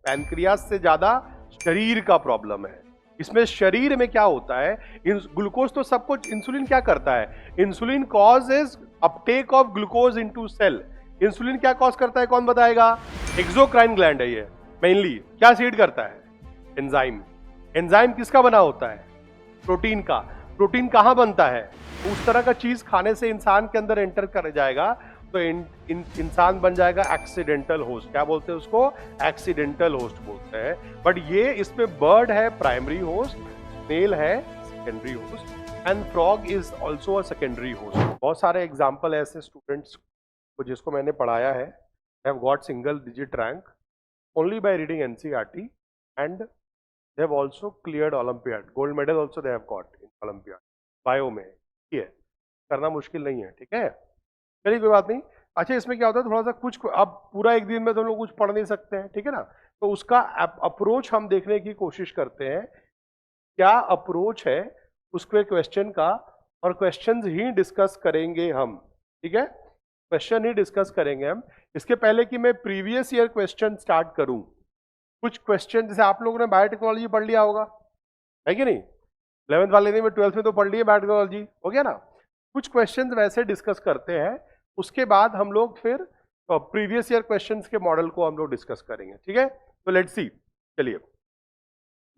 Pancreas से ज्यादा शरीर का प्रॉब्लम है। इसमें शरीर में क्या होता है, ग्लूकोज तो सब कुछ, इंसुलिन क्या करता है, insulin causes uptake of glucose into cell. Insulin क्या कॉज करता है, कौन बताएगा? एक्सोक्राइन ग्लैंड है ये, मेनली क्या सीड करता है, एंजाइम। एंजाइम किसका बना होता है? प्रोटीन का। प्रोटीन कहां बनता है? उस तरह का चीज खाने से इंसान के अंदर एंटर कर जाएगा तो इंसान बन जाएगा एक्सीडेंटल होस्ट। क्या बोलते हैं उसको? एक्सीडेंटल होस्ट बोलते हैं। बट ये इसमें बर्ड है प्राइमरी होस्ट, स्नेल है secondary host, and frog is also a secondary host. बहुत सारे एग्जाम्पल ऐसे स्टूडेंट्स को जिसको मैंने पढ़ाया है, have got single digit rank only by reading NCERT, and they have also cleared Olympiad. Gold medal also they have got in Olympiad. Bio में ठीक है, करना मुश्किल नहीं है, ठीक है, चलिए कोई बात नहीं। अच्छा, इसमें क्या होता है, थोड़ा सा कुछ, अब पूरा एक दिन में तो हम लोग कुछ पढ़ नहीं सकते हैं, ठीक है ना, तो उसका अप्रोच हम देखने की कोशिश करते हैं, क्या अप्रोच है उसके क्वेश्चन का, और क्वेश्चंस ही डिस्कस करेंगे हम, ठीक है, क्वेश्चन ही डिस्कस करेंगे हम। इसके पहले कि मैं प्रीवियस ईयर क्वेश्चन स्टार्ट करूं, कुछ क्वेश्चन जैसे आप लोगों ने बायोटेक्नोलॉजी पढ़ लिया होगा, है कि नहीं? 11th वाले ने, 12th में तो पढ़ लिए बायोटेक्नोलॉजी, हो गया ना। कुछ क्वेश्चंस वैसे डिस्कस करते हैं, उसके बाद हम लोग फिर प्रीवियस ईयर क्वेश्चंस के मॉडल को हम लोग डिस्कस करेंगे, ठीक है। तो लेट्स सी, चलिए।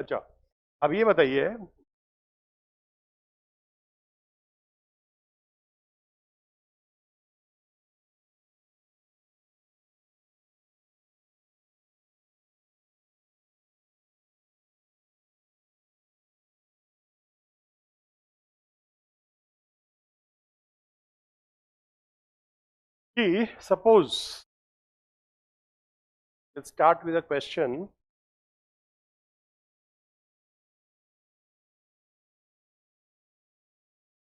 अच्छा, अब ये बताइए, कि suppose let's start with a question.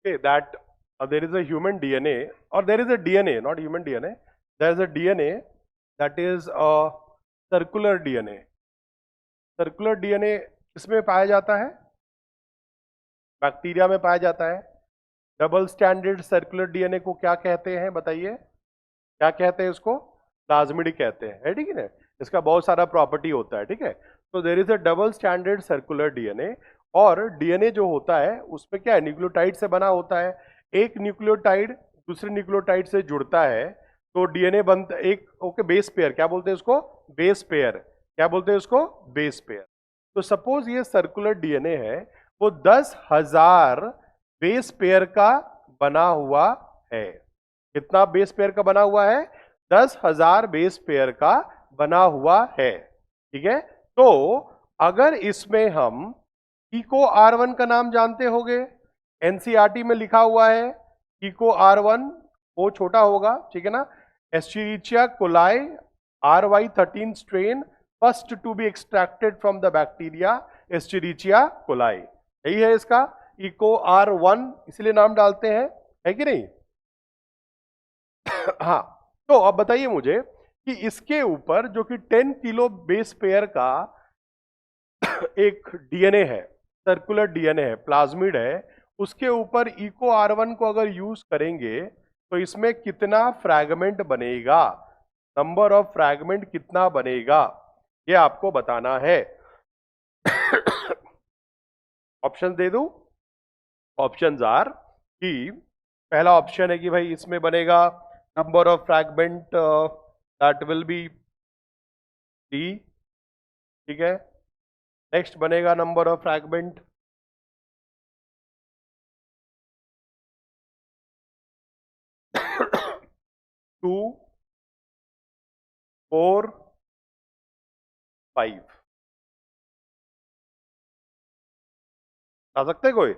Okay, that there is a human DNA, or there is a DNA, not human DNA, there is a DNA that is a circular DNA. Circular DNA किसमें पाया जाता है? Bacteria में पाया जाता है। Double standard circular DNA को क्या कहते हैं, बताइए क्या कहते हैं? उसको प्लाज्मिड कहते हैं, है ठीक है ना। इसका बहुत सारा प्रॉपर्टी होता है, ठीक है। तो there is a double standard circular DNA, और डीएनए जो होता है उसमें क्या है, न्यूक्लियोटाइड से बना होता है। एक न्यूक्लियोटाइड दूसरे न्यूक्लियोटाइड से जुड़ता है तो डीएनए बनता एक, ओके, बेस पेयर, क्या बोलते हैं उसको? Base pair. क्या बोलते हैं उसको? Base pair. तो सपोज ये सर्कुलर डीएनए है, वो 10,000 बेस पेयर का बना हुआ है। कितना बेस पेयर का बना हुआ है? 10,000 बेस पेयर का बना हुआ है, ठीक है। तो अगर इसमें हम कीको R1 का नाम जानते होंगे, एनसीईआरटी में लिखा हुआ है कीको R1, वो छोटा होगा, ठीक है ना। Escherichia coli RY13 strain, first to be extracted from the bacteria Escherichia coli, यही है इसका कीको R1, इसलिए नाम डालते हैं, है कि नहीं? हाँ, तो अब बताइए मुझे कि इसके ऊपर जो कि 10 किलो बेस पेयर का एक डीएनए है, सर्कुलर डीएनए है, प्लाज्मिड है, उसके ऊपर इको R1 को अगर यूज करेंगे तो इसमें कितना फ्रैगमेंट बनेगा, नंबर ऑफ फ्रैगमेंट कितना बनेगा, ये आपको बताना है। ऑप्शन दे दूं? ऑप्शंस आर कि पहला ऑप्शन है कि भाई इसमें बनेगा number of fragment that will be D, ठीक है। नेक्स्ट बनेगा नंबर ऑफ फ्रैगमेंट 2, 4, 5। आ सकते कोई?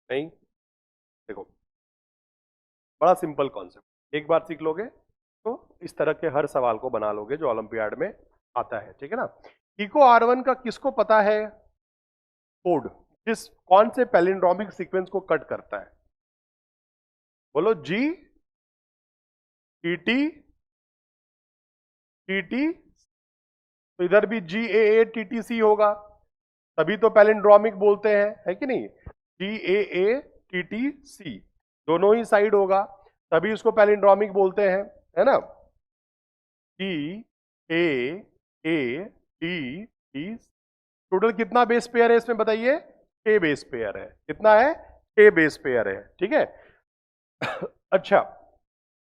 नहीं। देखो, बड़ा सिंपल कॉन्सेप्ट, एक बार सीख लोगे तो इस तरह के हर सवाल को बना लोगे जो ओलंपियाड में आता है, ठीक है ना। इको R1 का किसको पता है कोड, किस कौन से पैलिंड्रोमिक सीक्वेंस को कट करता है? बोलो जी, टी टी, तो इधर भी GAATTC होगा, तभी तो पैलिंड्रोमिक बोलते हैं, है कि नहीं? GAATTC दोनों ही साइड होगा, तभी उसको पैलिंड्रोमिक बोलते हैं, है ना। GAATTC A D E. Total कितना बेस पेयर है इसमें बताइए? 6 बेस पेयर है। कितना है? 6 बेस पेयर है। ठीक है। अच्छा,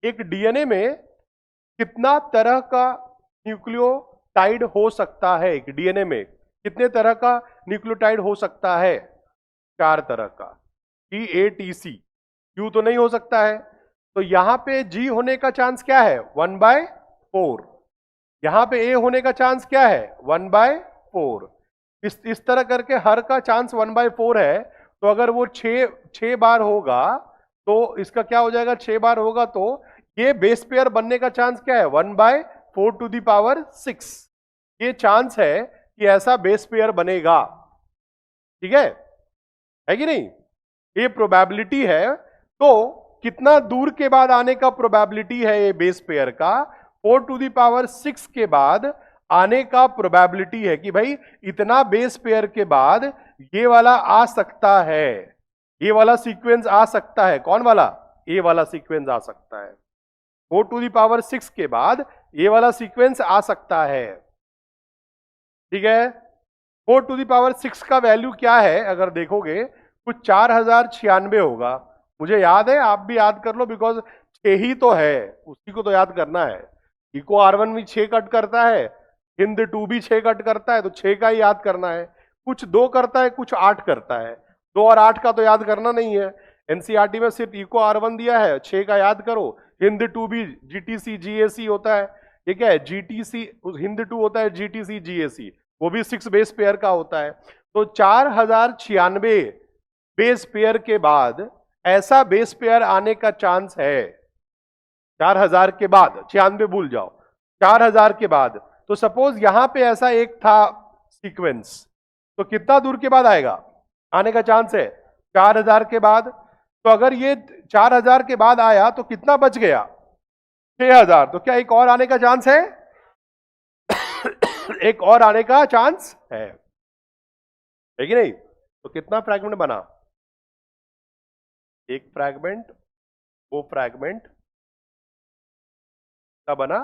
एक डीएनए में कितना तरह का न्यूक्लियोटाइड हो सकता है? एक डीएनए में कितने तरह का न्यूक्लियोटाइड हो सकता है? 4 तरह का। T A T C. क्यू तो नहीं हो सकता है, तो यहां पे जी होने का चांस क्या है? 1/4। यहां पे ए होने का चांस क्या है? 1/4। इस तरह करके हर का चांस 1/4 है। तो अगर वो 6 बार होगा तो इसका क्या हो जाएगा? 6 बार होगा तो ये बेस पेयर बनने का चांस क्या है? 1/4⁶। ये चांस है कि ऐसा बेस पेयर बनेगा। ठीक है कि नहीं? ये प्रोबेबिलिटी है। तो कितना दूर के बाद आने का प्रोबेबिलिटी है ये बेस पेयर का? 4⁶ के बाद आने का प्रोबेबिलिटी है कि भाई इतना बेस पेयर के बाद ये वाला आ सकता है, ये वाला सीक्वेंस आ सकता है। कौन वाला? ये वाला सीक्वेंस आ सकता है। 4⁶ के बाद ये वाला सीक्वेंस आ सकता है। ठीक है। 4⁶ का वैल्यू क्या है अगर देखोगे? कुछ 4096 होगा। मुझे याद है, आप भी याद कर लो, बिकॉज 6 ही तो है, उसी को तो याद करना है। इको R1 भी 6 कट करता है, हिंद 2 भी 6 कट करता है, तो 6 का ही याद करना है। कुछ 2 करता है, कुछ 8 करता है। 2 और 8 का तो याद करना नहीं है। एनसीईआरटी में सिर्फ इको R1 दिया है, 6 का याद करो। हिंद 2 भी जीटीसी जीएसी होता है। ये क्या है? जीटीसी हिंद 2 होता है, जीटीसी जीएसी वो भी 6 बेस पेयर का होता है। तो 4096 बेस पेयर के बाद ऐसा बेस पेयर आने का चांस है। 4000 के बाद, 96 भूल जाओ, 4000 के बाद। तो सपोज यहां पे ऐसा एक था सीक्वेंस, तो कितना दूर के बाद आएगा? आने का चांस है 4000 के बाद। तो अगर ये 4000 के बाद आया तो कितना बच गया? 6000। तो क्या एक और आने का चांस है? एक और आने का चांस है कि नहीं? तो कितना फ्रैगमेंट बना? एक फ्रैगमेंट, दो फ्रैगमेंट, क्या बना?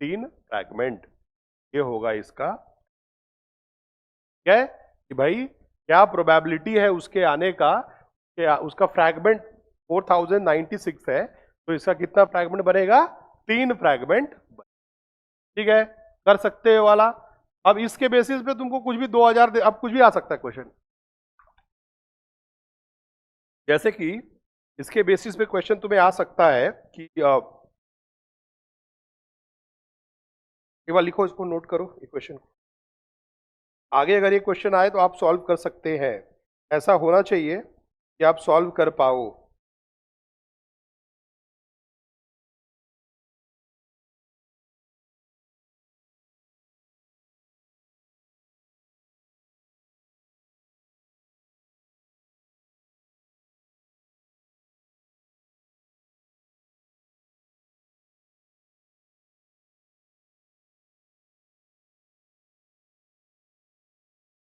3 फ्रैगमेंट। ये होगा इसका क्या है कि भाई क्या प्रोबेबिलिटी है उसके आने का? क्या उसका फ्रैगमेंट 4096 है, तो इसका कितना फ्रैगमेंट बनेगा? 3 फ्रैगमेंट। ठीक है, कर सकते हो वाला। अब इसके बेसिस पे तुमको कुछ भी 2000 अब कुछ भी आ सकता है क्वेश्चन। जैसे कि इसके बेसिस पे क्वेश्चन तुम्हें आ सकता है कि एक बार लिखो, इसको नोट करो ये क्वेश्चन को। आगे अगर ये क्वेश्चन आए तो आप सॉल्व कर सकते हैं। ऐसा होना चाहिए कि आप सॉल्व कर पाओ।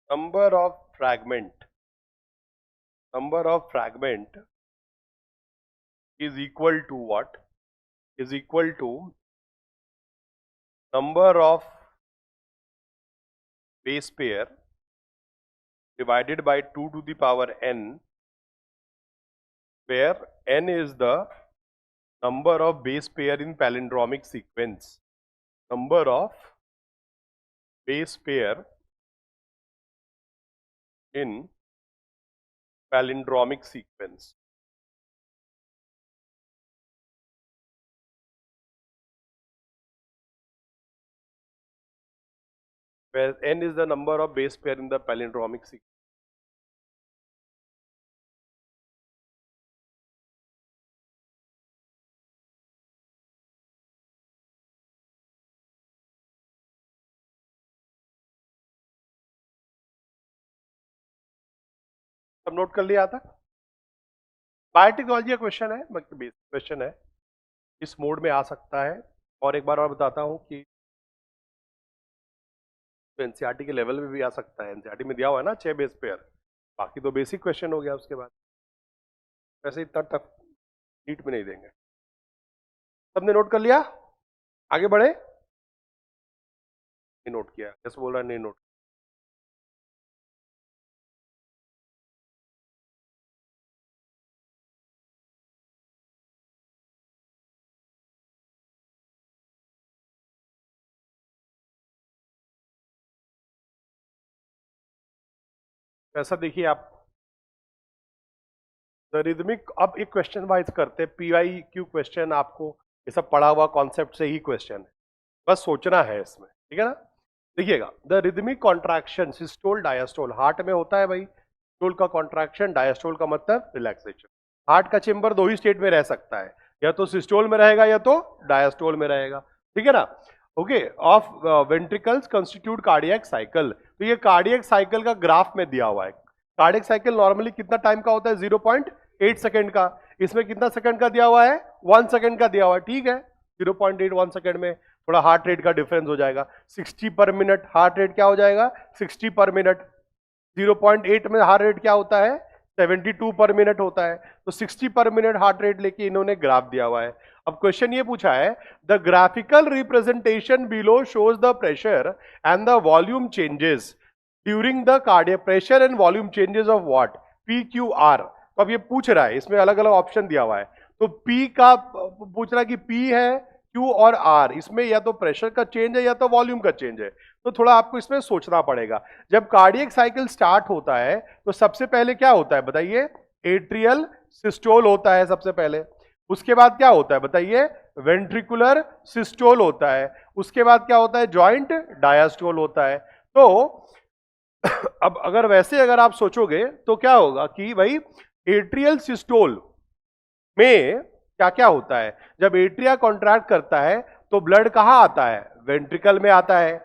Number of fragment, number of fragment is equal to what? Is equal to number of base pair divided by 2 to the power n, where n is the number of base pair in palindromic sequence. Number of base pair in palindromic sequence. Where n is the number of base pair in the palindromic sequence. सब note कर लिया था? Biotechnology का question है, basic question है, इस mode में आ सकता है। और एक बार और बताता हूं कि एनसीईआरटी के लेवल में भी आ सकता है। एनसीईआरटी में दिया हुआ है ना 6 बेस पेयर, बाकी तो बेसिक क्वेश्चन हो गया। उसके बाद वैसे इतना टफ नीट में नहीं देंगे। सबने नोट कर लिया? आगे बढ़े। नहीं नोट किया, जैसे बोल रहा है नहीं नोट। ऐसा देखिए आप द रिदमिक, अब एक क्वेश्चन वाइज करते हैं, पीआई क्यू क्वेश्चन, आपको ये सब पढ़ा हुआ कॉन्सेप्ट से ही क्वेश्चन है, बस सोचना है इसमें, ठीक है ना। देखिएगा, the rhythmic contraction systole diastole, heart में होता है भाई, सिस्टोल का कॉन्ट्रैक्शन, डायस्टोल का मतलब रिलैक्सेशन। हार्ट का चेंबर दो ही स्टेट में रह सकता है, या तो सिस्टोल में रहेगा या तो डायस्टोल में रहेगा, ठीक है ना। Okay, of ventricles constitute cardiac cycle, तो ये कार्डियक साइकिल का ग्राफ में दिया हुआ है। कार्डियक साइकिल नॉर्मली कितना टाइम का होता है, 0.8 सेकेंड का, इसमें कितना सेकंड का दिया हुआ है, 1 सेकंड का दिया हुआ है, ठीक है। 0.81 सेकंड में थोड़ा हार्ट रेट का डिफरेंस हो जाएगा, 60 पर मिनट हार्ट रेट क्या हो जाएगा, 60 पर मिनट। 0.8 में हार्ट रेट क्या होता है, 72 पर मिनट होता है, तो 60 पर मिनट हार्ट रेट लेके इन्होंने ग्राफ दिया हुआ है। अब क्वेश्चन ये पूछा है, the graphical representation below shows the pressure and the volume changes during the cardiac, pressure and volume changes of what, P Q R. तो अब ये पूछ रहा है, इसमें अलग अलग ऑप्शन दिया हुआ है, तो पी का पूछ रहा है कि पी है, क्यू और आर, इसमें या तो प्रेशर का चेंज है या तो वॉल्यूम का चेंज है, तो थोड़ा आपको इसमें सोचना पड़ेगा। जब कार्डियक साइकिल स्टार्ट होता है तो सबसे पहले क्या होता है बताइए, एट्रियल सिस्टोल होता है सबसे पहले, उसके बाद क्या होता है बताइए, वेंट्रिकुलर सिस्टोल होता है, उसके बाद क्या होता है, जॉइंट डायस्टोल होता है। तो अब अगर वैसे अगर आप सोचोगे तो क्या होगा कि भाई एट्रियल सिस्टोल में क्या क्या होता है, जब एट्रिया कॉन्ट्रैक्ट करता है तो ब्लड कहां आता है, वेंट्रिकल में आता है,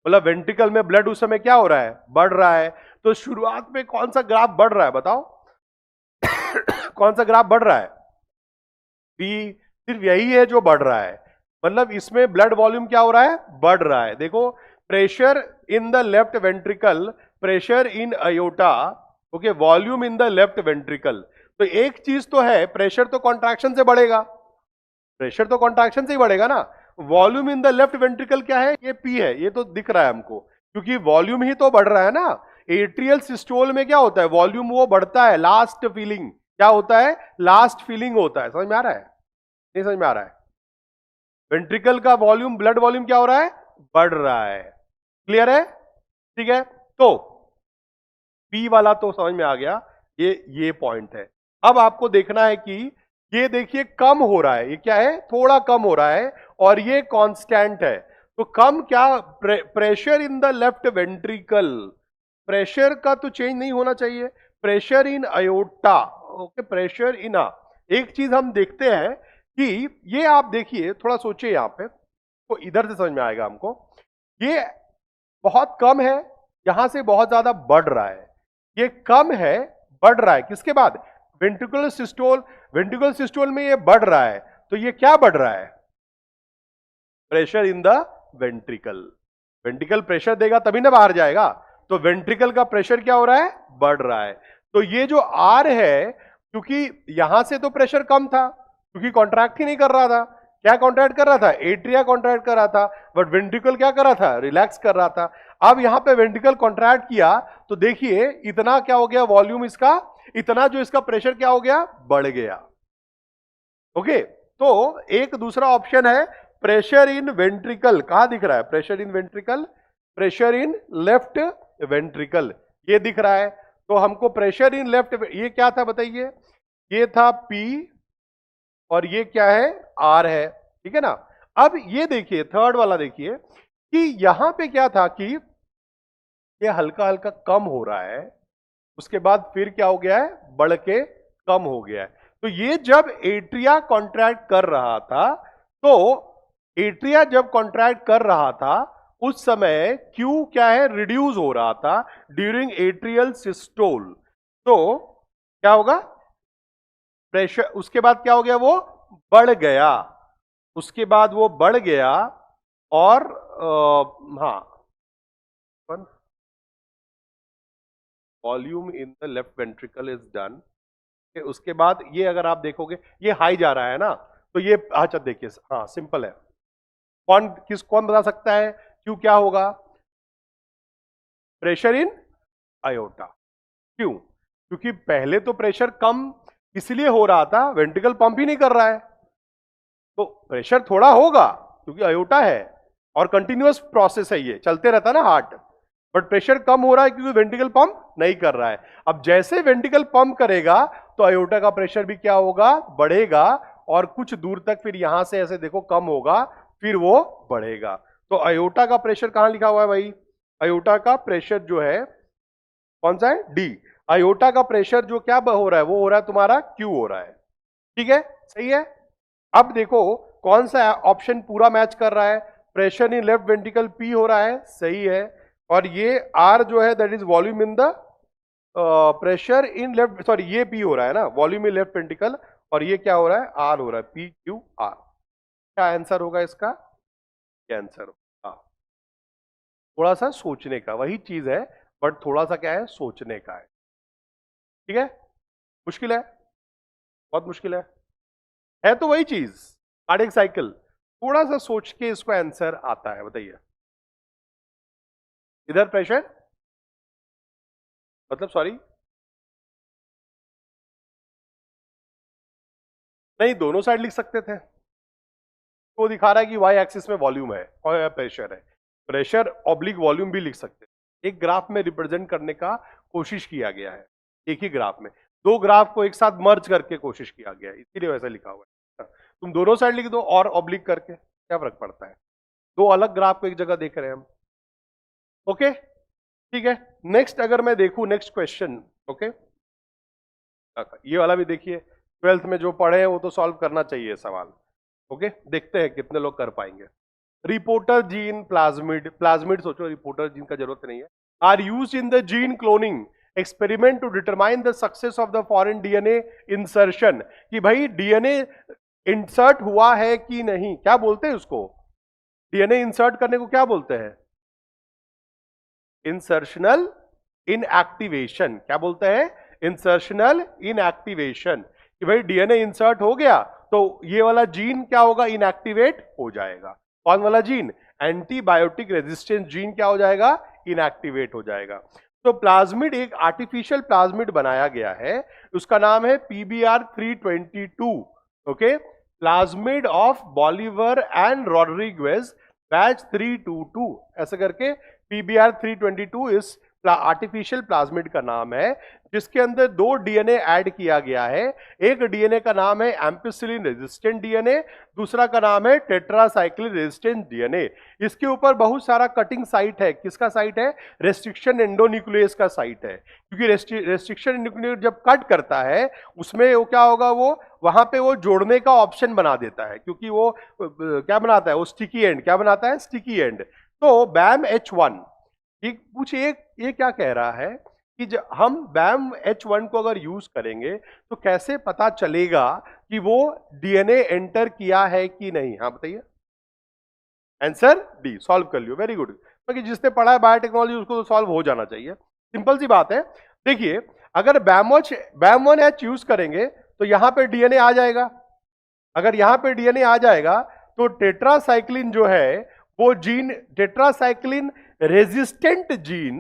मतलब वेंट्रिकल में ब्लड उस समय क्या हो रहा है, बढ़ रहा है। तो शुरुआत में कौन सा ग्राफ बढ़ रहा है बताओ कौन सा ग्राफ बढ़ रहा है, बी, सिर्फ यही है जो बढ़ रहा है, मतलब इसमें ब्लड वॉल्यूम क्या हो रहा है, बढ़ रहा है। देखो, pressure in the left ventricle, pressure in aorta, okay, volume in the left ventricle. तो एक चीज तो है, प्रेशर तो कॉन्ट्रैक्शन से बढ़ेगा, प्रेशर तो कॉन्ट्रैक्शन से ही बढ़ेगा ना। Volume in the left ventricle क्या है, ये पी है, ये तो दिख रहा है हमको, क्योंकि वॉल्यूम ही तो बढ़ रहा है ना। एट्रियल सिस्टोल में क्या होता है, वॉल्यूम वो बढ़ता है, लास्ट फीलिंग क्या होता है, लास्ट फीलिंग होता है, समझ में आ रहा है, नहीं समझ में आ रहा है। वेंट्रिकल का वॉल्यूम, ब्लड वॉल्यूम क्या हो रहा है, बढ़ रहा है, क्लियर है, ठीक है। तो पी वाला तो समझ में आ गया, ये पॉइंट है। अब आपको देखना है कि ये देखिए कम हो रहा है, ये क्या है, थोड़ा कम हो रहा है, और ये कांस्टेंट है। तो कम क्या, pressure in the left ventricle, pressure का तो चेंज नहीं होना चाहिए, pressure in aorta, okay, pressure in आ। एक चीज हम देखते हैं कि ये आप देखिए, थोड़ा सोचिए यहां पे, तो इधर से समझ में आएगा हमको, ये बहुत कम है, यहां से बहुत ज्यादा बढ़ रहा है, ये कम है, बढ़ रहा है, किसके बाद, वेंट्रिकुलर सिस्टोल, वेंट्रिकुलर सिस्टोल में ये बढ़ रहा है, तो ये क्या बढ़ रहा है, pressure in the ventricle, ventricle pressure देगा तभी ना बाहर जाएगा, तो वेंट्रिकल का प्रेशर क्या हो रहा है, बढ़ रहा है। तो ये जो आर है, क्योंकि यहां से तो प्रेशर कम था, क्योंकि कॉन्ट्रैक्ट ही नहीं कर रहा था, क्या कॉन्ट्रैक्ट कर रहा था, एट्रिया कॉन्ट्रैक्ट कर रहा था, बट वेंट्रिकल क्या कर रहा था, रिलैक्स कर रहा था। अब यहां पे वेंट्रिकल कॉन्ट्रैक्ट किया तो देखिए इतना क्या हो गया, वॉल्यूम इसका इतना, जो इसका प्रेशर क्या हो गया, बढ़ गया, ओके। तो एक दूसरा ऑप्शन है, प्रेशर इन वेंट्रिकल, कहां दिख रहा है, pressure in ventricle, pressure in left ventricle, ये दिख रहा है। तो हमको प्रेशर इन लेफ्ट, ये क्या था बताइए, ये था पी, और ये क्या है, आर है, ठीक है ना। अब ये देखिए थर्ड वाला देखिए कि यहां पे क्या था कि ये हल्का हल्का कम हो रहा है, उसके बाद फिर क्या हो गया है, बढ़ के कम हो गया है। तो ये जब एट्रिया कॉन्ट्रैक्ट कर रहा था, तो एट्रिया जब कॉन्ट्रैक्ट कर रहा था उस समय क्यू क्या है, रिड्यूस हो रहा था ड्यूरिंग एट्रियल सिस्टोल। तो क्या होगा, प्रेशर, उसके बाद क्या हो गया, वो बढ़ गया, उसके बाद वो बढ़ गया, और हाँ, volume in the left ventricle is done. उसके बाद ये अगर आप देखोगे ये हाई जा रहा है ना, तो ये अच्छा देखिए, हाँ सिंपल है, कौन बता सकता है क्यू क्या होगा? Pressure in iota. क्यों? क्योंकि पहले तो प्रेशर कम इसलिए हो रहा था, वेंट्रिकल पंप ही नहीं कर रहा है, तो प्रेशर थोड़ा होगा क्योंकि आयोटा है और कंटिन्यूअस प्रोसेस है, ये चलते रहता ना हार्ट, बट प्रेशर कम हो रहा है क्योंकि वेंट्रिकल पंप नहीं कर रहा है। अब जैसे वेंट्रिकल पंप करेगा तो आयोटा का प्रेशर भी क्या होगा? बढ़ेगा, और कुछ दूर तक फिर यहां से ऐसे देखो कम होगा, फिर वो बढ़ेगा। तो आयोटा का प्रेशर कहां लिखा हुआ है भाई? आयोटा का प्रेशर जो है कौन सा है? डी। आयोटा का प्रेशर जो क्या हो रहा है? वो हो रहा है तुम्हारा क्यू हो रहा है। ठीक है, सही है। अब देखो कौन सा ऑप्शन पूरा मैच कर रहा है? Pressure in left ventricle P हो रहा है, सही है। और ये आर जो है that is volume in the pressure in left, sorry ये पी हो रहा है ना, वॉल्यूम इन लेफ्ट वेंट्रिकल, और ये क्या हो रहा है? आर हो रहा है, पी क्यू आर। क्या आंसर होगा इसका? क्या आंसर होगा? थोड़ा सा सोचने का, वही चीज है बट थोड़ा सा क्या है? सोचने का है। ठीक है, मुश्किल है, बहुत मुश्किल है तो वही चीज कार्डियक साइकिल, थोड़ा सा सोच के इसको आंसर आता है। बताइए, इधर प्रेशर मतलब सॉरी नहीं, दोनों साइड लिख सकते थे। वो दिखा रहा है कि वाई एक्सिस में वॉल्यूम है और प्रेशर है, प्रेशर ऑब्लिक वॉल्यूम भी लिख सकते हैं। एक ग्राफ में रिप्रेजेंट करने का कोशिश किया गया है, एक ही ग्राफ में दो ग्राफ को एक साथ मर्ज करके कोशिश किया गया है, इसीलिए वैसा लिखा हुआ है। तुम दोनों साइड लिख दो और ऑब्लिक करके, क्या फर्क पड़ता है? दो अलग ग्राफ को एक जगह देख रहे हैं हम। ओके, ठीक है। नेक्स्ट अगर मैं देखूं, नेक्स्ट क्वेश्चन, ओके, ये वाला भी देखिए, 12th में जो पढ़े हैं वो तो सॉल्व करना चाहिए सवाल। ओके, देखते हैं कितने लोग कर पाएंगे। रिपोर्टर जीन प्लाज्मिड, प्लाज्मिड सोचो, रिपोर्टर जीन का जरूरत नहीं है। Are used in the gene cloning experiment to determine the success of the foreign DNA insertion, कि भाई डीएनए इंसर्ट हुआ है कि नहीं, क्या बोलते हैं उसको? डीएनए इंसर्ट करने को क्या बोलते हैं? Insertional inactivation. क्या बोलते हैं? इंसर्शनल इनएक्टिवेशन, कि भाई डीएनए इंसर्ट हो गया तो ये वाला जीन क्या होगा? इनएक्टिवेट हो जाएगा। कौन वाला जीन? एंटीबायोटिक रेजिस्टेंस जीन क्या हो जाएगा? इनएक्टिवेट हो जाएगा। तो प्लाज्मिड, एक आर्टिफिशियल प्लाज्मिड बनाया गया है, उसका नाम है PBr322। Okay, plasmid of Bolivar and Rodriguez batch 322, ऐसे करके PBr322 इस आर्टिफिशियल प्लाज्मिड का नाम है, जिसके अंदर दो डीएनए ऐड किया गया है। एक डीएनए का नाम है एम्पिसिलिन रेजिस्टेंट डीएनए, दूसरा का नाम है टेट्रासाइक्लिन रेजिस्टेंट डीएनए। इसके ऊपर बहुत सारा कटिंग साइट है। किसका साइट है? रेस्ट्रिक्शन एंडोन्यूक्लियस का साइट है, क्योंकि रेस्ट्रिक्शन एंडोन्यूक्लियस जब कट करता है उसमें वो क्या होगा? वो वहां पे वो जोड़ने का ऑप्शन बना देता है, क्योंकि वो क्या बनाता है? वो स्टिकी एंड, क्या बनाता है? Sticky and. तो BAM-H1 ठीक पूछिए, ये क्या कह रहा है कि जब हम BAM-H1 को अगर यूज करेंगे तो कैसे पता चलेगा कि वो डीएनए एंटर किया है कि नहीं? हाँ बताइए, आंसर डी, सॉल्व कर लियो, वेरी गुड। क्योंकि जिसने पढ़ा है बायोटेक्नोलॉजी उसको तो सॉल्व हो जाना चाहिए, सिंपल सी बात है। देखिए, अगर BAM1H यूज करेंगे तो यहां पे डीएनए आ जाएगा। अगर यहां पे डीएनए आ जाएगा तो टेट्रासाइक्लिन जो है वो जीन, टेट्रासाइक्लिन रेजिस्टेंट जीन,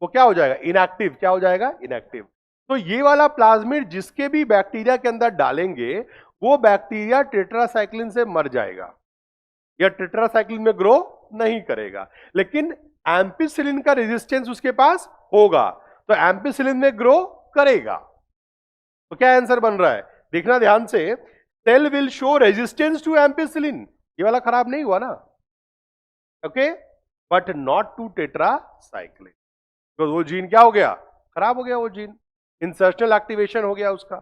वो क्या हो जाएगा? इनएक्टिव। क्या हो जाएगा? इनएक्टिव। तो ये वाला प्लाज्मिड जिसके भी बैक्टीरिया के अंदर डालेंगे वो बैक्टीरिया टेट्रासाइक्लिन से मर जाएगा या टेट्रासाइक्लिन में ग्रो नहीं करेगा, लेकिन एम्पिसिलिन का रेजिस्टेंस उसके पास होगा तो एम्पिसिलिन में ग्रो करेगा। तो क्या आंसर बन रहा है? देखना ध्यान से, cell will show resistance to ampicillin, ये वाला खराब नहीं हुआ ना, okay, but not to tetracycline. तो वो जीन क्या हो गया? खराब हो गया, वो जीन इंसर्शनल एक्टिवेशन हो गया उसका।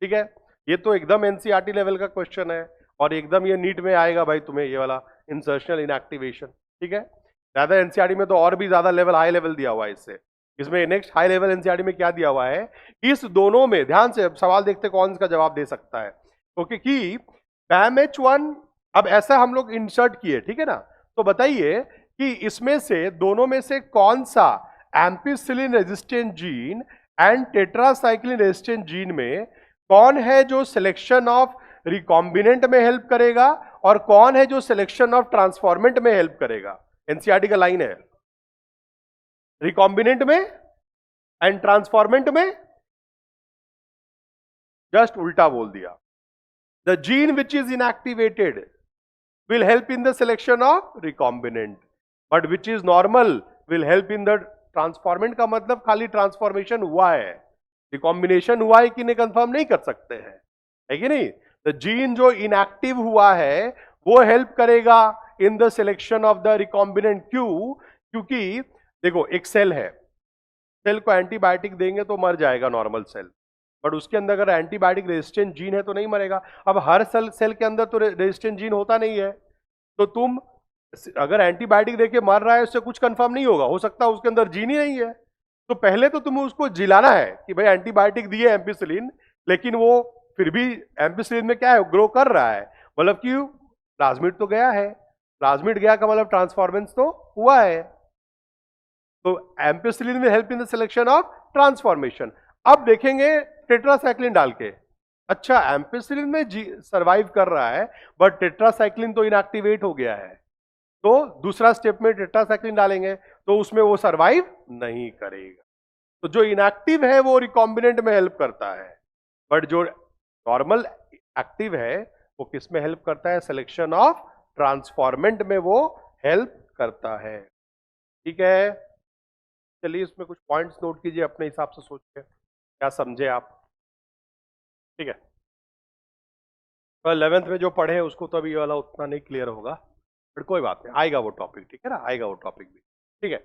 ठीक है, ये तो एकदम एनसीईआरटी लेवल का क्वेश्चन है और एकदम ये नीट में आएगा भाई तुम्हें, ये वाला इंसर्शनल इनएक्टिवेशन। ठीक है, ज्यादा एनसीईआरटी में तो और भी ज्यादा लेवल, हाई लेवल दिया हुआ है इससे। इसमें नेक्स्ट हाई लेवल एनसीईआरटी में क्या दिया हुआ है? इस दोनों में ध्यान से सवाल देखते कौन इसका जवाब दे सकता है। ओके, कि BAM-H1 अब ऐसा हम लोग इंसर्ट किए, ठीक है ना, तो बताइए कि इसमें से दोनों में से कौन सा ampicillin resistant gene and tetracycline resistant gene में कौन है जो सिलेक्शन ऑफ रिकॉम्बिनेंट में हेल्प करेगा और कौन है जो सिलेक्शन ऑफ ट्रांसफॉर्मेंट में हेल्प करेगा? एनसीईआरटी का लाइन है, रिकॉम्बिनेंट में एंड ट्रांसफॉर्मेंट में जस्ट उल्टा बोल दिया। The gene which is inactivated will help in the selection of recombinant, but which is normal will help in the transformant। का मतलब खाली ट्रांसफॉर्मेशन हुआ है, रिकॉम्बिनेशन हुआ है कि नहीं कंफर्म नहीं कर सकते हैं, है कि नहीं। द जीन जो इनएक्टिव हुआ है वो हेल्प करेगा in the selection of the recombinant. क्यों? क्योंकि देखो एक सेल है, सेल को एंटीबायोटिक देंगे तो मर जाएगा नॉर्मल सेल, बट उसके अंदर अगर एंटीबायोटिक रेजिस्टेंट जीन है तो नहीं मरेगा। अब हर सेल के अंदर तो रेजिस्टेंट जीन होता नहीं है, तो तुम अगर एंटीबायोटिक देके मर रहा है उससे कुछ कंफर्म नहीं होगा, हो सकता है उसके अंदर जीन ही नहीं है। तो पहले तो तुम्हें उसको जिलाना है कि भाई एंटीबायोटिक दिए एम्पिसिलिन, लेकिन वो फिर भी एम्पिसिलिन में क्या है, ग्रो कर रहा है, मतलब कि प्लाज्मिड तो गया है, प्लाज्मिड गया का मतलब ट्रांसफॉर्मेंस तो हुआ है। तो ampicillin will help in the selection of transformation. अब देखेंगे टेट्रासाइक्लिन डाल के, अच्छा एम्पिसिलिन में सर्वाइव कर रहा है बट टेट्रासाइक्लिन तो इनएक्टिवेट हो गया है, तो दूसरा स्टेप में टेट्रासाइक्लिन डालेंगे तो उसमें वो सर्वाइव नहीं करेगा। तो जो इनएक्टिव है वो रिकॉम्बिनेंट में हेल्प करता है, बट जो नॉर्मल एक्टिव है वो किस में हेल्प करता है, सिलेक्शन ऑफ ट्रांसफॉर्मेंट में वो हेल्प करता है। ठीक है, चलिए इसमें कुछ पॉइंट्स नोट कीजिए अपने हिसाब से, सोच के क्या समझे आप। ठीक है, तो 11th में जो पढ़े उसको तो अभी वाला उतना नहीं क्लियर होगा, बट कोई बात नहीं, आएगा वो टॉपिक, ठीक है ना, आएगा वो टॉपिक भी। ठीक है,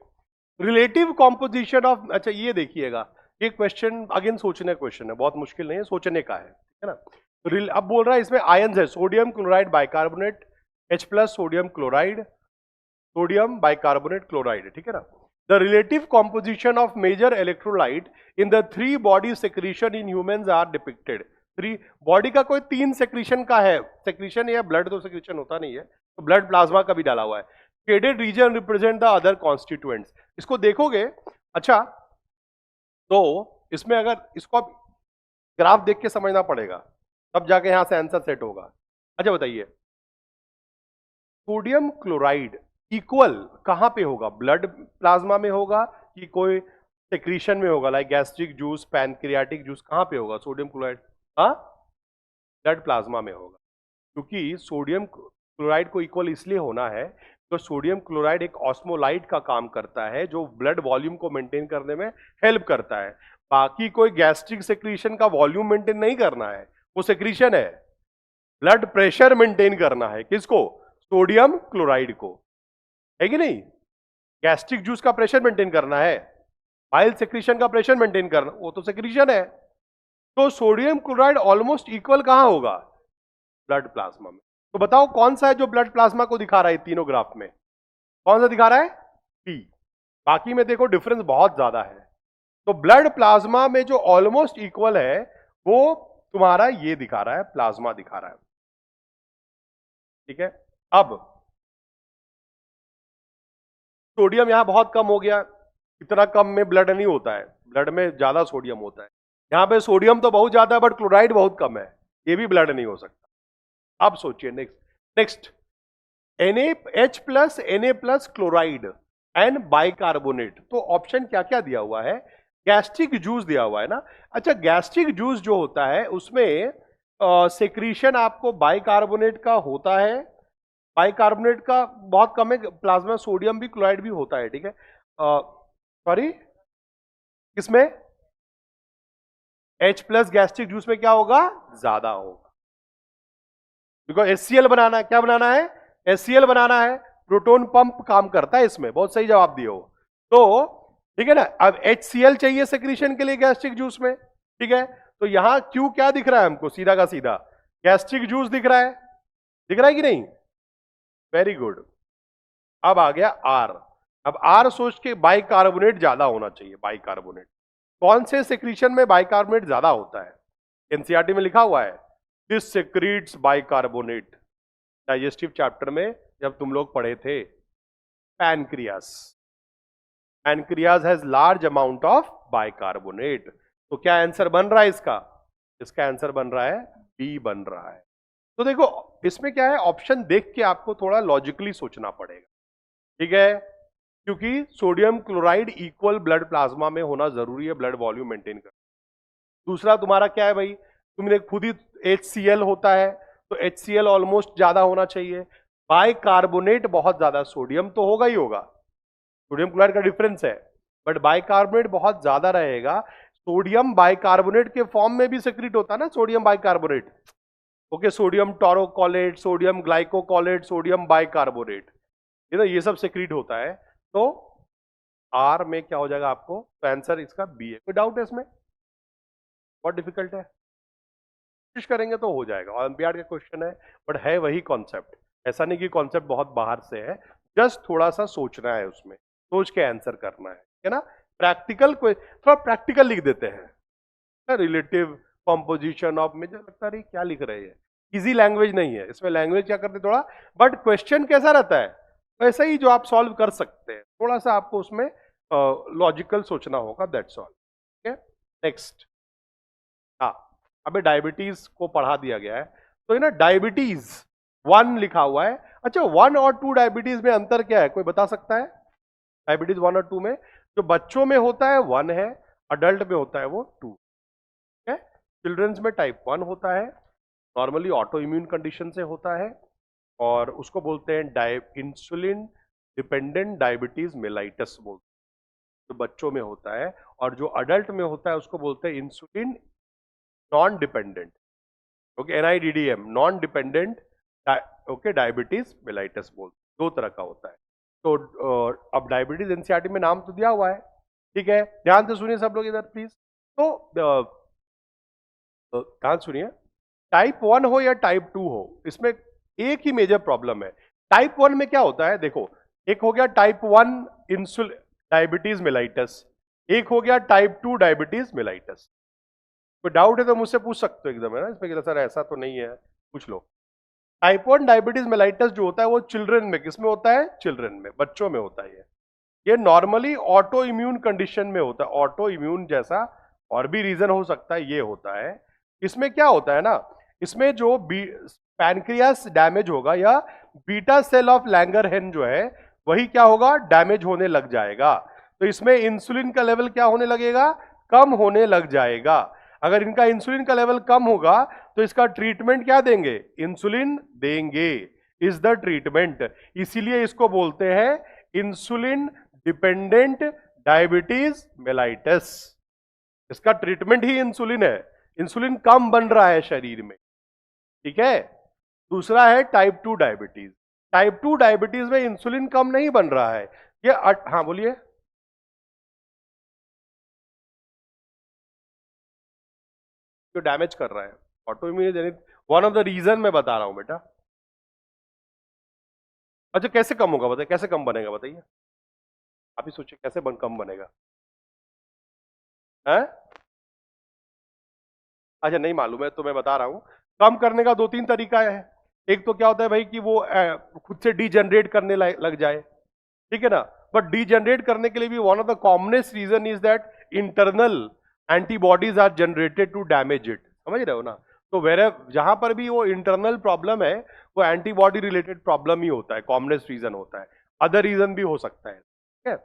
रिलेटिव कॉम्पोजिशन ऑफ, अच्छा ये देखिएगा, ये क्वेश्चन अगेन सोचने क्वेश्चन है, बहुत मुश्किल नहीं है, सोचने का है, ठीक है ना। अब बोल रहा है इसमें आयंस है, sodium chloride bicarbonate, H+ sodium chloride, sodium bicarbonate chloride, ठीक है ना। The relative composition of major electrolyte in the 3 body secretion in humans are depicted। 3 body का कोई 3 सेक्रीशन का है, सेक्रीशन या ब्लड तो सेक्रीशन होता नहीं है, तो ब्लड प्लाज्मा का भी डाला हुआ है। Shaded region represent the other constituents. इसको देखोगे, अच्छा तो इसमें अगर इसको ग्राफ देख के समझना पड़ेगा, तब जाके यहां से आंसर सेट होगा। अच्छा बताइए, सोडियम क्लोराइड इक्वल कहां पे होगा, ब्लड प्लाज्मा में होगा कि कोई सेक्रीशन में होगा, like gastric juice, pancreatic juice, कहां पे होगा सोडियम क्लोराइड? हाँ, ब्लड प्लाज्मा में होगा, क्योंकि सोडियम क्लोराइड को इक्वल इसलिए होना है तो सोडियम क्लोराइड एक ऑस्मोलाइट का काम करता है जो ब्लड वॉल्यूम को मेंटेन करने में हेल्प करता है। बाकी कोई गैस्ट्रिक सेक्रीशन का वॉल्यूम मेंटेन नहीं करना है, वो सेक्रीशन है, ब्लड प्रेशर मेंटेन करना है, किसको? सोडियम क्लोराइड को, है कि नहीं। गैस्ट्रिक जूस का प्रेशर मेंटेन करना है, बाइल सेक्रीशन का प्रेशर मेंटेन करना, वो तो सेक्रीशन है। तो सोडियम क्लोराइड ऑलमोस्ट इक्वल कहां होगा? ब्लड प्लाज्मा में। तो बताओ कौन सा है जो ब्लड प्लाज्मा को दिखा रहा है तीनों ग्राफ में, कौन सा दिखा रहा है? पी। बाकी में देखो डिफरेंस बहुत ज्यादा है। तो ब्लड प्लाज्मा में जो ऑलमोस्ट इक्वल है वो तुम्हारा ये दिखा रहा है, प्लाज्मा दिखा रहा है, ठीक है। अब सोडियम यहां बहुत कम हो गया, इतना कम में ब्लड नहीं होता है, ब्लड में ज्यादा सोडियम होता है। यहां पे सोडियम तो बहुत ज्यादा है बट क्लोराइड बहुत कम है, ये भी ब्लड नहीं हो सकता। अब सोचिए next Na+, chloride and bicarbonate. तो ऑप्शन क्या क्या दिया हुआ है? गैस्ट्रिक जूस दिया हुआ है ना। अच्छा, गैस्ट्रिक जूस जो होता है उसमें सेक्रीशन आपको बाइकार्बोनेट का होता है, बाइकार्बोनेट का बहुत कम है, प्लाज्मा सोडियम भी क्लोराइड भी होता है, ठीक है। सॉरी, किसमें? H+ गैस्ट्रिक जूस में क्या होगा? ज्यादा होगा, बिकॉज HCl बनाना है। क्या बनाना है? HCl बनाना है, प्रोटोन पंप काम करता है इसमें। बहुत सही जवाब दिए हो। तो ठीक है ना। अब HCl चाहिए सेक्रीशन के लिए गैस्ट्रिक जूस में, ठीक है। तो यहां Q क्या दिख रहा है हमको? सीधा का सीधा गैस्ट्रिक जूस दिख रहा है, दिख रहा है कि नहीं? Very good. अब आ गया R। अब R सोच के बाइकार्बोनेट ज्यादा होना चाहिए, बाइकार्बोनेट। कौन से सेक्रीशन में बाइकार्बोनेट ज्यादा होता है? एनसीईआरटी में लिखा हुआ है, दिस सेक्रीट्स बाइकार्बोनेट। डाइजेस्टिव चैप्टर में जब तुम लोग पढ़े थे, pancreas, pancreas has large amount of bicarbonate. तो क्या आंसर बन रहा है इसका? इसका आंसर बन रहा है बी बन रहा है। तो देखो इसमें क्या है, ऑप्शन देख के आपको थोड़ा लॉजिकली सोचना पड़ेगा। ठीक है, क्योंकि sodium chloride equal blood plasma में होना जरूरी है ब्लड वॉल्यूम मेंटेन कर। दूसरा तुम्हारा क्या है भाई, तुमने खुद ही HCl होता है, तो HCl ऑलमोस्ट ज्यादा होना चाहिए। बाइकार्बोनेट बहुत ज्यादा, सोडियम तो होगा ही होगा, सोडियम क्लोराइड का डिफरेंस है, बट बाइकार्बोनेट बहुत ज्यादा रहेगा। सोडियम बाइकार्बोनेट के फॉर्म में भी सेक्रेट होता है ना sodium bicarbonate. Okay, sodium taurocholate, sodium ग्लाइकोकोलेट, sodium bicarbonate, ये सब सेक्रेट होता है। तो आर में क्या हो जाएगा आपको, तो आंसर इसका बी है। कोई डाउट है इसमें? बहुत डिफिकल्ट है, कोशिश करेंगे तो हो जाएगा, ओलंपियाड का क्वेश्चन है, बट है वही कॉन्सेप्ट। ऐसा नहीं कि कॉन्सेप्ट बहुत बाहर से है, जस्ट थोड़ा सा सोचना है, उसमें सोच के आंसर करना है ना। प्रैक्टिकल थोड़ा प्रैक्टिकल लिख देते हैं, रिलेटिव कॉम्पोजिशन ऑफ, मुझे लगता है क्या लिख रहे हैं, इजी लैंग्वेज नहीं है इसमें, लैंग्वेज क्या करते थोड़ा, बट क्वेश्चन कैसा रहता है वैसा ही जो आप सॉल्व कर सकते हैं, थोड़ा सा आपको उसमें लॉजिकल सोचना होगा, दैट्स ऑल। ठीक है, नेक्स्ट। हाँ, अबे डायबिटीज को पढ़ा दिया गया है, तो ये ना डायबिटीज 1 लिखा हुआ है। अच्छा, 1 और 2 डायबिटीज में अंतर क्या है, कोई बता सकता है? डायबिटीज 1 और 2 में, जो बच्चों में होता है 1 है, अडल्ट में होता है वो 2 है। चिल्ड्रंस में टाइप 1 होता है, नॉर्मली ऑटो इम्यून कंडीशन से होता है, और उसको बोलते हैं इंसुलिन डिपेंडेंट डायबिटीज मेलाइटस बोलते हैं, जो बच्चों में होता है। और जो अडल्ट में होता है उसको बोलते हैं insulin non dependent, okay, NIDDM, non dependent okay diabetes mellitus बोलते, 2 तरह का होता है। तो अब डायबिटीज NCERT में नाम तो दिया हुआ है, ठीक है, ध्यान से सुनिए सब लोग इधर प्लीज। तो ध्यान सुनिए, टाइप 1 हो या टाइप 2 हो, इसमें एक ही मेजर प्रॉब्लम है। टाइप 1 में क्या होता है, देखो, एक हो गया टाइप 1 इंसुलिन डायबिटीज मेलाइटस, एक हो गया टाइप 2 डायबिटीज मेलाइटस। कोई डाउट है तो मुझसे पूछ सकते हो एकदम, है ना, इसमें सर ऐसा तो नहीं है, पूछ लो। टाइप 1 डायबिटीज मेलाइटस जो होता है वो चिल्ड्रन में, किसमें होता है, चिल्ड्रन में, बच्चों में होता है। ये नॉर्मली ऑटो इम्यून कंडीशन में होता है, ऑटो इम्यून जैसा और भी रीजन हो सकता है, ये होता है। इसमें क्या होता है ना, इसमें जो पैनक्रियास डैमेज होगा, या बीटा सेल ऑफ लैंगरहैंस जो है वही क्या होगा, डैमेज होने लग जाएगा। तो इसमें इंसुलिन का लेवल क्या होने लगेगा, कम होने लग जाएगा। अगर इनका इंसुलिन का लेवल कम होगा तो इसका ट्रीटमेंट क्या देंगे, इंसुलिन देंगे, इज द ट्रीटमेंट। इसीलिए इसको बोलते हैं इंसुलिन डिपेंडेंट डायबिटीज मेलाइटस, इसका ट्रीटमेंट ही इंसुलिन है, इंसुलिन कम बन रहा है शरीर में, ठीक है। दूसरा है टाइप 2 डायबिटीज, टाइप 2 डायबिटीज में इंसुलिन कम नहीं बन रहा है, ये हाँ बोलिए। जो डैमेज कर रहा है autoimmune, one of the reason मैं बता रहा हूं बेटा। अच्छा, कैसे कम होगा बताइए, कैसे कम बनेगा बताइए, आप ही सोचिए कैसे कम बनेगा है? अच्छा, नहीं मालूम है तो मैं बता रहा हूं, कम करने का 2-3 तरीका है। एक तो क्या होता है भाई कि वो खुद से डीजनरेट करने लग जाए, ठीक है ना, बट डीजनरेट करने के लिए भी one of the commonest reason is that internal antibodies are generated to damage it, समझ रहे हो ना। तो वेरे जहां पर भी वो इंटरनल प्रॉब्लम है, वो एंटीबॉडी रिलेटेड प्रॉब्लम ही होता है, कॉमनेस्ट रीजन होता है, अदर रीजन भी हो सकता है, ठीक है।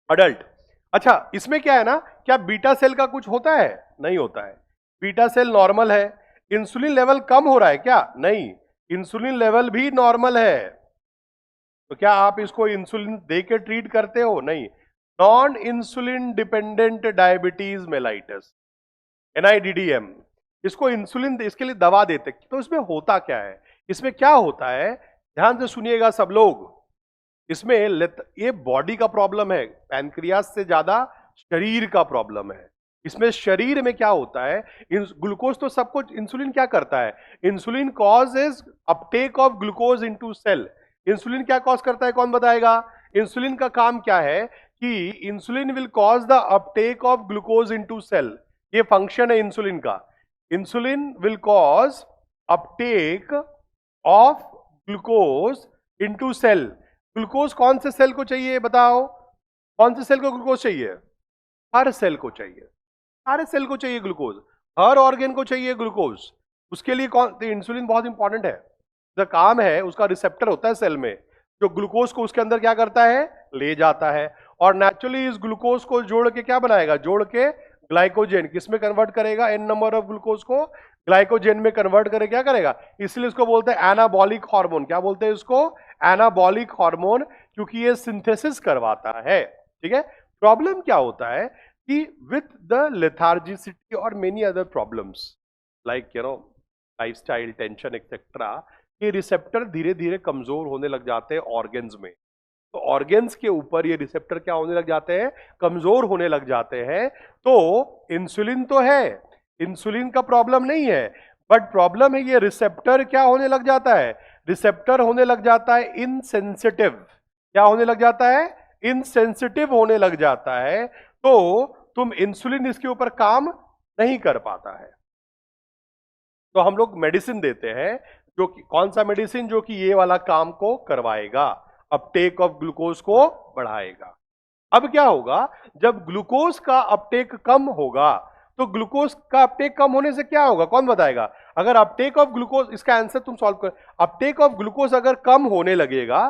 अडल्ट, अच्छा इसमें क्या है ना, क्या बीटा सेल का कुछ होता है, नहीं होता है, बीटा सेल नॉर्मल है। इंसुलिन लेवल कम हो रहा है क्या, नहीं, इंसुलिन लेवल भी नॉर्मल है। तो क्या आप इसको इंसुलिन दे के ट्रीट करते हो, नहीं। Non insulin dependent diabetes mellitus, NIDDM, इसको इंसुलिन इसके लिए दवा देते। तो इसमें होता क्या है, इसमें क्या होता है, ध्यान से सुनिएगा सब लोग। इसमें ये बॉडी का प्रॉब्लम है, पैनक्रियास से ज्यादा शरीर का प्रॉब्लम है। इसमें शरीर में क्या होता है, ग्लूकोज तो सबको, इंसुलिन क्या करता है, insulin causes uptake of glucose into cell. Insulin क्या कॉज करता है, कौन बताएगा? इंसुलिन का काम क्या है कि insulin will cause the uptake of glucose into cell, ये फंक्शन है इंसुलिन का। Insulin will cause uptake of glucose into cell. Glucose कौन से सेल को चाहिए बताओ, कौन से सेल को ग्लूकोज चाहिए? हर सेल को चाहिए, सारे सेल को चाहिए ग्लूकोज, हर ऑर्गेन को चाहिए ग्लूकोज। उसके लिए कौन, तो इंसुलिन बहुत इंपॉर्टेंट है। जो काम है उसका रिसेप्टर होता है सेल में, जो ग्लूकोज को उसके अंदर क्या करता है, ले जाता है, और नेचुरली इस ग्लूकोज को जोड़ के क्या बनाएगा, जोड़ के ग्लाइकोजेन किस में कन्वर्ट करेगा, एन नंबर ऑफ ग्लूकोज को ग्लाइकोजेन में कन्वर्ट करके क्या करेगा, इसलिए इसको बोलते हैं एनाबॉलिक हार्मोन। क्या बोलते हैं इसको, एनाबॉलिक हार्मोन, क्योंकि ये सिंथेसिस करवाता है। ठीक है, प्रॉब्लम क्या होता है कि विथ द लेथार्जिसिटी और many other problems like lifestyle, tension etcetera, ये रिसेप्टर धीरे धीरे कमजोर होने लग जाते हैं ऑर्गन्स में। तो ऑर्गन्स के ऊपर ये रिसेप्टर क्या होने लग जाते हैं, कमजोर होने लग जाते हैं। तो इंसुलिन तो है, इंसुलिन का प्रॉब्लम नहीं है, बट प्रॉब्लम है ये रिसेप्टर क्या होने लग जाता है, रिसेप्टर होने लग जाता है इनसेंसिटिव। क्या होने लग जाता है, इनसेंसिटिव होने लग जाता है। तो तुम इंसुलिन इसके ऊपर काम नहीं कर पाता है। तो हम लोग मेडिसिन देते हैं, जो कि कौन सा मेडिसिन, जो कि ये वाला काम को करवाएगा, अपटेक ऑफ ग्लूकोज को बढ़ाएगा। अब क्या होगा, जब ग्लूकोज का अपटेक कम होगा, तो ग्लूकोज का अपटेक कम होने से क्या होगा, कौन बताएगा। अगर अपटेक ऑफ ग्लूकोज, इसका आंसर तुम सॉल्व कर, अपटेक ऑफ ग्लूकोज अगर कम होने लगेगा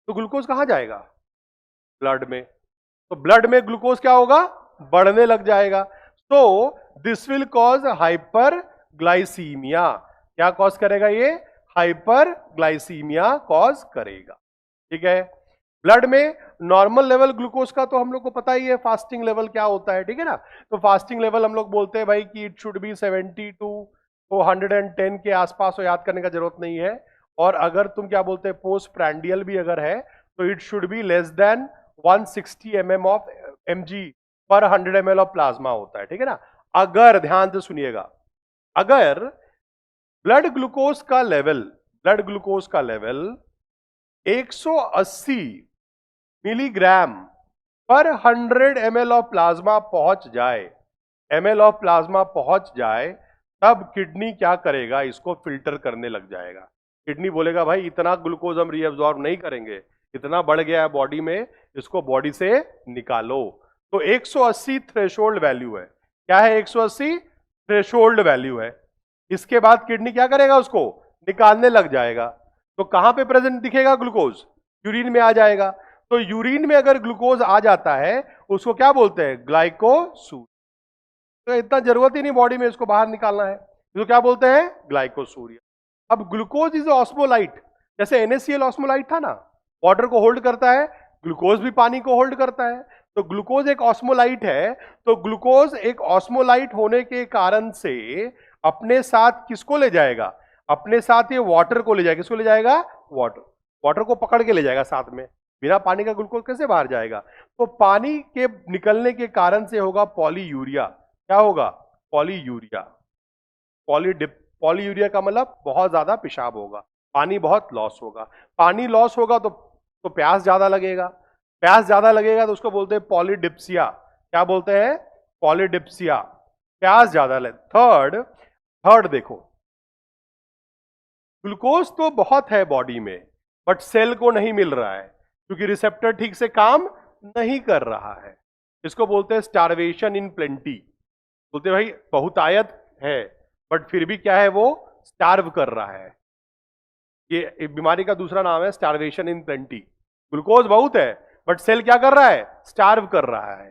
तो ग्लूकोज कहां जाएगा, ब्लड में। तो ब्लड में ग्लूकोज क्या होगा, बढ़ने लग जाएगा। तो this will cause hyperglycemia. क्या कॉज करेगा ये, हाइपर ग्लाइसीमिया कॉज करेगा। ठीक है, ब्लड में नॉर्मल लेवल ग्लूकोज का तो हम लोग को पता ही है, फास्टिंग लेवल क्या होता है। ठीक है ना, तो फास्टिंग लेवल हम लोग बोलते हैं भाई कि इट शुड बी 70 टू 110 के आसपास, हो याद करने का जरूरत नहीं है। और अगर तुम क्या बोलते हैं, पोस्ट प्रैंडियल भी अगर है तो it should be less than 160 mg पर 100 ml ऑफ प्लाज्मा होता है। ठीक है ना, अगर ध्यान से सुनिएगा, अगर ब्लड ग्लूकोज का लेवल 180 मिलीग्राम पर 100 ml ऑफ प्लाज्मा पहुंच जाए, तब किडनी क्या करेगा, इसको फिल्टर करने लग जाएगा। किडनी बोलेगा भाई इतना ग्लूकोज हम रीअब्सॉर्ब नहीं करेंगे, इतना बढ़ गया है बॉडी में, इसको बॉडी से निकालो। तो 180 थ्रेशोल्ड वैल्यू है। क्या है, 180 थ्रेशोल्ड वैल्यू है। इसके बाद किडनी क्या करेगा, उसको निकालने लग जाएगा। तो कहां पे प्रेजेंट दिखेगा ग्लूकोज, यूरिन में आ जाएगा। तो यूरिन में अगर ग्लूकोज आ जाता है उसको क्या बोलते हैं, ग्लाइकोसूरिया। तो इतना जरूरत ही नहीं बॉडी में इसको बाहर निकालना है, इसको क्या बोलते हैं, ग्लाइकोसूरिया। अब ग्लूकोज इज ऑस्मोलाइट, जैसे NaCl ऑस्मोलाइट था ना, वाटर को होल्ड करता है, ग्लूकोज भी पानी को होल्ड करता है। तो ग्लूकोज एक ऑस्मोलाइट है, तो ग्लूकोज एक ऑस्मोलाइट होने के कारण से अपने साथ किसको ले जाएगा, अपने साथ ये वाटर को ले जाएगा। किसको ले जाएगा, वाटर को पकड़ के ले जाएगा साथ में। बिना पानी का ग्लूकोज कैसे बाहर जाएगा। तो पानी के निकलने के कारण से होगा पॉलीयूरिया। क्या होगा, पॉलीयूरिया। पॉलीयूरिया का मतलब बहुत ज्यादा पेशाब होगा, पानी बहुत लॉस होगा। पानी लॉस होगा तो प्यास ज्यादा लगेगा, तो उसको बोलते हैं पॉलीडिप्सिया। क्या बोलते हैं, पॉलीडिप्सिया, प्यास ज्यादा लगे। थर्ड देखो, ग्लूकोज तो बहुत है बॉडी में, बट सेल को नहीं मिल रहा है क्योंकि रिसेप्टर ठीक से काम नहीं कर रहा है। इसको बोलते हैं स्टारवेशन इन प्लेंटी। बोलते हैं भाई बहुतायत है, बट फिर भी क्या है, वो स्टार्व कर रहा है। ये बीमारी का दूसरा नाम है स्टारवेशन इन प्लेंटी। ग्लूकोज बहुत है बट सेल क्या कर रहा है, स्टार्व कर रहा है।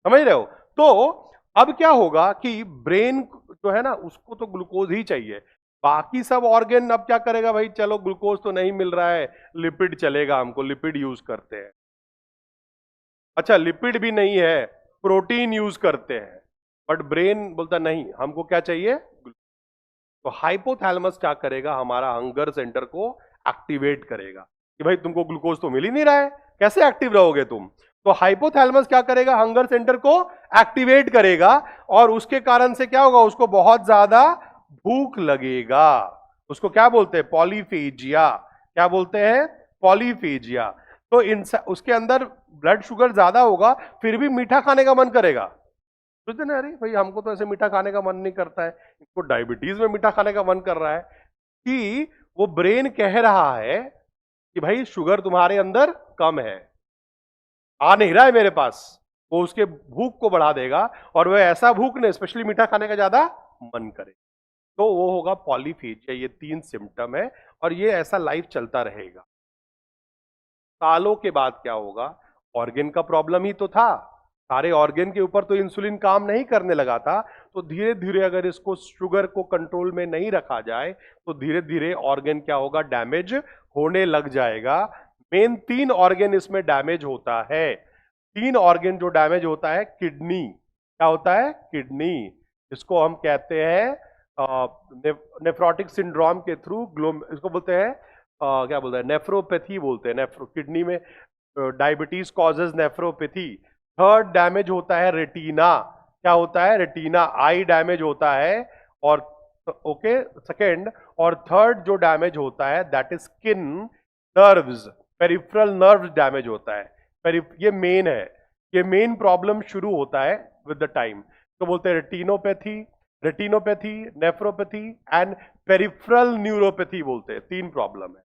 समझ रहे हो। तो अब क्या होगा कि ब्रेन जो है ना, उसको तो ग्लूकोज ही चाहिए। बाकी सब ऑर्गन अब क्या करेगा, भाई चलो ग्लूकोज तो नहीं मिल रहा है, लिपिड चलेगा, हमको लिपिड यूज करते हैं। अच्छा लिपिड भी नहीं है, प्रोटीन यूज करते हैं, बट ब्रेन बोलता नहीं, हमको क्या चाहिए। तो हाइपोथैलेमस क्या करेगा, हमारा हंगर सेंटर को एक्टिवेट करेगा कि भाई तुमको ग्लूकोज तो मिल ही नहीं रहा है, कैसे एक्टिव रहोगे तुम। तो हाइपोथैलेमस क्या करेगा, हंगर सेंटर को एक्टिवेट करेगा, और उसके कारण से क्या होगा, उसको बहुत ज्यादा भूख लगेगा। उसको क्या बोलते हैं, पॉलीफेजिया। क्या बोलते हैं, पॉलीफेजिया। तो उसके अंदर ब्लड शुगर ज्यादा होगा, फिर भी मीठा खाने का मन करेगा। सोचते ना, अरे भाई हमको तो ऐसे मीठा खाने का मन नहीं करता है, इसको डायबिटीज में मीठा खाने का मन कर रहा है। कि वो ब्रेन कह रहा है कि भाई शुगर तुम्हारे अंदर कम है, आ नहीं रहा है मेरे पास। वो उसके भूख को बढ़ा देगा, और वह ऐसा भूख ने स्पेशली मीठा खाने का ज्यादा मन करे। तो वो होगा पॉलीफेजिया। ये 3 सिम्टम है, और ये ऐसा लाइफ चलता रहेगा। सालों के बाद क्या होगा, ऑर्गन का प्रॉब्लम ही तो था, सारे ऑर्गन के ऊपर तो इंसुलिन काम नहीं करने लगा था, तो धीरे धीरे अगर इसको शुगर को कंट्रोल में नहीं रखा जाए तो धीरे धीरे ऑर्गन क्या होगा, डैमेज होने लग जाएगा। मेन 3 ऑर्गन इसमें डैमेज होता है। 3 ऑर्गन जो डैमेज होता है, किडनी, क्या होता है, किडनी, इसको हम कहते हैं नेफ्रोटिक सिंड्रोम के थ्रू इसको बोलते हैं क्या बोलते हैं, नेफ्रोपैथी बोलते हैं। नेफ्रो किडनी में diabetes causes nephropathy. Third damage होता है रेटिना, क्या होता है, रेटिना, आई डैमेज होता है। और ओके, सेकेंड और थर्ड जो डैमेज होता है that is skin, nerves, peripheral nerve damage होता है। ये मेन है, ये मेन प्रॉब्लम शुरू होता है विद द टाइम। तो बोलते हैं retinopathy, nephropathy and peripheral neuropathy बोलते हैं। 3 प्रॉब्लम है।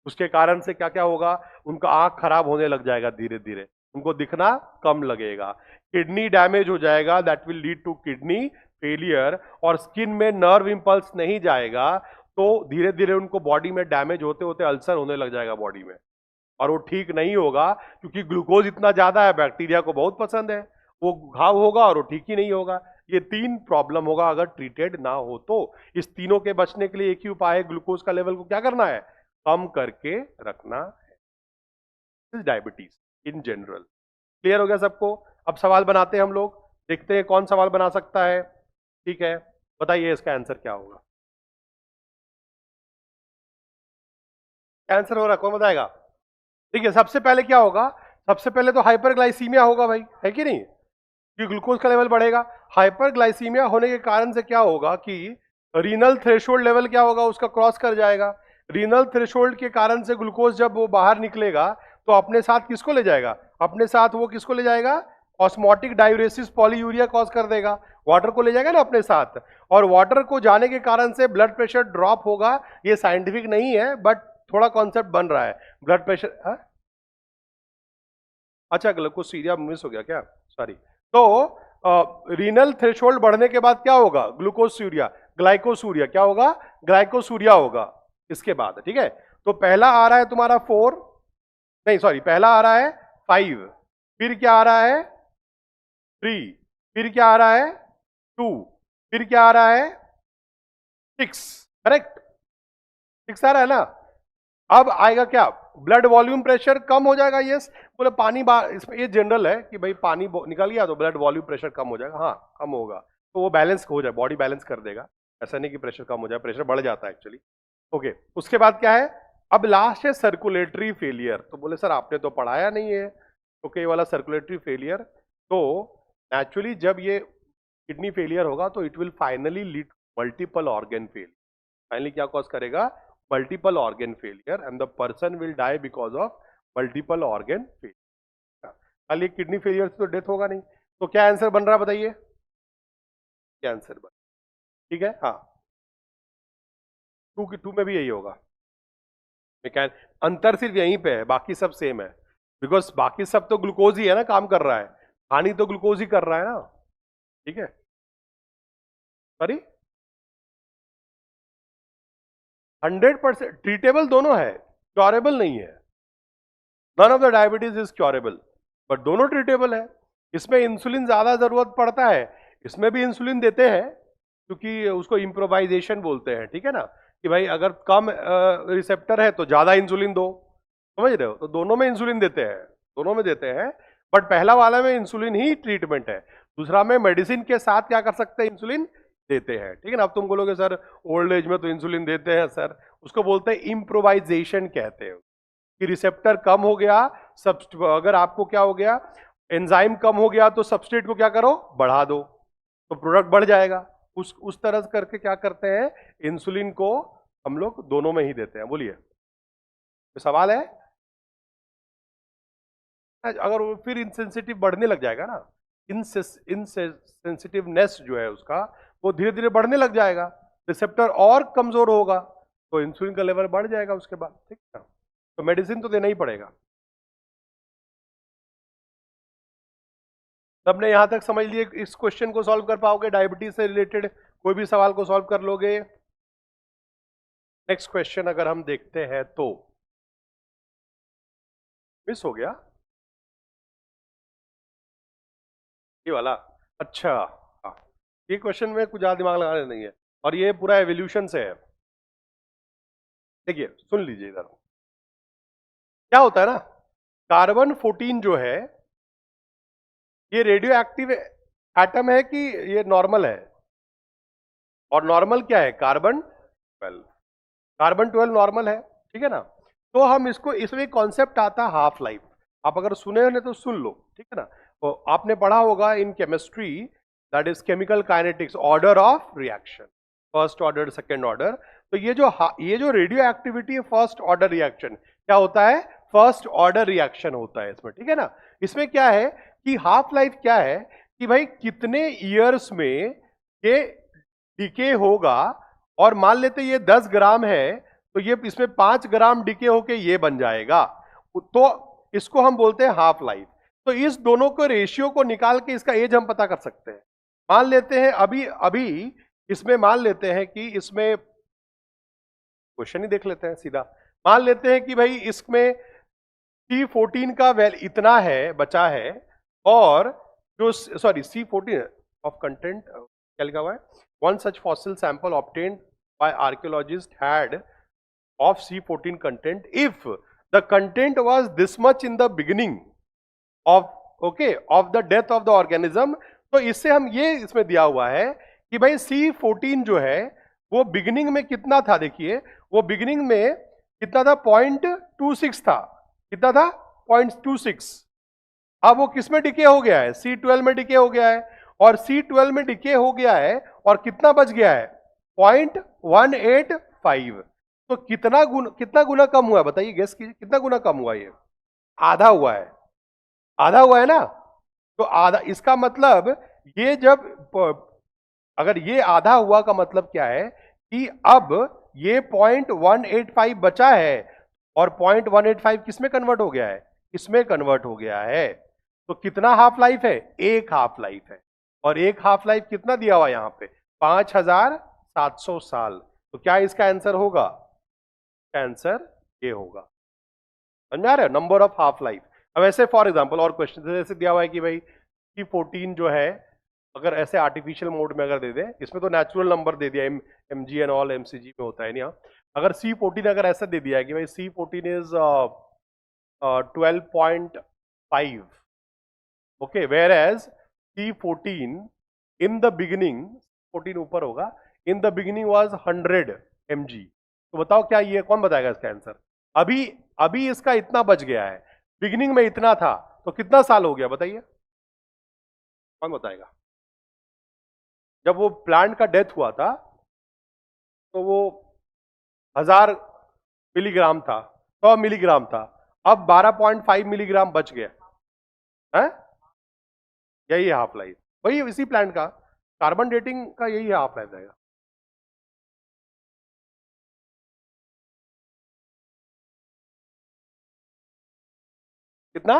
उसके कारण से क्या क्या होगा, उनका आंख खराब होने लग जाएगा, धीरे धीरे उनको दिखना कम लगेगा। किडनी डैमेज हो जाएगा, that will lead to kidney failure. और स्किन में नर्व इंपल्स नहीं जाएगा तो धीरे धीरे उनको बॉडी में डैमेज होते होते अल्सर होने लग जाएगा बॉडी में, और वो ठीक नहीं होगा क्योंकि ग्लूकोज इतना ज्यादा है, बैक्टीरिया को बहुत पसंद है, वो घाव होगा और वो ठीक ही नहीं होगा। ये 3 प्रॉब्लम होगा अगर ट्रीटेड ना हो तो। इस तीनों के बचने के लिए एक ही उपाय है, ग्लूकोज का लेवल को क्या करना है, कम करके रखना है। Diabetes in general. क्लियर हो गया सबको? अब सवाल बनाते हैं हम लोग, देखते हैं कौन सवाल बना सकता है। ठीक है, बताइए इसका आंसर क्या होगा। आंसर हो रहा, कौन बताएगा? ठीक है, सबसे पहले क्या होगा, सबसे पहले तो हाइपरग्लाइसीमिया होगा भाई, है कि नहीं, कि ग्लूकोज का लेवल बढ़ेगा। हाइपरग्लाइसीमिया होने के कारण से क्या होगा कि रीनल थ्रेशोल्ड लेवल क्या होगा, उसका क्रॉस कर जाएगा। रीनल थ्रेशोल्ड के कारण से ग्लूकोज जब वो बाहर निकलेगा तो अपने साथ किसको ले जाएगा, अपने साथ वो किसको ले जाएगा, ऑस्मोटिक डायूरेसिस पॉलीयूरिया कॉज कर देगा, वाटर को ले जाएगा ना अपने साथ। और वाटर को जाने के कारण से ब्लड प्रेशर ड्रॉप होगा। ये साइंटिफिक नहीं है बट थोड़ा कॉन्सेप्ट बन रहा है। ब्लड प्रेशर, हाँ? अच्छा, कुछ सीरिया मिस हो गया क्या, सॉरी। तो रीनल थ्रेशोल्ड बढ़ने के बाद क्या होगा, ग्लूकोसूरिया, ग्लाइकोसूरिया, क्या होगा, ग्लाइकोसूरिया होगा इसके बाद। ठीक है, तो पहला आ रहा है तुम्हारा 4, नहीं सॉरी, पहला आ रहा है 5, फिर क्या आ रहा है 3, फिर क्या आ रहा है 2, फिर क्या आ रहा है 6, करेक्ट, 6 आ रहा है ना। अब आएगा क्या, ब्लड वॉल्यूम प्रेशर कम हो जाएगा। यस, बोले पानी इसमें ये जनरल है कि भाई पानी निकल गया तो ब्लड वॉल्यूम प्रेशर कम हो जाएगा, हाँ कम होगा, तो वो बैलेंस हो जाए, बॉडी बैलेंस कर देगा। ऐसा नहीं कि प्रेशर कम हो जाए, प्रेशर बढ़ जाता है एक्चुअली। ओके, उसके बाद क्या है, अब लास्ट है सर्कुलेटरी फेलियर। तो बोले सर आपने तो पढ़ाया नहीं है, ओके, ये वाला सर्कुलेटरी फेलियर। तो नेचुरली जब ये किडनी फेलियर होगा तो it will finally lead multiple organ failure. Finally क्या कॉज करेगा, multiple organ failure and the person will die because of multiple organ failure। खाली किडनी फेलियर से तो डेथ होगा नहीं। तो क्या आंसर बन रहा है बताइए, क्या आंसर बन, ठीक है, हाँ, 2 में भी यही होगा। अंतर सिर्फ यहीं पे है, बाकी सब सेम है, बिकॉज बाकी सब तो ग्लूकोज ही है ना काम कर रहा है, हानि तो ग्लूकोज ही कर रहा है ना। ठीक है, सॉरी, 100% ट्रीटेबल दोनों है, क्योरेबल नहीं है। None of the diabetes is curable, but दोनों ट्रीटेबल है। इसमें इंसुलिन ज्यादा जरूरत पड़ता है, इसमें भी इंसुलिन देते हैं क्योंकि उसको इम्प्रोवाइजेशन बोलते हैं। ठीक है ना, कि भाई अगर कम रिसेप्टर है तो ज्यादा इंसुलिन दो, समझ रहे हो, तो दोनों में इंसुलिन देते हैं, दोनों में देते हैं। बट पहला वाला में इंसुलिन ही ट्रीटमेंट है, दूसरा में मेडिसिन के साथ क्या कर सकते हैं, इंसुलिन देते हैं। ठीक है ना, अब तुम बोलोगे सर ओल्ड एज में तो इंसुलिन देते हैं सर, उसको बोलते हैं इम्प्रोवाइजेशन कहते हैं, कि रिसेप्टर कम हो गया, अगर आपको क्या हो गया, एंजाइम कम हो गया तो सबस्ट्रेट को क्या करो, बढ़ा दो, तो प्रोडक्ट बढ़ जाएगा। उस तरह से करके क्या करते हैं, इंसुलिन को हम लोग दोनों में ही देते हैं। बोलिए, तो सवाल है, अगर वो फिर इंसेंसिटिव बढ़ने लग जाएगा ना, इनसेंसिटिवनेस जो है उसका वो धीरे धीरे बढ़ने लग जाएगा, रिसेप्टर और कमजोर होगा तो इंसुलिन का लेवल बढ़ जाएगा उसके बाद। ठीक है, तो मेडिसिन तो देना ही पड़ेगा। सबने यहां तक समझ लिए, इस क्वेश्चन को सॉल्व कर पाओगे, डायबिटीज से रिलेटेड कोई भी सवाल को सॉल्व कर लोगे। नेक्स्ट क्वेश्चन अगर हम देखते हैं तो मिस हो गया ये वाला। अच्छा, हाँ, ये क्वेश्चन में कुछ ज्यादा दिमाग लगाने नहीं है और ये पूरा एवोल्यूशन से है। देखिए सुन लीजिए इधर, क्या होता है ना, कार्बन 14 जो है ये रेडियो एक्टिव एटम है कि ये नॉर्मल है? और नॉर्मल क्या है? कार्बन 12। कार्बन 12 नॉर्मल है, ठीक है ना। तो हम इसको, इसमें कॉन्सेप्ट आता है हाफ लाइफ। आप अगर सुने हो तो सुन लो, ठीक है ना। तो आपने पढ़ा होगा in chemistry, that is chemical kinetics, order of reaction, first order, second order. तो ये जो रेडियो एक्टिविटी है, फर्स्ट ऑर्डर रिएक्शन क्या होता है? फर्स्ट ऑर्डर रिएक्शन होता है इसमें, ठीक है ना। इसमें क्या है कि हाफ लाइफ क्या है कि भाई कितने ईयर्स में ये डिके होगा, और मान लेते ये 10 ग्राम है तो ये इसमें 5 ग्राम डिके होके ये बन जाएगा, तो इसको हम बोलते हैं हाफ लाइफ। तो इस दोनों को रेशियो को निकाल के इसका एज हम पता कर सकते हैं। मान लेते हैं अभी अभी इसमें मान लेते हैं कि इसमें, क्वेश्चन ही देख लेते हैं सीधा। मान लेते हैं कि भाई इसमें C14 का वैल इतना है, बचा है, और जो सॉरी C14 ऑफ कंटेंट क्या लिखा हुआ है, one such fossil sample obtained by archaeologist had of C14 content if the content was this much in the beginning of of the death of the organism. तो इससे हम ये इसमें दिया हुआ है कि भाई C14 जो है वो बिगिनिंग में कितना था, देखिए वो बिगिनिंग में कितना था, 0.26 था। कितना था? 0.26। अब वो किस में डिके हो गया है? C12 में डिके हो गया है, और C12 में डिके हो गया है और कितना बच गया है? 0.185। तो कितना गुना कम हुआ है बताइए, गेस कीजिए कितना गुना कम हुआ? ये आधा हुआ है, आधा हुआ है ना। तो आधा, इसका मतलब ये जब अगर ये आधा हुआ का मतलब क्या है कि अब ये 0.185 बचा है, और 0.185 किस में कन्वर्ट हो गया है? इसमें कन्वर्ट हो गया है। तो कितना हाफ लाइफ है? एक हाफ लाइफ है। और एक हाफ लाइफ कितना दिया हुआ यहां पे? 5700 साल। तो क्या इसका आंसर होगा? आंसर ये होगा। समझ आ रहा है, नंबर ऑफ हाफ लाइफ। अब ऐसे फॉर एग्जांपल और क्वेश्चन जैसे दिया हुआ है कि भाई C14 जो है, अगर ऐसे आर्टिफिशियल मोड में अगर दे दें, इसमें तो नेचुरल नंबर दे दिया, MG एंड ऑल MCG में होता है नहीं। हाँ, अगर C14 अगर ऐसा दे दिया है कि भाई C14 is 12.5, okay, whereas C14 in the beginning, 14 ऊपर होगा, in the beginning was 100 mg। तो बताओ क्या ये, कौन बताएगा इसका आंसर? अभी अभी इसका इतना बच गया है, बिगिनिंग में इतना था, तो कितना साल हो गया बताइए, कौन बताएगा? जब वो प्लांट का डेथ हुआ था तो वो 1000 मिलीग्राम था, 100 मिलीग्राम था, अब 12.5 मिलीग्राम बच गया है। यही है हाफ लाइफ, वही इसी प्लांट का कार्बन डेटिंग का यही है हाफ लाइफ रहेगा। कितना?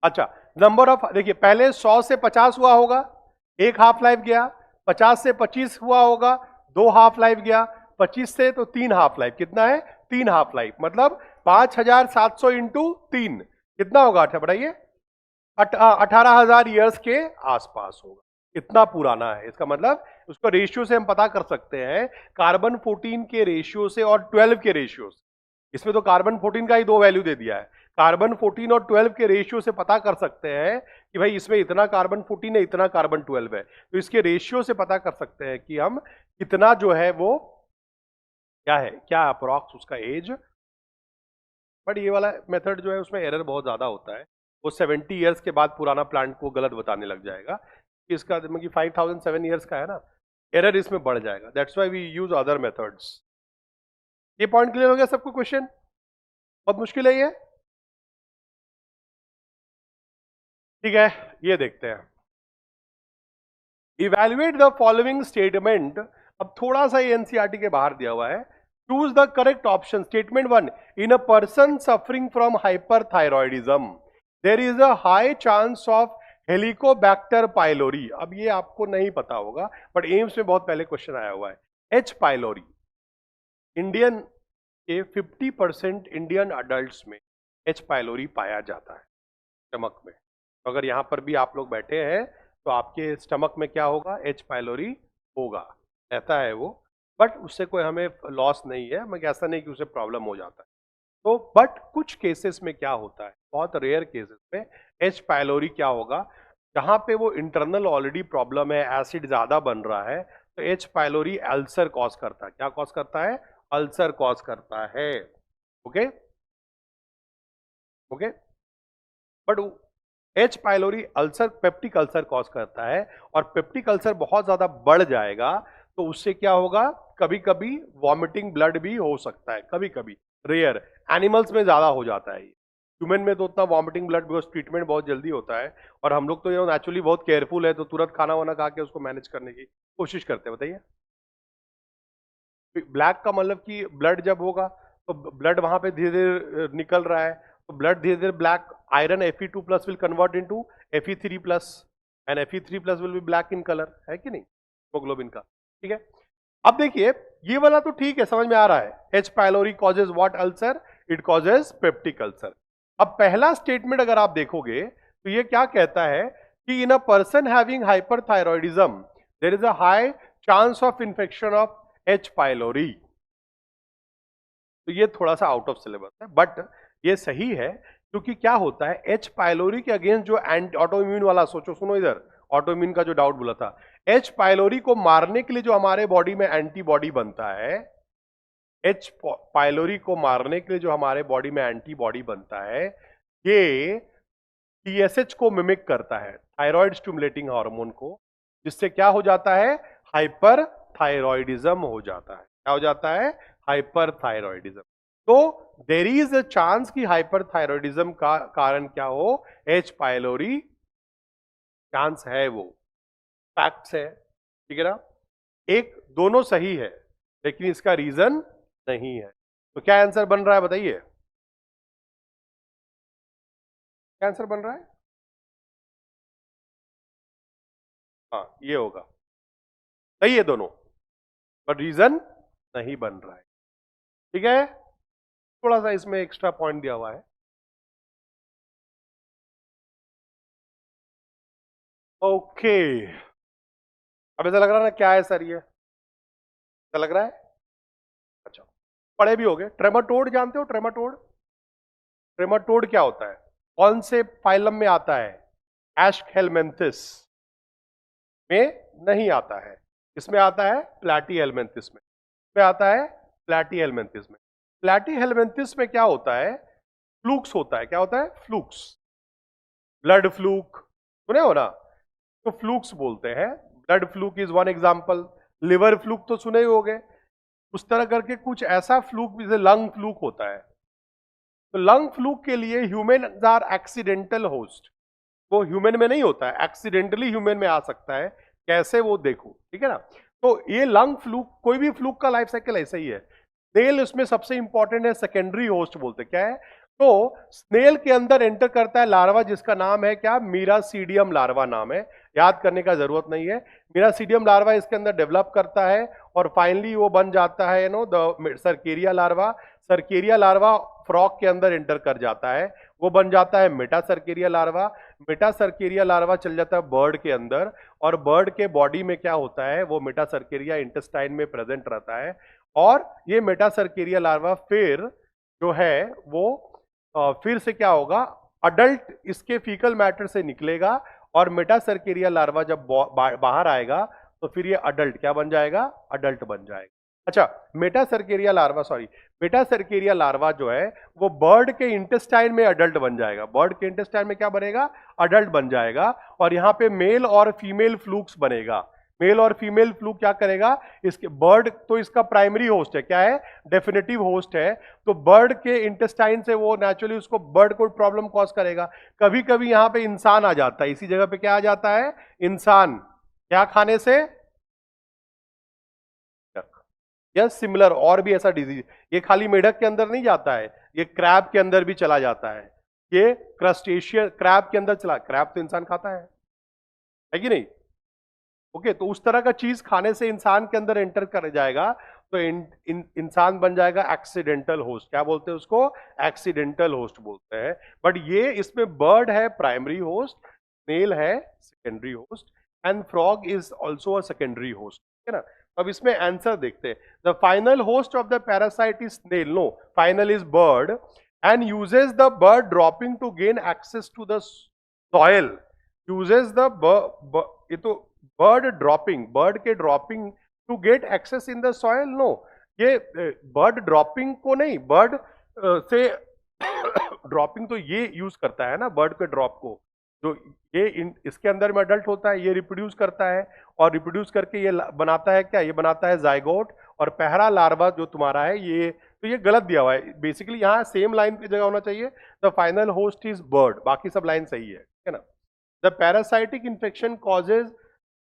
अच्छा, नंबर ऑफ, देखिए पहले 100 से 50 हुआ होगा, एक हाफ लाइफ गया, 50 से 25 हुआ होगा, दो हाफ लाइफ गया, 25 से तो 3 हाफ लाइफ। कितना है? 3 हाफ लाइफ, मतलब 5700 इंटू 3 कितना होगा? अच्छा बताइए, 18,000 ईयर्स के आसपास होगा। इतना पुराना है, इसका मतलब उसको रेशियो से हम पता कर सकते हैं, कार्बन 14 के रेशियो से और 12 के रेशियो से। इसमें तो कार्बन 14 का ही दो वैल्यू दे दिया है, कार्बन 14 और 12 के रेशियो से पता कर सकते हैं कि भाई इसमें इतना कार्बन 14 है, इतना कार्बन 12 है। तो इसके रेशियो से पता कर सकते हैं कि हम कितना जो है वो क्या है, क्या अप्रोक्स उसका एज। बट ये वाला मेथड जो है उसमें एरर बहुत ज्यादा होता है, वो 70 ईयर्स के बाद पुराना प्लांट को गलत बताने लग जाएगा कि इसका मतलब कि 5007 ईयर्स का है ना, एरर इसमें बढ़ जाएगा। That's why we use other methods. ये पॉइंट क्लियर हो गया सबको? क्वेश्चन बहुत मुश्किल है ये, ठीक है। ये देखते हैं, इवेल्युएट द फॉलोइंग स्टेटमेंट। अब थोड़ा सा एनसीईआरटी के बाहर दिया हुआ है। Choose the correct option. Statement 1, in a person suffering from hyperthyroidism there is a high chance of Helicobacter pylori. अब ये आपको नहीं पता होगा, बट एम्स में बहुत पहले क्वेश्चन आया हुआ है। H पाइलोरी, इंडियन के 50% इंडियन अडल्ट्स में एच पाइलोरी पाया जाता है स्टमक में। तो अगर यहाँ पर भी आप लोग बैठे हैं तो आपके स्टमक में क्या होगा, एच पाइलोरी होगा, रहता है वो, बट उससे कोई हमें लॉस नहीं है, मगर ऐसा नहीं कि उसे प्रॉब्लम हो जाता है। तो बट कुछ केसेस में क्या होता है, बहुत रेयर केसेस में एच पाइलोरी क्या होगा, जहां पे वो इंटरनल ऑलरेडी प्रॉब्लम है, एसिड ज्यादा बन रहा है, तो एच पाइलोरी अल्सर कॉज करता है। क्या कॉज करता है? अल्सर कॉज करता है। Okay okay, but H pylori ulcer peptic ulcer cause करता है, और पेप्टिक अल्सर बहुत ज्यादा बढ़ जाएगा तो उससे क्या होगा, कभी कभी वॉमिटिंग ब्लड भी हो सकता है, कभी कभी, रेयर। एनिमल्स में ज्यादा हो जाता है, ह्यूमन में तो उतना वॉमिटिंग ब्लड, बिकॉज ट्रीटमेंट बहुत जल्दी होता है, और हम लोग तो ये नेचुरली बहुत केयरफुल है, तो तुरंत खाना वाना खा के उसको मैनेज करने की कोशिश करते हैं। बताइए, ब्लैक का मतलब कि ब्लड जब होगा तो ब्लड वहां पे धीरे धीरे निकल रहा है, तो ब्लड धीरे धीरे black, iron Fe2+ will convert into Fe3+, and Fe3+ will be black in colour, है कि नहीं, हीमोग्लोबिन का। ठीक है, अब देखिए ये वाला तो ठीक है, समझ में आ रहा है, H pylori causes what ulcer, it causes peptic ulcer. अब पहला स्टेटमेंट अगर आप देखोगे तो ये क्या कहता है कि in a person having hyperthyroidism there is a high chance of infection of H pylori. तो ये थोड़ा सा आउट ऑफ सिलेबस है, बट ये सही है, क्योंकि क्या होता है, एच पाइलोरी के अगेंस्ट जो एंटी ऑटोइम्यून वाला, सोचो सुनो इधर, ऑटोइम्यून का जो डाउट बोला था, एच पाइलोरी को मारने के लिए जो हमारे बॉडी में एंटीबॉडी बनता है, एच पाइलोरी को मारने के लिए जो हमारे बॉडी में एंटीबॉडी बनता है, ये टीएसएच को मिमिक करता है, थायराइड स्टिमुलेटिंग हार्मोन को, जिससे क्या हो जाता है, हाइपर थायरॉयडिज्म हो जाता है। क्या हो जाता है? Hyper thyroidism. तो देर इज अ चांस कि हाइपर थायरॉयडिज्म का कारण क्या हो, एच पाइलोरी, चांस है वो, फैक्ट्स है, ठीक है ना। एक दोनों सही है, लेकिन इसका रीजन नहीं है। तो क्या आंसर बन रहा है, बताइए, क्या आंसर बन रहा है? हाँ, ये होगा, सही है दोनों, बट रीजन नहीं बन रहा है। ठीक है, थोड़ा सा इसमें एक्स्ट्रा पॉइंट दिया हुआ है। ओके, अब ऐसा लग रहा है ना, क्या है सर ये, ऐसा लग रहा है? अच्छा, पढ़े भी होगे, ट्रेमाटोड जानते हो, ट्रेमाटोड? ट्रेमाटोड क्या होता है, कौन से फाइलम में आता है? एस्कहेलमिंथिस में नहीं आता है, इसमें आता है प्लैटीहेलमिंथिस में, इसमें आता है प्लैटीहेलमिंथिस में। प्लैटीहेलमिंथिस में क्या होता है, फ्लूक्स होता है। क्या होता है? फ्लूक्स, ब्लड फ्लूक सुने हो ना, तो फ्लूक्स बोलते हैं। Blood fluke is one example. Liver fluke तो सुने ही होंगे, उस तरह करके कुछ ऐसा फ्लूक जैसे लंग फ्लूक होता है। तो लंग फ्लूक के लिए ह्यूमन आर एक्सीडेंटल होस्ट, वो ह्यूमन में नहीं होता है, एक्सीडेंटली ह्यूमन में आ सकता है। कैसे, वो देखो, ठीक है ना। तो ये लंग फ्लूक, कोई भी फ्लूक का लाइफ साइकिल ऐसा ही है। स्नेल उसमें सबसे इंपॉर्टेंट है, सेकेंडरी होस्ट बोलते, क्या है, तो स्नेल के अंदर एंटर करता है लार्वा, जिसका नाम है क्या, मीरासीडियम लार्वा नाम है, याद करने का जरूरत नहीं है। मीरासीडियम लार्वा इसके अंदर डेवलप करता है, और फाइनली वो बन जाता है the cercaria larva. Cercaria larva frog के अंदर एंटर कर जाता है, वो बन जाता है Meta cercaria larva. Meta cercaria larva चल जाता है बर्ड के अंदर, और बर्ड के बॉडी में क्या होता है, वो मेटा सर्केरिया इंटेस्टाइन में प्रेजेंट रहता है, और ये मेटा सर्केरिया लार्वा फिर जो है वो फिर से क्या होगा, अडल्ट इसके फीकल मैटर से निकलेगा, और मेटा सर्केरिया लार्वा जब बाहर आएगा तो फिर ये अडल्ट क्या बन जाएगा, अडल्ट बन जाएगा। अच्छा, Meta cercaria larva, sorry, Meta cercaria larva जो है वो बर्ड के इंटेस्टाइन में अडल्ट बन जाएगा। बर्ड के इंटेस्टाइन में क्या बनेगा, अडल्ट बन जाएगा, और यहां पे मेल और फीमेल फ्लूक्स बनेगा। मेल और फीमेल फ्लूक क्या करेगा, इसके बर्ड तो इसका प्राइमरी होस्ट है, क्या है, डेफिनेटिव होस्ट है, तो बर्ड के इंटेस्टाइन से वो नेचुरली उसको, बर्ड को प्रॉब्लम कॉज करेगा। कभी कभी यहां पे इंसान आ जाता है, इसी जगह पे क्या आ जाता है, इंसान, क्या खाने से, यस सिमिलर, और भी ऐसा डिजीज, ये खाली मेढक के अंदर नहीं जाता है, ये क्रैब के अंदर भी चला जाता है, ये क्रस्टेशियन क्रैब के अंदर चला, क्रैब तो इंसान खाता है कि नहीं, ओके। तो उस तरह का चीज खाने से इंसान के अंदर एंटर कर जाएगा, तो इंसान बन जाएगा एक्सीडेंटल होस्ट। क्या बोलते हैं उसको? एक्सीडेंटल होस्ट बोलते हैं। बट ये इसमें बर्ड है प्राइमरी होस्ट, स्नेल है secondary host, and frog is also a secondary host, है ना। अब इसमें आंसर देखते हैं। The final host of the parasite is snail, no, final is bird, and uses the bird dropping to gain access to the soil. Uses the ये तो bird dropping, bird के dropping to get access in the soil, no, ये bird dropping को नहीं, bird से dropping तो ये use करता है ना, बर्ड के ड्रॉप को, जो ये इसके अंदर में अडल्ट होता है, ये रिप्रोड्यूस करता है, और रिप्रोड्यूस करके ये बनाता है क्या? ये बनाता है जाइगोट, और पहला लार्वा जो तुम्हारा है ये, तो ये गलत दिया हुआ है बेसिकली, यहाँ सेम लाइन की जगह होना चाहिए, the final host is bird, बाकी सब लाइन सही है ना। The parasitic infection causes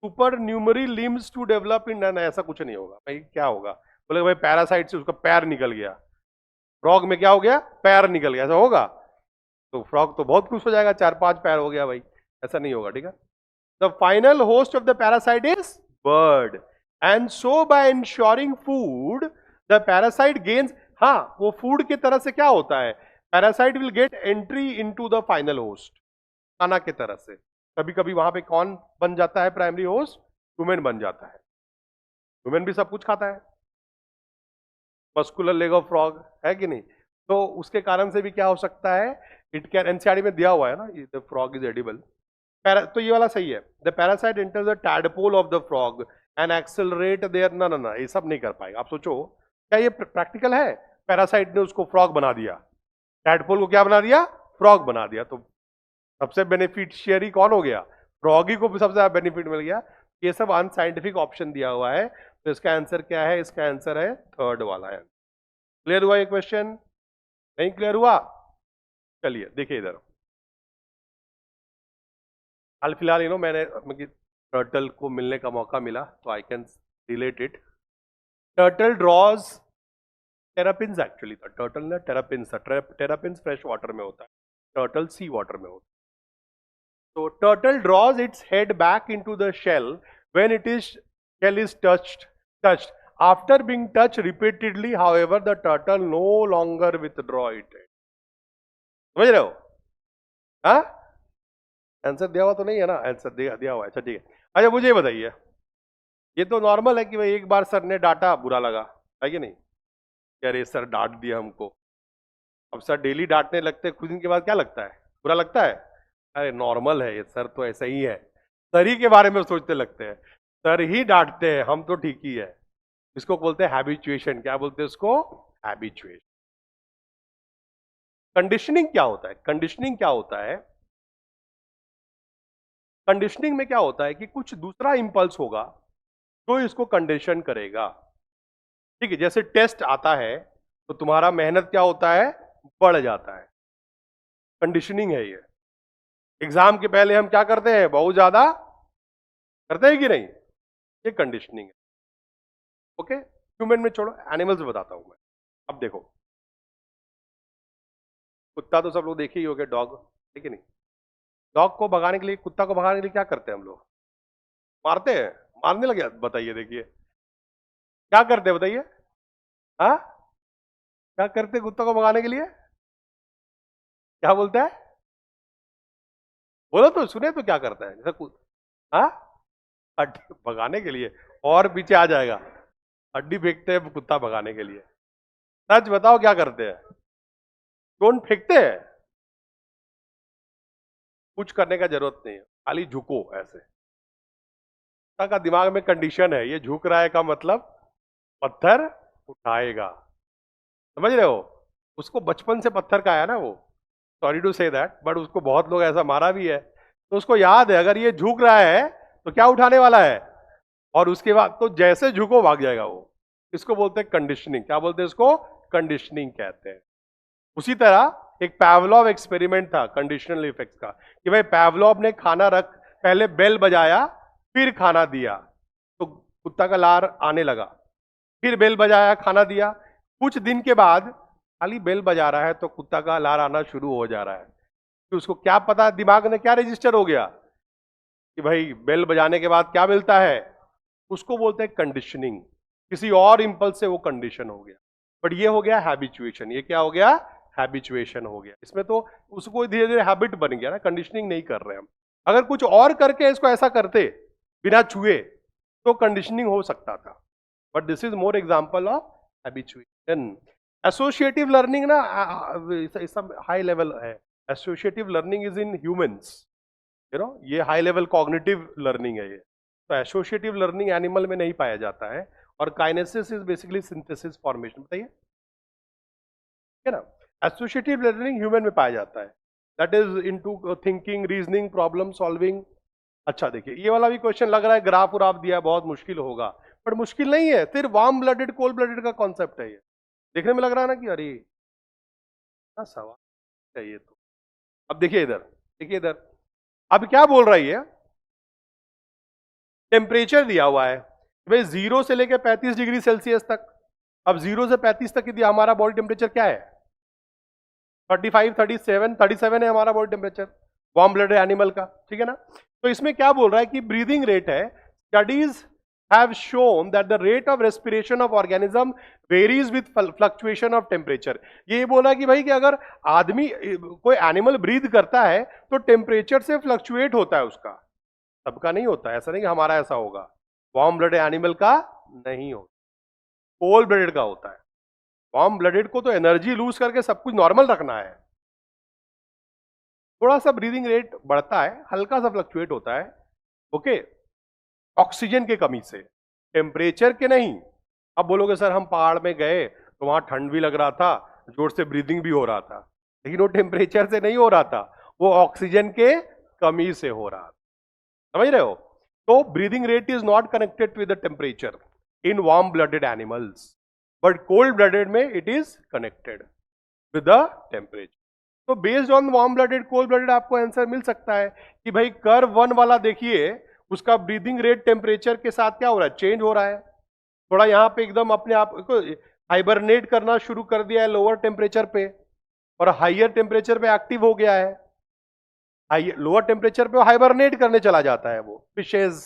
supernumerary limbs to develop in, ऐसा कुछ नहीं होगा भाई। क्या होगा? बोले भाई पैरासाइट से उसका पैर निकल गया, फ्रॉग में क्या हो गया? पैर निकल गया, ऐसा होगा? तो फ्रॉग तो बहुत खुश हो जाएगा, 4-5 पैर हो गया भाई, ऐसा नहीं होगा, ठीक है। The final host of the parasite is bird, and so by ensuring food the parasite gains, हाँ, वो फूड की तरह से क्या होता है, parasite will get entry into the final host, खाना की तरह से। कभी कभी वहां पे कौन बन जाता है प्राइमरी होस्ट? ह्यूमन बन जाता है। ह्यूमन भी सब कुछ खाता है, मस्कुलर लेग ऑफ फ्रॉग है कि नहीं? तो उसके कारण से भी क्या हो सकता है, इट कैन, एनसीईआरटी में दिया हुआ है ना, द फ्रॉग इज एडिबल। तो ये वाला सही है। The parasite enters the tadpole of the frog and accelerate there, ना ना ना, ये सब नहीं कर पाएगा। आप सोचो, क्या ये प्रैक्टिकल है? पैरासाइट ने उसको फ्रॉग बना दिया, टैडपोल को क्या बना दिया? फ्रॉग बना दिया। तो सबसे बेनिफिशियरी कौन हो गया? फ्रॉगी को भी सबसे ज्यादा बेनिफिट मिल गया। ये सब अनसाइंटिफिक ऑप्शन दिया हुआ है, तो इसका आंसर क्या है? इसका आंसर है थर्ड वाला है। क्लियर हुआ ये क्वेश्चन? नहीं क्लियर हुआ? चलिए देखिए इधर, हाल फिलहाल मैंने टर्टल को मिलने का मौका मिला, तो I can relate it. Turtle draws terrapins, actually turtle ने टेरापिन्स, टेरापिन्स फ्रेश वाटर में होता है, टर्टल सी वाटर में होता है। So turtle draws its head back into the shell when shell is touched. After being touched repeatedly, however, the turtle no longer withdraw it. समझ रहे हो? हाँ, आंसर दिया हुआ तो नहीं है ना? आंसर दिया हुआ है, अच्छा ठीक है। अच्छा मुझे ये बताइए, ये तो नॉर्मल है कि भाई एक बार सर ने डांटा, बुरा लगा, है कि नहीं? अरे सर डांट दिया हमको। अब सर डेली डांटने लगते, कुछ दिन के बाद क्या लगता है? बुरा लगता है। अरे नॉर्मल है ये, सर तो ऐसा ही है, सर ही के बारे में सोचते लगते हैं, सर ही डांटते हैं, हम तो ठीक ही है। इसको बोलते हैं हैबिचुएशन। क्या बोलते हैं इसको? हैबिचुएशन। कंडीशनिंग क्या होता है? कंडीशनिंग क्या होता है? कंडीशनिंग में क्या होता है कि कुछ दूसरा इंपल्स होगा तो इसको कंडीशन करेगा, ठीक है। जैसे टेस्ट आता है तो तुम्हारा मेहनत क्या होता है? बढ़ जाता है, कंडीशनिंग है ये। एग्जाम के पहले हम क्या करते हैं? बहुत ज्यादा करते हैं कि नहीं? ये कंडीशनिंग है, ओके। ह्यूमन में छोड़ो, एनिमल्स में बताता हूं मैं। अब देखो, कुत्ता तो सब लोग देखे ही होंगे, डॉग, ठीक है नहीं? डॉग को भगाने के लिए, कुत्ता को भगाने के लिए क्या करते हैं हम लोग? मारते हैं, मारने लगे। बताइए, देखिए क्या करते हैं, बताइए। हाँ, क्या करते हैं कुत्ता को भगाने के लिए? क्या बोलता है? बोलो तो सुने, तो क्या करता है? जैसे हाँ, हड्डी भगाने के लिए, और पीछे आ जाएगा, हड्डी फेंकते हैं कुत्ता भगाने के लिए। सच बताओ क्या करते हैं? कौन फेंकते हैं? कुछ करने का जरूरत नहीं है, खाली झुको ऐसे। कुत्ता का दिमाग में कंडीशन है, ये झुक रहा है का मतलब पत्थर उठाएगा, समझ रहे हो? उसको बचपन से पत्थर का है ना वो, sorry to say that, but उसको बहुत लोग ऐसा मारा भी है, तो उसको याद है अगर ये झुक रहा है तो क्या उठाने वाला है, और उसके बाद तो जैसे झुको भाग जाएगा वो। इसको बोलते हैं कंडीशनिंग। क्या बोलते हैं इसको? कंडीशनिंग कहते हैं। उसी तरह एक पैवलोव एक्सपेरिमेंट था कंडीशनल इफेक्ट्स का, कि भाई पैवलोव ने खाना रख, पहले बेल बजाया फिर खाना दिया, तो कुत्ता का लार आने लगा, फिर बेल बजाया खाना दिया, कुछ दिन के बाद खाली बेल बजा रहा है तो कुत्ता का लार आना शुरू हो जा रहा है। कि उसको क्या पता, दिमाग में क्या रजिस्टर हो गया कि भाई बेल बजाने के बाद क्या मिलता है, उसको बोलते हैं कंडीशनिंग। किसी और इंपल्स से वो कंडीशन हो गया, बट ये हो गया हैबिचुएशन। ये क्या हो गया? हैबिचुएशन हो गया। इसमें तो उसको धीरे धीरे हैबिट बन गया ना, कंडीशनिंग नहीं कर रहे हम। अगर कुछ और करके इसको ऐसा करते बिना छुए तो कंडीशनिंग हो सकता था, but this is more example of habituation. Associative learning ना सब हाई लेवल है। Associative learning is in humans, ये हाई लेवल कॉग्निटिव लर्निंग है ये। तो एसोसिएटिव लर्निंग एनिमल में नहीं पाया जाता है, और kinesis is basically synthesis formation. बताइए, है ना? एसोसिएटिव लर्निंग ह्यूमन में पाया जाता है, that is into thinking, reasoning, problem solving. अच्छा देखिए, ये वाला भी क्वेश्चन लग रहा है ग्राफ उराफ दिया है, बहुत मुश्किल होगा, पर मुश्किल नहीं है। फिर वार्म ब्लडेड कोल्ड ब्लडेड का कॉन्सेप्ट है ये। देखने में लग रहा है ना कि अरे ना सवाल है ये तो। अब देखिए इधर, देखिए इधर, अब क्या बोल रही है? टेम्परेचर दिया हुआ है भाई 0 से लेकर 35 डिग्री सेल्सियस तक। अब 0 से 35 तक यदि हमारा बॉडी टेम्परेचर क्या है? 35, 37, 37 है हमारा body temperature warm blooded animal का, ठीक है ना? तो इसमें क्या बोल रहा है कि ब्रीदिंग रेट है, studies have shown that the rate of respiration of organism varies with fluctuation of temperature। ये बोला कि भाई कि अगर आदमी कोई एनिमल ब्रीद करता है तो टेम्परेचर से फ्लक्चुएट होता है उसका, सबका नहीं होता। ऐसा नहीं कि हमारा ऐसा होगा, वार्म ब्लडेड एनिमल का नहीं होता, कोल्ड ब्लडेड का होता है। वार्म ब्लडेड को तो एनर्जी लूज करके सब कुछ नॉर्मल रखना है। थोड़ा सा ब्रीदिंग रेट बढ़ता है, हल्का सा फ्लक्चुएट होता है, ओके, ऑक्सीजन की कमी से, टेम्परेचर के नहीं। अब बोलोगे सर हम पहाड़ में गए तो वहां ठंड भी लग रहा था, जोर से ब्रीदिंग भी हो रहा था, लेकिन वो टेम्परेचर से नहीं हो रहा था, वो ऑक्सीजन के कमी से हो रहा था। समझ रहे हो? तो breathing rate is not connected with the temperature in warm blooded animals, but cold blooded में it is connected with the temperature. तो based on warm blooded cold blooded आपको आंसर मिल सकता है कि भाई कर्व 1 वाला देखिए, उसका ब्रीदिंग रेट टेम्परेचर के साथ क्या हो रहा है? चेंज हो रहा है। थोड़ा यहां पे एकदम अपने आप को हाइबरनेट करना शुरू कर दिया है लोअर टेम्परेचर पे, और हाइयर टेम्परेचर पे एक्टिव हो गया है। लोअर टेम्परेचर पे हाइबरनेट करने चला जाता है वो, fishes,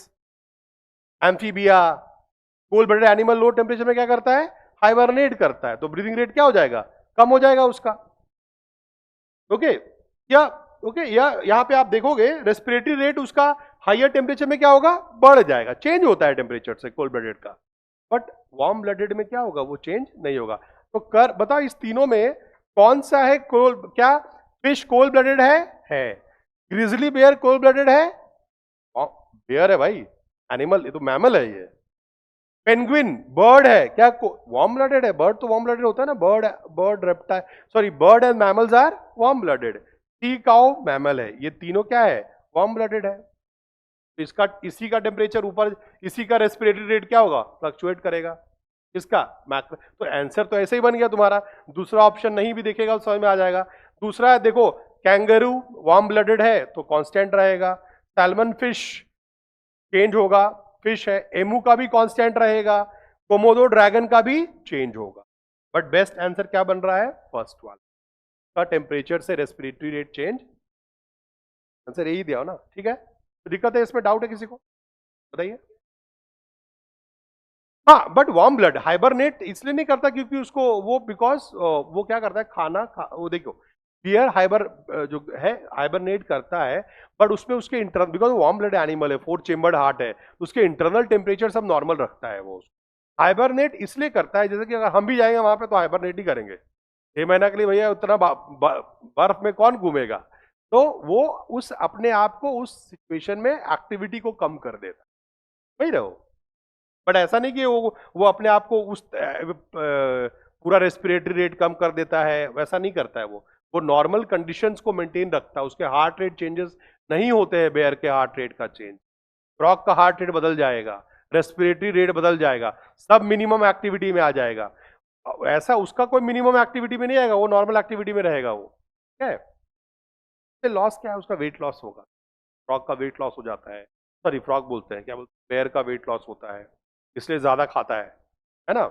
amphibia. Cold blooded animal low temperature में क्या करता है? हाइबरनेट करता है, तो ब्रीदिंग रेट क्या हो जाएगा? कम हो जाएगा उसका, ओके। या ओके, या यहां पे आप देखोगे रेस्पिरेटरी रेट उसका हाइयर टेम्परेचर में क्या होगा? बढ़ जाएगा, चेंज होता है टेम्परेचर से कोल्ड ब्लडेड का, बट वार्म ब्लडेड में क्या होगा? वो चेंज नहीं होगा। तो कर बताओ इस तीनों में कौन सा है कोल्ड? क्या फिश कोल्ड ब्लडेड है? ग्रिजली बेयर कोल्ड ब्लडेड है? बेयर है भाई, एनिमल, ये तो मैमल है ये। पेंगुइन बर्ड है, क्या वार्म ब्लडेड है? बर्ड तो वार्म ब्लडेड होता है ना, bird reptile, sorry, bird and mammals are warm blooded. Sea cow mammal है, ये तीनों क्या है? वार्म ब्लडेड है। तो इसका, इसी का टेम्परेचर ऊपर, इसी का रेस्पिरेटरी रेट क्या होगा? फ्लक्चुएट करेगा। इसका मैक्रो, तो आंसर तो ऐसे ही बन गया तुम्हारा। दूसरा ऑप्शन नहीं भी देखेगा तो समझ में आ जाएगा। दूसरा है, देखो, कैंगरू वार्म ब्लडेड है तो कांस्टेंट रहेगा, सैल्मन फिश चेंज होगा, फिश है, एमू का भी कांस्टेंट रहेगा, कोमोडो ड्रैगन का भी चेंज होगा, बट बेस्ट आंसर क्या बन रहा है? फर्स्ट वाला का, टेम्परेचर से रेस्पिरेटरी रेट चेंज। आंसर यही दिया हो ना, ठीक है? तो दिक्कत है इसमें? डाउट है किसी को? बताइए। हाँ, बट वार्म ब्लड हाइबरनेट इसलिए नहीं करता क्योंकि उसको वो, बिकॉज वो क्या करता है, वो देखो, बियर जो है हाइबरनेट करता है, बट उसमें उसके internal, because warm blood animal है, 4 चेम्बर्ड हार्ट है, उसके इंटरनल टेम्परेचर सब नॉर्मल रखता है वो। हाइबरनेट इसलिए करता है, जैसे कि अगर हम भी जाएंगे वहां पे तो हाइबरनेट ही करेंगे 6 महीना के लिए, भैया उतना बर्फ में कौन घूमेगा? तो वो उस अपने आप को उस सिचुएशन में एक्टिविटी को कम कर देता है, वही रहो। बट ऐसा नहीं कि वो अपने आप को उस पूरा रेस्पिरेटरी रेट कम कर देता है, वैसा नहीं करता है वो नॉर्मल कंडीशंस को मेंटेन रखता है। उसके हार्ट रेट चेंजेस नहीं होते हैं, बेयर के हार्ट रेट का चेंज, फ्रॉग का हार्ट रेट बदल जाएगा, रेस्पिरेटरी रेट बदल जाएगा, सब मिनिमम एक्टिविटी में आ जाएगा। ऐसा उसका कोई मिनिमम एक्टिविटी में नहीं आएगा, वो नॉर्मल एक्टिविटी में रहेगा वो, ठीक है? लॉस क्या है उसका? वेट लॉस होगा, फ्रॉग का वेट लॉस हो जाता है, सॉरी फ्रॉग बोलते हैं, क्या बोलते हैं, बेयर का वेट लॉस होता है, इसलिए ज्यादा खाता है ना?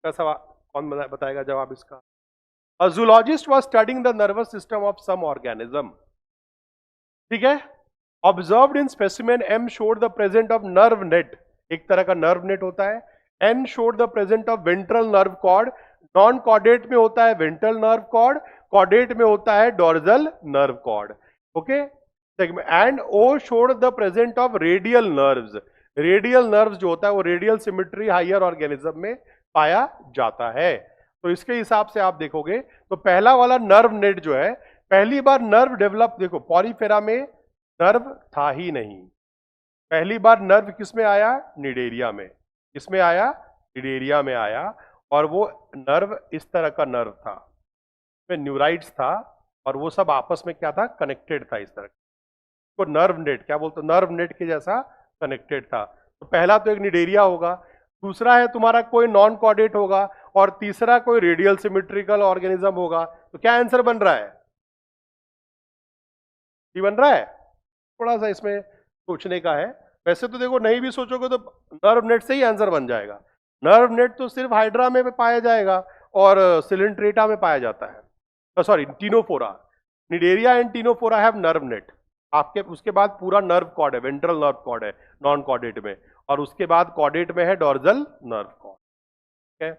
कैसा, कौन बताएगा जवाब इसका? A zoologist was studying the nervous system of some organism, ठीक है? Observed in specimen M showed the present of nerve net, एक तरह का नर्व नेट होता है. N showed the present of ventral nerve cord, non chordate में होता है वेंट्रल नर्व कॉर्ड, कॉर्डेट में होता है dorsal nerve cord. Okay, and oh showed the present of radial nerves, radial nerves जो होता है वो रेडियल सिमेट्री हायर ऑर्गेनिज्म में पाया जाता है. तो इसके हिसाब से आप देखोगे तो पहला वाला नर्व नेट जो है, पहली बार नर्व डेवलप, देखो पॉलीफेरा में नर्व था ही नहीं, पहली बार नर्व किसमें आया, निडेरिया में. किसमें आया, निडेरिया में आया. और वो नर्व इस तरह का नर्व था, में न्यूराइड्स था और वो सब आपस में क्या था, कनेक्टेड था इस तरह. तो नर्व नेट क्या बोलते, नर्व नेट के जैसा कनेक्टेड था. तो पहला तो एक निडेरिया होगा, दूसरा है तुम्हारा कोई नॉन कॉर्डेट होगा, और तीसरा कोई रेडियल सिमेट्रिकल ऑर्गेनिज्म होगा. तो क्या आंसर बन रहा है, ये बन रहा है. थोड़ा सा इसमें सोचने का है. वैसे तो देखो नहीं भी सोचोगे तो नर्व नेट से ही आंसर बन जाएगा. नर्व नेट तो सिर्फ हाइड्रा में पाया जाएगा और सिलेंट्रेटा में पाया जाता है, sorry Ctenophora. Cnidaria and Ctenophora have nerve net. आपके उसके बाद पूरा नर्व कॉर्ड है, वेंट्रल नर्व कॉर्ड है नॉन कॉर्डेट में, और उसके बाद कॉर्डेट में है डॉर्जल नर्व कॉर्ड. ठीक है,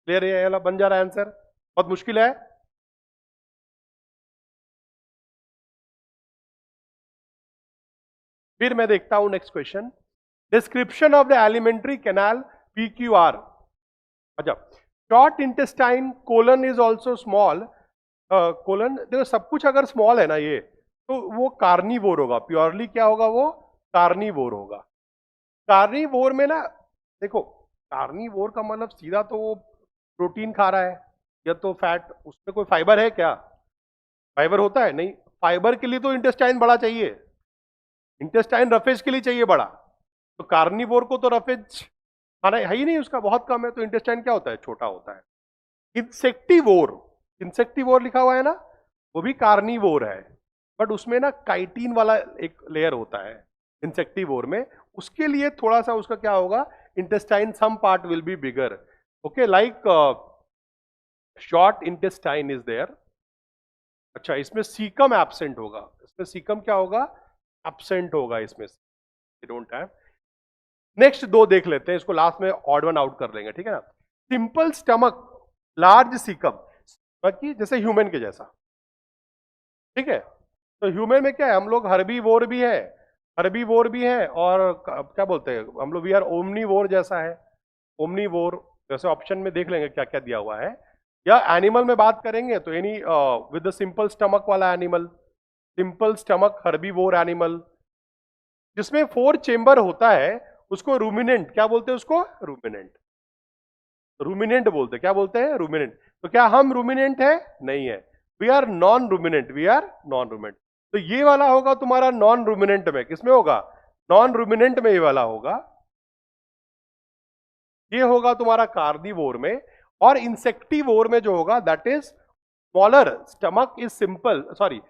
क्लियर है, ये बन जा रहा है आंसर. बहुत मुश्किल है. फिर मैं देखता हूं next question. Description of the alimentary canal PQR. अच्छा, short intestine colon is also small. Colon देखो सब कुछ अगर स्मॉल है ना ये, तो वो कार्निवोर होगा. प्योरली क्या होगा, वो कार्निवोर होगा. कार्निवोर में ना देखो, कार्निवोर का मतलब सीधा तो वो प्रोटीन खा रहा है या तो फैट. उसमें कोई फाइबर है क्या, फाइबर होता है नहीं. फाइबर के लिए तो इंटेस्टाइन बड़ा चाहिए, इंटेस्टाइन रफेज के लिए चाहिए बड़ा. तो कार्निवोर को तो रफेज खाना है ही नहीं, उसका बहुत कम है. तो इंटेस्टाइन क्या होता है, छोटा होता है. इंसेक्टिवोर, इंसेक्टिवोर लिखा हुआ है ना, वो भी कार्निवोर है, बट उसमें ना काइटिन वाला एक लेयर होता है इंसेक्टिवोर में. उसके लिए थोड़ा सा उसका क्या होगा, intestine some part will be bigger. Okay, like short intestine is there. अच्छा, इसमें सीकम एब्सेंट होगा. इसमें सीकम क्या होगा, एब्सेंट होगा इसमें. Don't have. नेक्स्ट दो देख लेते हैं, इसको लास्ट में ऑड वन आउट कर लेंगे. ठीक है ना. सिंपल स्टमक, लार्ज सीकम, बाकी जैसे ह्यूमन के जैसा. ठीक है, तो ह्यूमन में क्या है, हम लोग हर्बीवोर भी है, हर्बीवोर भी है, और क्या बोलते हैं हम लोग, वी आर ओमनीवोर जैसा है. ओमनीवोर जैसे ऑप्शन में देख लेंगे क्या क्या दिया हुआ है. या एनिमल में बात करेंगे तो any with the simple stomach वाला animal, simple stomach herbivore animal, जिसमें 4 चेंबर होता है, उसको रूमिनेंट क्या बोलते हैं, उसको रूमिनेंट, रूमिनेंट बोलते हैं. क्या बोलते हैं, रूमिनेंट. तो क्या हम रूमिनेंट है, नहीं है, we are non ruminant, we are non ruminant. तो ये वाला होगा तुम्हारा नॉन रूमिनेंट में. किसमें होगा, नॉन रूमिनेंट में ये वाला होगा. ये होगा तुम्हारा कार्निवोर में. और इंसेक्टिवोर में जो होगा that is smaller stomach is simple, sorry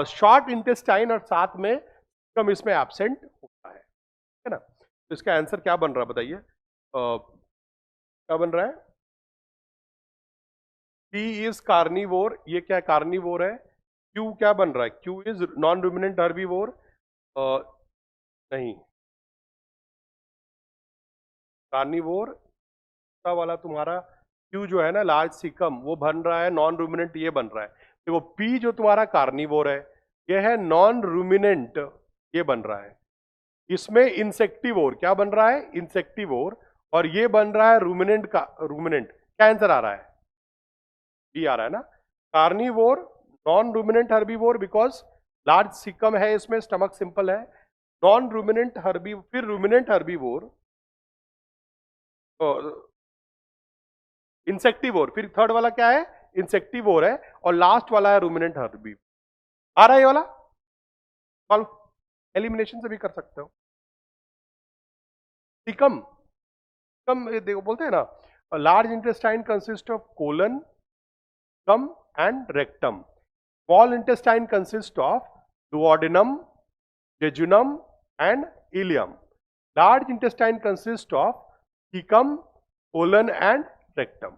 short intestine, और साथ में कम इसमें एब्सेंट होता है ना. तो इसका आंसर क्या बन रहा है बताइए, क्या बन रहा है. P इज कार्निवोर, ये क्या कार्निवोर है. Q क्या बन रहा है, Q is non ruminant herbivore. नहीं, कार्निवोर वाला तुम्हारा Q जो है ना, लार्ज सीकम, वो बन रहा है नॉन रूमिनेंट, ये बन रहा है. देखो P जो तुम्हारा कार्निवोर है, ये है नॉन रूमिनेंट, ये बन रहा है. इसमें इंसेक्टिवोर क्या बन रहा है, इंसेक्टिवोर, और ये बन रहा है रूमिनेंट का, रूमिनेंट. क्या आंसर आ रहा है, बी आ रहा है ना. Carnivore, non ruminant herbivore, because large caecum है इसमें, स्टमक सिंपल है. नॉन रूमिनेंट हर्बी, फिर रूमिनेंट हर्बीवोर, इंसेक्टिवोर, फिर थर्ड वाला क्या है, इंसेक्टिवोर है, और लास्ट वाला है रूमिनेंट हर्बी. आ रहा है ये वाला सॉल्व, एलिमिनेशन से भी कर सकते हो. सीकम, कम देखो बोलते हैं ना, large intestine consist of colon, come and rectum. Small intestine consist of duodenum, jejunum and ileum. Large intestine consists of cecum, colon and rectum.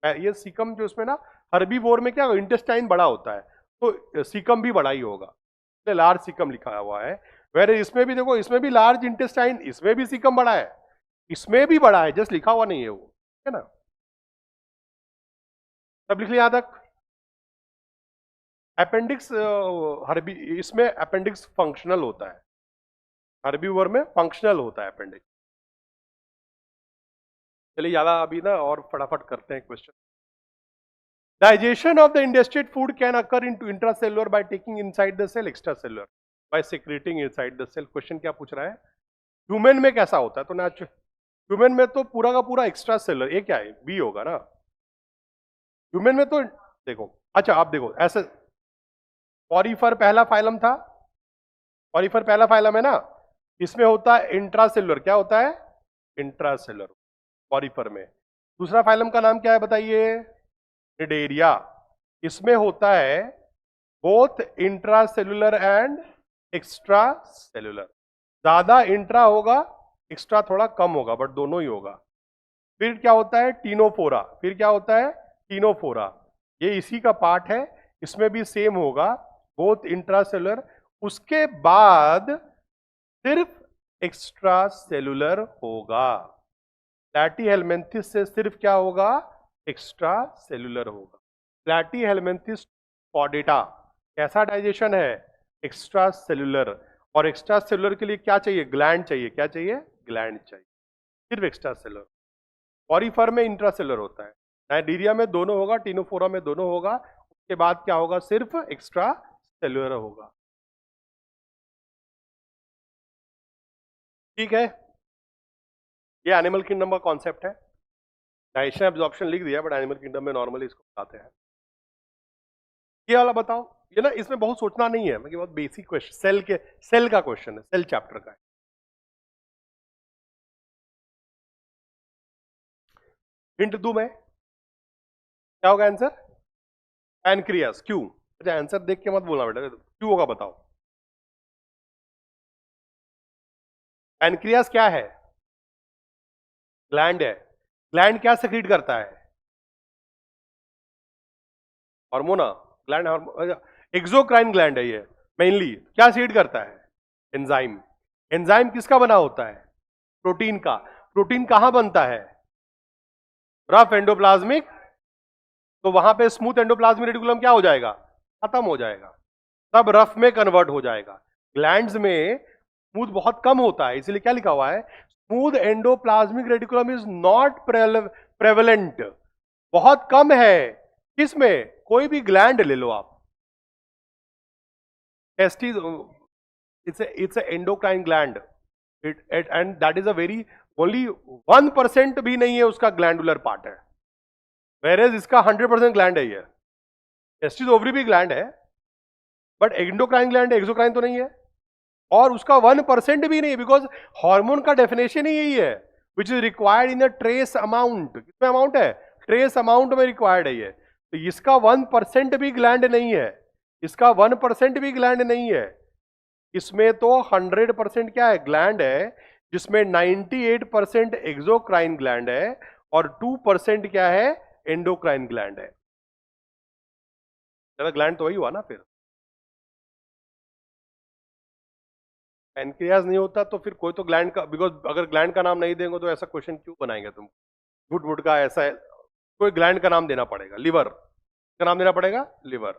ये सीकम जो इसमें ना, हर्बीवोर में क्या इंटेस्टाइन बड़ा होता है, तो सीकम भी बड़ा ही होगा. लार्ज सीकम लिखा हुआ है। वेरे इसमें भी देखो, इसमें भी लार्ज इंटेस्टाइन, इसमें भी सीकम बड़ा है, इसमें भी बड़ा है, जस्ट लिखा हुआ नहीं है वो, है ना। सब लिख लिया यहां तक। अपेंडिक्स हर्बी, इसमें अपेंडिक्स फंक्शनल होता है, हर्बीवोर में फंक्शनल होता है अपेंडिक्स। चलिए ज्यादा अभी ना और फटाफट करते हैं question. Digestion of the ingested food can occur into intracellular by taking inside the cell, extracellular by secreting inside the cell। Question क्या पूछ रहा है, ह्यूमन में कैसा होता है, तो नेचुरल ह्यूमन में तो पूरा का पूरा एक्स्ट्रा सेलुलर, ये क्या है, बी होगा ना। ह्यूमन में तो देखो, अच्छा आप देखो ऐसे, पॉरीफर पहला फाइलम था, पॉरीफर पहला फाइलम है ना, इसमें होता है इंट्रासेलुलर, क्या होता है, इंट्रासेलुलर पॉरीफर में। दूसरा फाइलम का नाम क्या है बताइए, निडेरिया, इसमें होता है both intracellular and extra cellular, ज्यादा इंट्रा होगा, एक्स्ट्रा थोड़ा कम होगा, बट दोनों ही होगा। फिर क्या होता है टीनोफोरा, फिर क्या होता है टीनोफोरा, ये इसी का पार्ट है, इसमें भी सेम होगा, बोथ इंट्रासेलुलर। उसके बाद सिर्फ एक्स्ट्रा सेलुलर होगा, प्लैटीहेलमिन्थेस से सिर्फ क्या होगा, एक्स्ट्रा सेलुलर होगा। प्लैटीहेलमिन्थेस कॉर्डेटा कैसा डाइजेशन है, एक्स्ट्रा सेलुलर, और एक्स्ट्रा सेलुलर के लिए क्या चाहिए, ग्लैंड चाहिए, क्या चाहिए, ग्लैंड चाहिए, सिर्फ एक्स्ट्रा सेलुलर। पॉरीफर में इंट्रासेलुलर होता है, नाइडीरिया में दोनों होगा, टीनोफोरा में दोनों होगा, उसके बाद क्या होगा, सिर्फ एक्स्ट्रा सेलुलर होगा। ठीक है, ये एनिमल किंगडम का कॉन्सेप्ट है। डाइजेशन एब्जॉर्प्शन लिख दिया, बट एनिमल किंगडम में नॉर्मली इसको बताते हैं। ये वाला बताओ, ये ना इसमें बहुत सोचना नहीं है, मतलब बहुत बेसिक क्वेश्चन, सेल के, सेल का क्वेश्चन है, सेल चैप्टर का है। हिंट दूं मैं, क्या होगा आंसर, पैनक्रियास। क्यों, अच्छा आंसर देख के मत बोलना बेटा, क्यों होगा बताओ। पैनक्रियास क्या है, ग्लैंड है, ग्लैंड क्या सेक्रीट करता है, हार्मोना, ग्लैंड हार्मोन, एक्सोक्राइन ग्लैंड है ये, मेनली क्या सीड करता है, एंजाइम। एंजाइम किसका बना होता है, प्रोटीन का। प्रोटीन कहां बनता है, रफ एंडोप्लाज्मिक, तो वहां पे स्मूथ एंडोप्लाज्मिक रेटिकुलम क्या हो जाएगा, खत्म हो जाएगा, तब रफ में कन्वर्ट हो जाएगा। ग्लैंड्स में स्मूथ बहुत कम होता है, इसलिए क्या लिखा हुआ है, smooth endoplasmic reticulum is not prevalent, बहुत कम है, किसमें, कोई भी ग्लैंड ले लो आप, testis, it's a endocrine gland, and that is a very, only 1% भी नहीं है उसका ग्लैंडुलर पार्ट है, वेरेज इसका 100% ग्लैंड है ये। टेस्टिस ओवरी भी ग्लैंड है, बट एंडोक्राइन ग्लैंड है, एक्सोक्राइन तो नहीं है, और उसका 1% भी नहीं, बिकॉज हार्मोन का डेफिनेशन ही यही है, which is required in a trace amount. कितने अमाउंट है, ट्रेस अमाउंट में रिक्वायर्ड है ये, तो इसका 1% भी ग्लैंड नहीं है, इसका 1% भी ग्लैंड नहीं है, इसमें तो 100% क्या है, ग्लैंड है, जिसमें 98% एक्सोक्राइन ग्लैंड है और 2% क्या है, एंडोक्राइन ग्लैंड है। ज्यादा ग्लैंड तो वही हुआ ना फिर। पैनक्रियाज नहीं होता तो फिर कोई तो ग्लैंड का, बिकॉज अगर ग्लैंड का नाम नहीं देंगे तो ऐसा क्वेश्चन क्यों बनाएंगे तुम, झूठ मूठ का ऐसा है, कोई ग्लैंड का नाम देना पड़ेगा, लिवर का नाम देना पड़ेगा, लिवर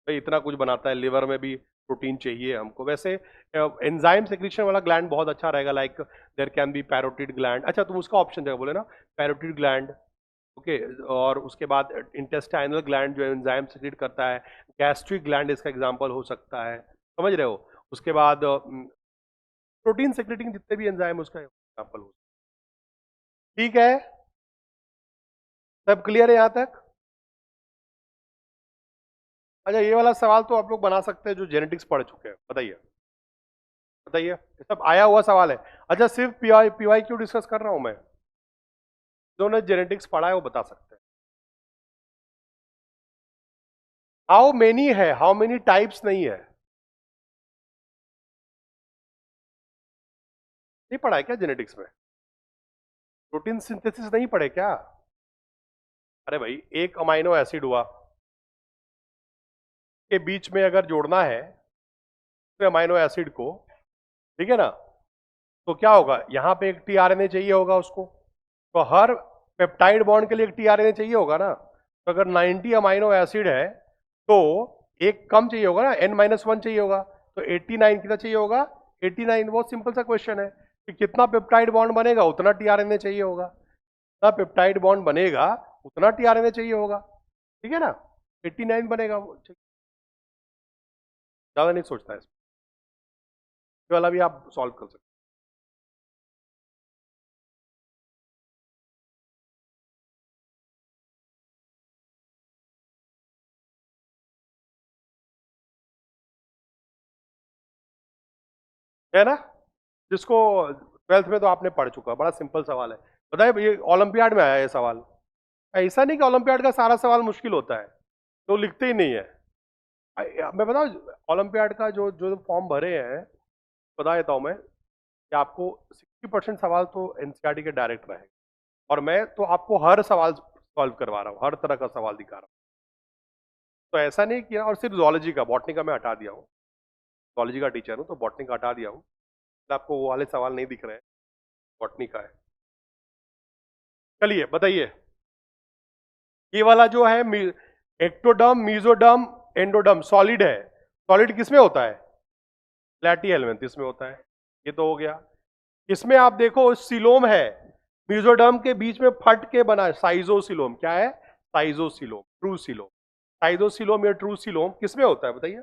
भाई इतना कुछ बनाता है, लिवर में भी प्रोटीन चाहिए हमको। वैसे एंजाइम सेक्रेशन वाला ग्लैंड बहुत अच्छा रहेगा, like there can be parotid gland, अच्छा तुम उसका ऑप्शन देगा बोले ना, पैरोटिड ग्लैंड, ओके, और उसके बाद इंटेस्टाइनल ग्लैंड जो एंजाइम सेक्रेट करता है, गैस्ट्रिक ग्लैंड इसका एग्जांपल हो सकता है, समझ रहे हो। उसके बाद प्रोटीन सेक्रेटिंग जितने भी एंजाइम उसका एग्जांपल हो, ठीक है, सब क्लियर है यहां तक। अच्छा ये वाला सवाल तो आप लोग बना सकते हैं जो जेनेटिक्स पढ़ चुके हैं, बताइए बताइए, ये सब आया हुआ सवाल है। अच्छा सिर्फ पीवाई क्यों डिस्कस कर रहा हूं मैं, जो जेनेटिक्स पढ़ा है वो बता सकते हैं। हाउ मेनी है, हाउ मेनी टाइप्स नहीं है, नहीं पढ़ा है क्या जेनेटिक्स में, प्रोटीन सिंथेसिस नहीं पढ़े क्या, अरे भाई एक अमाइनो एसिड हुआ के बीच में अगर जोड़ना है अमाइनो एसिड को, ठीक है ना, तो क्या होगा, यहां पे एक टीआरएनए चाहिए होगा उसको, तो हर पेप्टाइड बॉन्ड के लिए एक टीआरएनए चाहिए होगा ना। तो अगर 90 अमाइनो एसिड है तो एक कम चाहिए होगा ना, n-1 चाहिए होगा, तो 89 कितना चाहिए होगा, 89। बहुत सिंपल सा क्वेश्चन है कि कितना पेप्टाइड बॉन्ड बनेगा उतना टीआरएनए चाहिए होगा, जितना पेप्टाइड बॉन्ड बनेगा उतना टीआरएनए चाहिए होगा, ठीक है ना, 89 बनेगा वो। ज्यादा नहीं सोचता है, इसमें वाला भी आप सॉल्व कर सकते है ना। जिसको 12th में तो आपने पढ़ चुका, बड़ा सिंपल सवाल है। बताइए, ये ओलंपियाड में आया है सवाल। ऐसा नहीं कि ओलंपियाड का सारा सवाल मुश्किल होता है तो लिखते ही नहीं है। मैं बताऊं, ओलंपियाड का जो जो फॉर्म भरे हैं, बता देता हूं मैं कि आपको 60% सवाल तो एनसीईआरटी के डायरेक्ट रहेगा, और मैं तो आपको हर सवाल सॉल्व करवा रहा हूँ, हर तरह का सवाल दिखा रहा हूँ। तो ऐसा नहीं किया, और सिर्फ जूलॉजी का, बॉटनी का मैं हटा दिया हूँ, जूलॉजी का टीचर हूँ तो बॉटनी का हटा दिया हूँ, तो आपको वो वाले सवाल नहीं दिख रहे हैं, बॉटनी का है। चलिए बताइए, ये वाला जो है एक्टोडर्म, मीजोडर्म, एंडोडर्म सॉलिड है। सॉलिड किसमें होता है, फ्लैटी एलिमेंट इसमें होता है, ये तो हो गया। इसमें आप देखो सिलोम है, मीजोडर्म के बीच में फट के बना है साइजोसिलोम। क्या है, साइजोसिलोम, ट्रू सिलोम। साइजोसिलोम या ट्रू सिलोम किसमें होता है बताइए,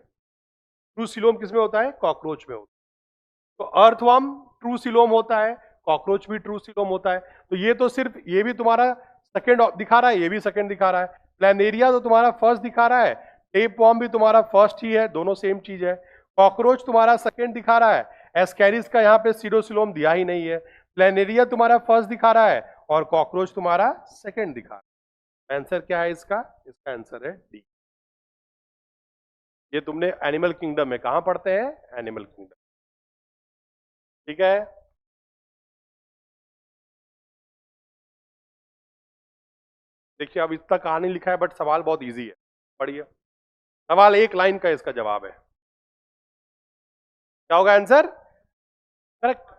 ट्रू सिलोम किसमें होता है, कॉकरोच में होता है। तो अर्थवर्म ट्रू सिलोम होता है, कॉकरोच भी ट्रू सिलोम होता है। तो ये तो सिर्फ, ये भी तुम्हारा सेकंड दिखा रहा है, ये भी सेकंड दिखा रहा है। प्लेनेरिया तो तुम्हारा फर्स्ट दिखा रहा है, टेप वॉर्म भी तुम्हारा फर्स्ट ही है, दोनों सेम चीज है। कॉकरोच तुम्हारा सेकंड दिखा रहा है, एस्कैरिस का यहाँ पे सीरोसिलोम दिया ही नहीं है। प्लेनेरिया तुम्हारा फर्स्ट दिखा रहा है और कॉकरोच तुम्हारा सेकंड दिखा रहा है। आंसर क्या है इसका, इसका आंसर है डी। ये तुमने एनिमल किंगडम में कहां पढ़ते हैं, एनिमल किंगडम, ठीक है। देखिए अब इतना कहानी लिखा है बट सवाल बहुत इजी है, पढ़िए। सवाल एक लाइन का, इसका जवाब है, क्या होगा answer, correct.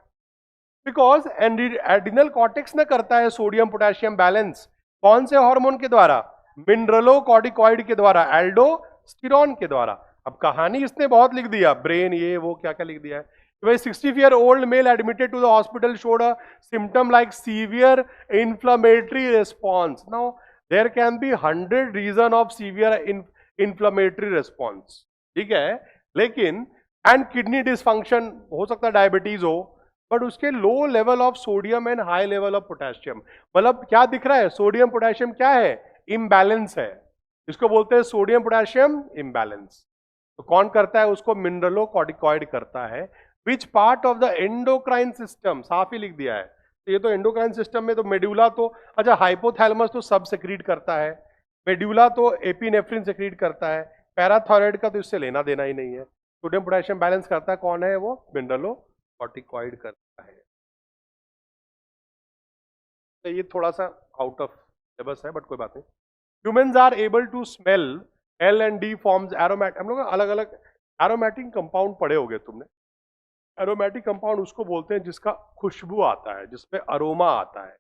Because adrenal cortex में करता है सोडियम पोटेशियम बैलेंस, कौन से हार्मोन के द्वारा, मिनरलोकॉर्टिकॉइड के द्वारा, एल्डोस्टेरोन के द्वारा। अब कहानी इसने बहुत लिख दिया, ब्रेन ये वो क्या क्या लिख दिया है। भाई 60-year-old male admitted to the hospital showed a symptom like severe inflammatory response. Now there can be 100 reason of severe inflammatory response, ठीक है, लेकिन एंड किडनी डिसफंक्शन हो सकता है, डायबिटीज हो, बट उसके low level of sodium and high level of potassium, मतलब क्या दिख रहा है, सोडियम पोटेशियम क्या है, इम्बैलेंस है, इसको बोलते हैं सोडियम पोटेशियम इम्बैलेंस। तो कौन करता है उसको, मिनरलोकॉर्टिकॉइड करता है। Which part of the endocrine system, साफ ही लिख दिया है। तो ये तो एंडोक्राइन सिस्टम में तो मेड्यूला तो, अच्छा हाइपोथैलेमस तो सब सेक्रीट करता है, मेड्यूला तो एपिनेफ्रिन सेक्रीट करता है, पैराथायराइड का तो इससे लेना देना ही नहीं है। सोडियम पोटेशियम बैलेंस करता है कौन है, वो मिनरलोकॉर्टिकॉइड करता है। तो ये थोड़ा सा आउट ऑफ सिलेबस है बट कोई बात नहीं। Humans are able to smell L and D forms aromatic, हम लोग अलग अलग एरोमेटिक कंपाउंड पढ़े होंगे तुमने। एरोमेटिक कंपाउंड उसको बोलते हैं जिसका खुशबू आता है, जिसपे अरोमा आता है।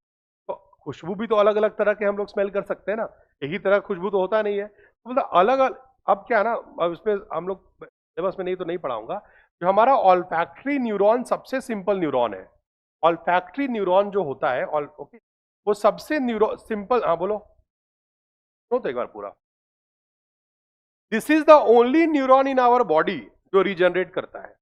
तो खुशबू भी तो अलग अलग तरह के हम लोग स्मेल कर सकते हैं ना, एक ही तरह खुशबू तो होता नहीं है, तो मतलब अलग अलग। अब क्या है ना, अब इसमें हम लोग सिलेबस में नहीं तो नहीं पढ़ाऊंगा। जो हमारा ऑल्फैक्टरी न्यूरॉन सबसे सिंपल न्यूरॉन है, ऑल्फैक्टरी न्यूरॉन जो होता है, ओके, वो सबसे सिंपल, हाँ बोलो तो एक बार पूरा। This is the only neuron in our body जो रिजनरेट करता है।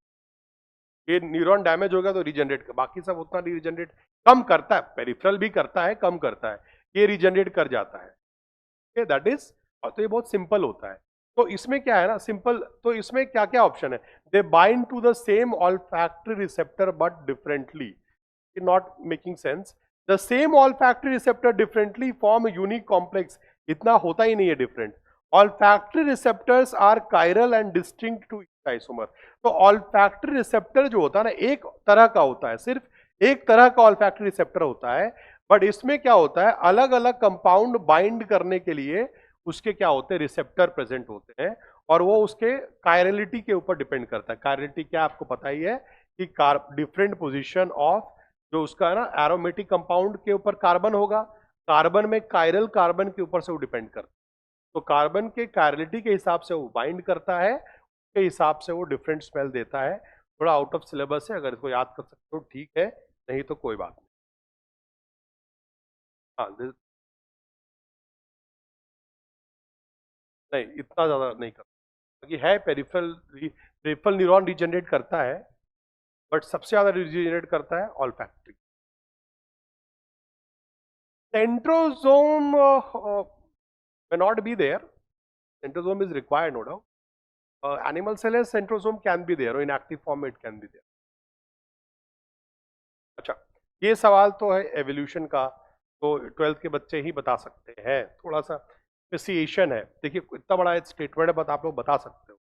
ये न्यूरॉन डैमेज होगा तो रिजनरेट, बाकी सब उतना रिजनरेट कम करता है, पेरिफेरल भी करता है, कम करता है, ये रिजनरेट कर जाता है, दैट इज। तो ये बहुत सिंपल होता है। तो इसमें क्या है ना, सिंपल, तो इसमें क्या क्या ऑप्शन है, they bind to the same olfactory receptor but differently, not making sense. The same olfactory receptor differently form unique complex, इतना होता ही नहीं है different. Olfactory receptors are chiral and distinct to isomer. तो ऑल्फैक्टरी रिसेप्टर जो होता है ना, एक तरह का होता है, सिर्फ एक तरह का ऑल्फैक्टरी रिसेप्टर होता है, बट इसमें क्या होता है, अलग अलग कंपाउंड बाइंड करने के लिए उसके क्या होते हैं, रिसेप्टर प्रेजेंट होते हैं, और वो उसके कायरलिटी के ऊपर डिपेंड करता है। कायरलिटी क्या आपको पता ही है कि डिफरेंट पोजीशन ऑफ जो उसका ना एरोमेटिक कंपाउंड के ऊपर कार्बन होगा, कार्बन में कायरल कार्बन के ऊपर से वो डिपेंड करता है। तो कार्बन के कायरलिटी के हिसाब से वो बाइंड करता है, उसके हिसाब से वो डिफरेंट स्मेल देता है। थोड़ा आउट ऑफ सिलेबस है, अगर इसको याद कर सकते हो ठीक है, नहीं तो कोई बात नहीं। हाँ नहीं, इतना ज्यादा नहीं करता, क्योंकि है पेरिफेरल न्यूरॉन रिजेनरेट करता है, बट सबसे ज्यादा रिजेनरेट करता है olfactory. Centrosome may not be there. Centrosome is required, no doubt. Animal cell has centrosome can be there, or in active form it can be there. अच्छा, ये सवाल तो है एवोल्यूशन का, तो 12th के बच्चे ही बता सकते हैं। थोड़ा सा स्पेसिएशन है, देखिए इतना बड़ा स्टेटमेंट है, आप लोग बता सकते हो।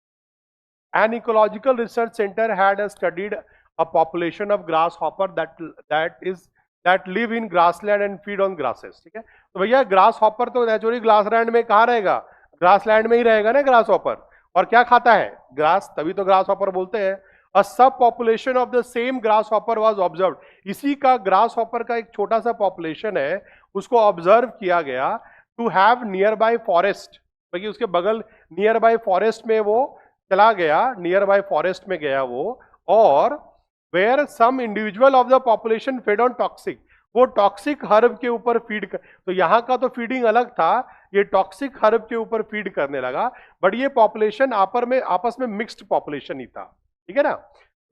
An ecological research center had studied a population of grasshopper that live in grassland and feed on grasses. ठीक है, तो भैया ग्रास हॉपर तो नेचुरली ग्रासलैंड में कहाँ रहेगा, ग्रासलैंड में ही रहेगा ना ग्रास हॉपर, और क्या खाता है, ग्रास, तभी तो ग्रास हॉपर बोलते हैं। Uh sub population of the same grass hopper was observed, इसी का ग्रास हॉपर का एक छोटा सा पॉपुलेशन है, उसको ऑब्जर्व किया गया to have nearby forest, क्योंकि उसके बगल नियर बाय फॉरेस्ट में वो चला गया, नियर बाय फॉरेस्ट में गया वो, और where some individual of the population fed on toxic, वो टॉक्सिक हर्ब के ऊपर फीड कर, तो यहां का तो फीडिंग अलग था, ये टॉक्सिक हर्ब के ऊपर फीड करने लगा, बट ये पॉपुलेशन आपस में मिक्स्ड पॉपुलेशन ही था, ठीक है ना।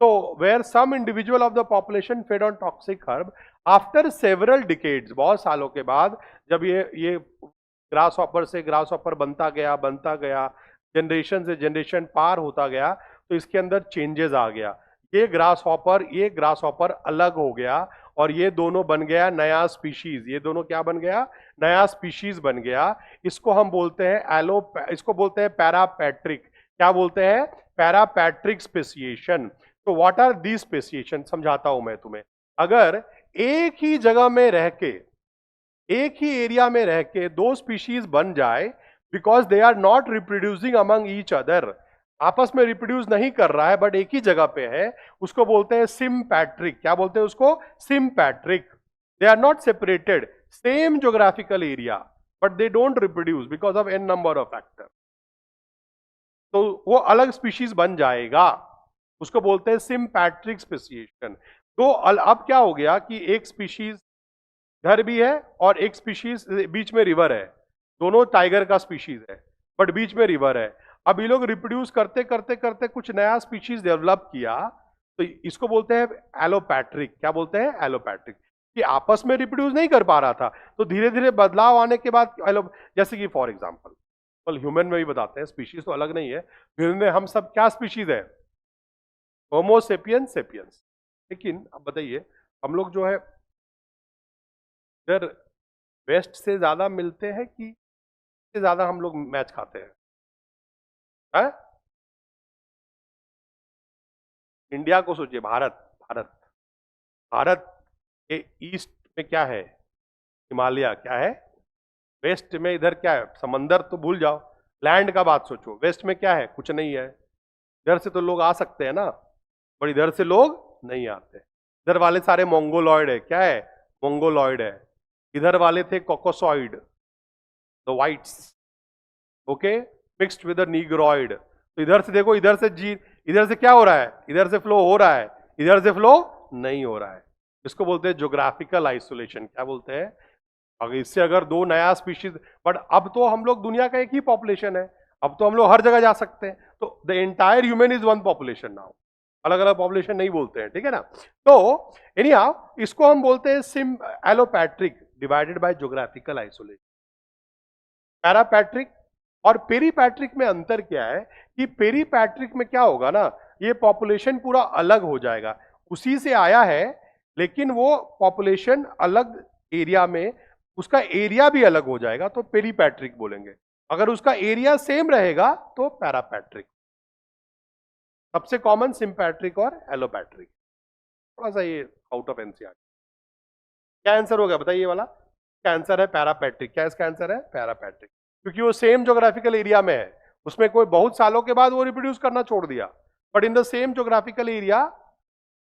तो where some individual of the population fed on toxic herb after several decades, बहुत सालों के बाद, जब ये ग्रास हॉपर से ग्रास हॉपर बनता गया, जनरेशन से जनरेशन पार होता गया, तो इसके अंदर चेंजेस आ गया, ये ग्रास हॉपर अलग हो गया, और ये दोनों बन गया नया स्पीशीज, ये दोनों क्या बन गया, नया स्पीशीज बन गया। इसको हम बोलते हैं इसको बोलते हैं पैरापैट्रिक, क्या बोलते हैं, पैरापैट्रिक स्पेसिएशन। तो व्हाट आर दी स्पेसिएशन, समझाता हूं मैं तुम्हें। अगर एक ही जगह में रह के, एक ही एरिया में रह के दो स्पीशीज बन जाए, because they are not reproducing among each other, आपस में रिप्रोड्यूस नहीं कर रहा है बट एक ही जगह पे है, उसको बोलते हैं सिम्पैट्रिक। क्या बोलते हैं उसको, sympatric. They are not separated, same geographical area, but they don't reproduce because of an number of factor, तो वो अलग स्पीशीज बन जाएगा, उसको बोलते हैं सिम्पैट्रिक स्पेसिएशन। तो अब क्या हो गया कि एक स्पीशीज इधर भी है और एक स्पीशीज बीच में रिवर है, दोनों टाइगर का स्पीशीज है बट बीच में रिवर है। अब ये लोग रिप्रोड्यूस करते करते करते कुछ नया स्पीशीज डेवलप किया, तो इसको बोलते हैं एलोपैट्रिक। क्या बोलते हैं, एलोपैट्रिक, कि आपस में रिप्रोड्यूस नहीं कर पा रहा था, तो धीरे धीरे बदलाव आने के बाद जैसे कि फॉर एग्जांपल ह्यूमन में भी बताते हैं, स्पीशीज तो अलग नहीं है, ह्यूमन में हम सब क्या स्पीशीज है, होमोसेपियंस सेपियंस। लेकिन अब बताइए, हम लोग जो है इधर वेस्ट से ज्यादा मिलते हैं कि से ज्यादा हम लोग मैच खाते हैं, है? इंडिया को सोचिए, भारत भारत भारत के ईस्ट में क्या है, हिमालय, क्या है वेस्ट में, इधर क्या है, समंदर तो भूल जाओ, लैंड का बात सोचो, वेस्ट में क्या है, कुछ नहीं है। इधर से तो लोग आ सकते हैं ना, पर इधर से लोग नहीं आते, इधर वाले सारे मोंगोलॉइड है, क्या है, मोंगोलॉइड है, इधर वाले थे caucasoid, the whites, okay, mixed with the negroid. तो इधर से देखो, इधर से क्या हो रहा है, इधर से फ्लो हो रहा है, इधर से फ्लो नहीं हो रहा है, इसको बोलते हैं ज्योग्राफिकल आइसोलेशन। क्या बोलते हैं, अगर इससे अगर दो नया स्पीशीज, बट अब तो हम लोग दुनिया का एक ही पॉपुलेशन है, अब तो हम लोग हर जगह जा सकते हैं, तो the entire human is one population now, अलग अलग पॉपुलेशन नहीं बोलते हैं, ठीक है ना। तो एनीहाउ इसको हम बोलते हैं SIM allopatric divided by geographical isolation. पैरापैट्रिक और पेरीपैट्रिक में अंतर क्या है कि पेरीपैट्रिक में क्या होगा ना, ये पॉपुलेशन पूरा अलग हो जाएगा, उसी से आया है लेकिन वो पॉपुलेशन अलग एरिया में, उसका एरिया भी अलग हो जाएगा, तो पेरीपैट्रिक बोलेंगे। अगर उसका एरिया सेम रहेगा तो पैरापैट्रिक। सबसे कॉमन सिम्पैट्रिक और एलोपैट्रिक। थोड़ा सा ये आउट ऑफ एनसीईआर। क्या आंसर हो गया बताइए, ये वाला क्या आंसर है, पैरापैट्रिक। क्या इसका आंसर है, पैरापैट्रिक, क्योंकि वो सेम ज्योग्राफिकल एरिया में है, उसमें कोई बहुत सालों के बाद वो रिप्रोड्यूस करना छोड़ दिया, but in the same geographical area,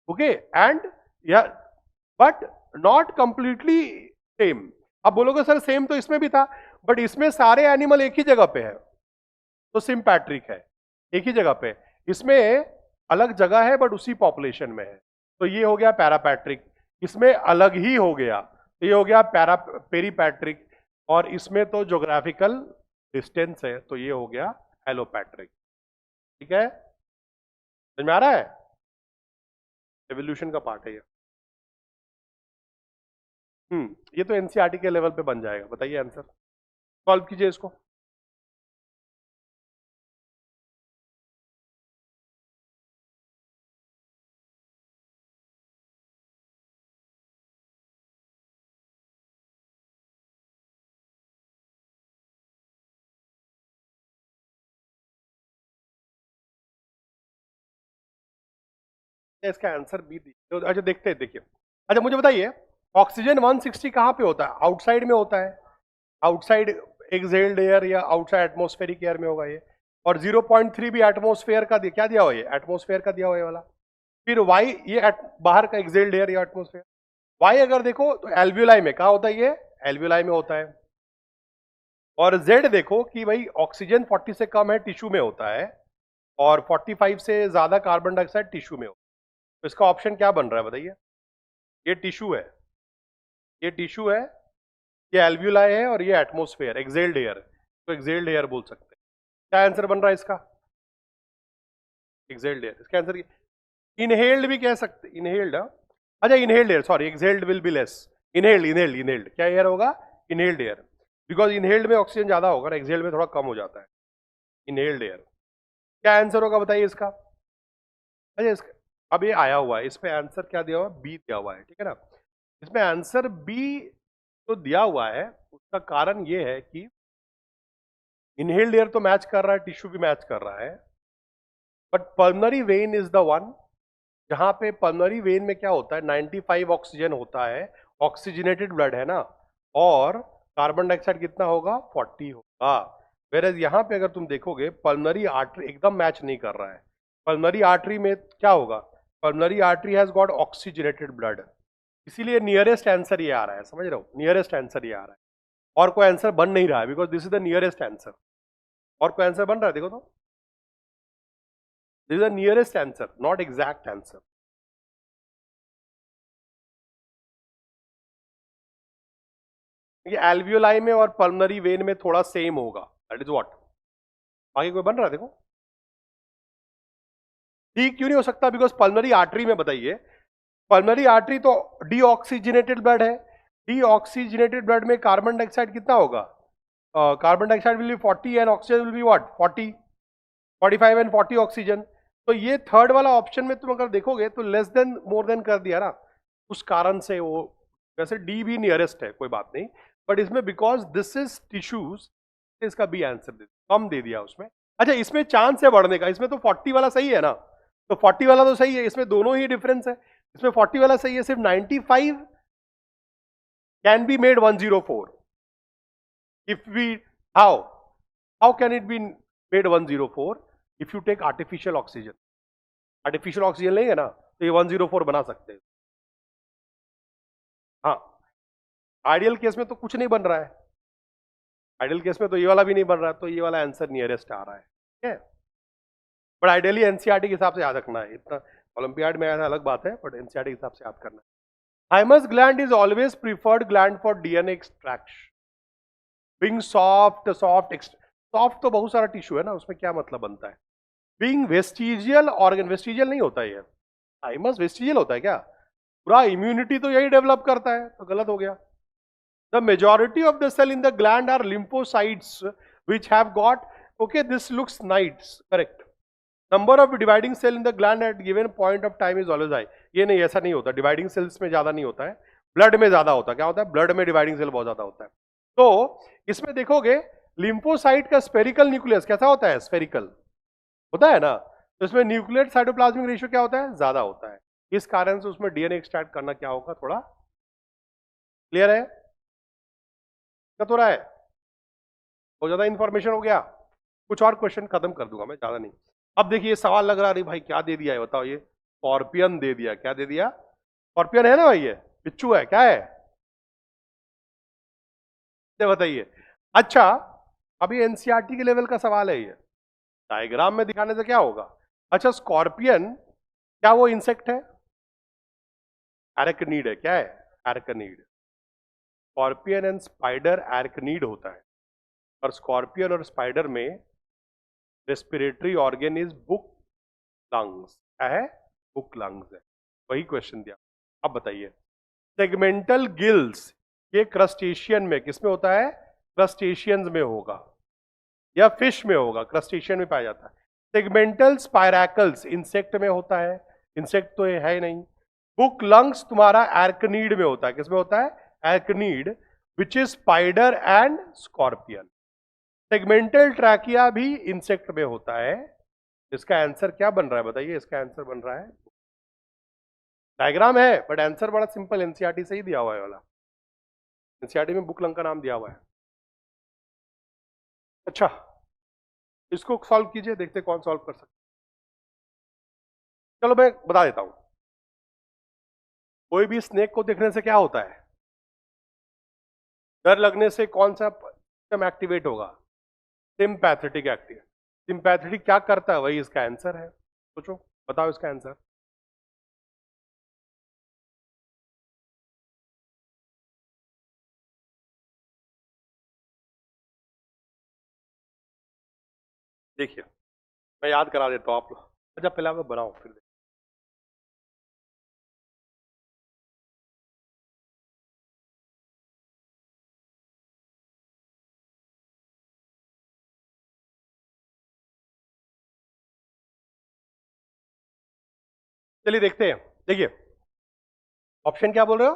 okay, and या बट नॉट कंप्लीटली सेम। अब बोलोगे सर सेम तो इसमें भी था, बट इसमें सारे एनिमल एक ही जगह पे है, तो सिम्पैट्रिक है, एक ही जगह पे। इसमें अलग जगह है बट उसी पॉपुलेशन में है, तो ये हो गया पैरापैट्रिक। इसमें अलग ही हो गया, तो ये हो गया पेरीपैट्रिक। और इसमें तो ज्योग्राफिकल डिस्टेंस है, तो ये हो गया एलोपैट्रिक। ठीक है, समझ में आ रहा है? एवोल्यूशन का पार्ट है ये। ये तो एनसीईआरटी के लेवल पे बन जाएगा। बताइए आंसर, सॉल्व कीजिए इसको। इसका आंसर बी दीजिए। अच्छा देखते हैं, देखिए। अच्छा मुझे बताइए, ऑक्सीजन 160 कहाँ पे होता है? आउटसाइड में होता है, आउटसाइड एक्सहेल्ड एयर या आउटसाइड एटमॉस्फेरिक एयर में होगा ये। और 0.3 भी एटमॉस्फेयर का क्या दिया हुआ है? एटमॉस्फेयर का दिया हुआ है वाला। फिर वाई ये बाहर का एक्सहेल्ड एयर या एटमॉस्फेयर। वाई अगर देखो तो एल्वियोलाई में कहा होता है, ये एल्वियोलाई में होता है। और जेड देखो कि भाई ऑक्सीजन 40 से कम है टिश्यू में होता है, और 45 से ज्यादा कार्बन डाइऑक्साइड टिश्यू में होता है। तो इसका ऑप्शन क्या बन रहा है बताइए? ये टिश्यू है, ये टिश्यू है, ये एल्वियोलाई है, और ये एटमॉस्फेयर एक्सहेल्ड एयर, तो एक्सहेल्ड एयर बोल सकते हैं। क्या आंसर बन रहा है इसका? Exhaled air. इसका आंसर इनहेल्ड भी कह सकते, इनहेल्ड। अच्छा inhaled air, sorry, exhaled will be less. Inhaled inhaled inhaled क्या एयर होगा? इनहेल्ड एयर, बिकॉज इनहेल्ड में ऑक्सीजन ज्यादा होगा ना, एक्सहेल्ड में थोड़ा कम हो जाता है। Inhaled air. क्या आंसर होगा बताइए इसका? अच्छा इसका अब ये आया हुआ है, इसमें आंसर क्या दिया हुआ है? बी दिया हुआ है, ठीक है ना। इसमें आंसर बी जो दिया हुआ है उसका कारण ये है कि इनहेल्ड एयर तो मैच कर रहा है, टिश्यू भी मैच कर रहा है, but pulmonary when is the one जहां पे पल्मनरी वेन में क्या होता है, 95 ऑक्सीजन होता है, ऑक्सीजनेटेड ब्लड है ना, और कार्बन डाइऑक्साइड कितना होगा? 40 होगा। वेरएज यहां पे अगर तुम देखोगे पल्मनरी आर्टरी एकदम मैच नहीं कर रहा है। पल्मनरी आर्टरी में क्या होगा? Pulmonary artery has got oxygenated blood, इसीलिए नियरेस्ट आंसर ये आ रहा है। समझ रहे हो? नियरेस्ट आंसर ये आ रहा है, और कोई आंसर बन नहीं रहा है, because this is the nearest answer. और कोई आंसर बन रहा है देखो तो, this is the nearest answer, not exact answer. ये एल्वियोलाई में और पल्मनरी वेन में थोड़ा सेम होगा, दैट इज व्हाट। आगे कोई बन रहा है देखो? ठीक क्यों नहीं हो सकता? बिकॉज पल्मनरी आर्टरी में बताइए, पल्मनरी आर्टरी तो डीऑक्सीजनेटेड ब्लड है, डीऑक्सीजनेटेड ब्लड में कार्बन डाइऑक्साइड कितना होगा? Carbon dioxide will be 40 and oxygen will be what? 40, 45 and 40 oxygen. तो ये थर्ड वाला ऑप्शन में तुम अगर देखोगे तो लेस देन मोर देन कर दिया ना, उस कारण से वो, वैसे डी भी नियरेस्ट है, कोई बात नहीं, बट इसमें बिकॉज दिस इज टिश्यूज, इसका बी आंसर दे कम दे दिया उसमें। अच्छा इसमें चांस है बढ़ने का, इसमें तो 40 वाला सही है ना, तो 40 वाला तो सही है, इसमें दोनों ही डिफरेंस है। इसमें 40 वाला सही है, सिर्फ 95 can be made 104 if we, how can it be made 104 if you take artificial oxygen? Artificial oxygen लेंगे ना तो ये 104 बना सकते हैं। हाँ, आइडियल केस में तो कुछ नहीं बन रहा है, आइडियल केस में तो ये वाला भी नहीं बन रहा है, तो ये वाला आंसर नियरेस्ट आ रहा है, ठीक है। बट आइडियली एनसीईआरटी के हिसाब से याद रखना है, इतना ओलंपियाड में आया अलग बात है, बट एनसीईआरटी के हिसाब से याद करना है। Thymus gland is always preferred gland for DNA extraction, being soft soft तो बहुत सारा टिश्यू है ना, उसमें क्या मतलब बनता है? बीइंग वेस्टिजियल ऑर्गन, वेस्टिजियल नहीं होता है, थाइमस वेस्टिजियल होता है क्या? पूरा इम्यूनिटी तो यही डेवलप करता है, तो गलत हो गया। The majority of the cell in the gland are lymphocytes which have got, okay, this looks nice, correct. Number of dividing cell in the gland at given point of time is always high. ये नहीं, ऐसा नहीं होता, dividing cells में ज्यादा नहीं होता है, ब्लड में ज्यादा होता है। क्या होता है? ब्लड में डिवाइडिंग सेल बहुत ज्यादा होता है। तो इसमें देखोगे लिम्फोसाइट का स्फेरिकल न्यूक्लियस कैसा होता है? स्फेरिकल होता है ना, तो इसमें न्यूक्लियर साइटोप्लाज्मिक रेशियो क्या होता है? ज्यादा होता है। इस कारण से उसमें डीएनए एक्सट्रैक्ट करना क्या होगा, थोड़ा क्लियर है? क्या हो रहा है? बहुत ज्यादा इंफॉर्मेशन हो गया। कुछ और क्वेश्चन खत्म कर दूंगा मैं, ज्यादा नहीं। अब देखिए सवाल लग रहा है, अरे भाई क्या दे दिया है बताओ, ये स्कॉर्पियन दे दिया, क्या दे दिया? स्कॉर्पियन है ना भाई, ये बिच्छू है, क्या है? ये बताइए। अच्छा, अभी एनसीईआरटी के लेवल का सवाल है ये, डायग्राम में दिखाने से क्या होगा? अच्छा, स्कॉर्पियन क्या वो इंसेक्ट है? एरकनीड है, क्या है? एरकनीड। स्कॉर्पियन एंड स्पाइडर एरकनीड होता है, और स्कॉर्पियन और स्पाइडर में respiratory organ is book lungs. क्या है? बुक लंग्स है। वही क्वेश्चन दिया। अब बताइए, सेगमेंटल गिल्स ये क्रस्टेशियन में किसमें होता है? क्रस्टेशियंस में होगा या फिश में होगा, क्रस्टेशियन में पाया जाता है। सेगमेंटल स्पाइरैकल्स इंसेक्ट में होता है, इंसेक्ट तो ये है ही नहीं। बुक लंग्स तुम्हारा एर्कनीड में होता है, किसमें होता है? Arachnid, which is spider and scorpion. Segmental trachea भी इंसेक्ट में होता है। इसका आंसर क्या बन रहा है बताइए? इसका आंसर बन रहा है, डायग्राम है बट आंसर बड़ा सिंपल, एनसीईआरटी से ही दिया हुआ है वाला। एनसीईआरटी में बुक लंग का नाम दिया हुआ है। अच्छा, इसको सॉल्व कीजिए, देखते कौन सॉल्व कर सकते। चलो मैं बता देता हूं। कोई भी स्नेक को देखने से क्या होता है? डर लगने से कौन सा सिस्टम एक्टिवेट होगा? Sympathetic active. सिंपैथेटिक क्या करता है? वही इसका आंसर है। सोचो, बताओ इसका आंसर। देखिए, मैं याद करा देता हूं आप लोग। अच्छा, पहले आप बनाओ फिर चलिए देखते हैं। देखिए, ऑप्शन क्या बोल रहे हो?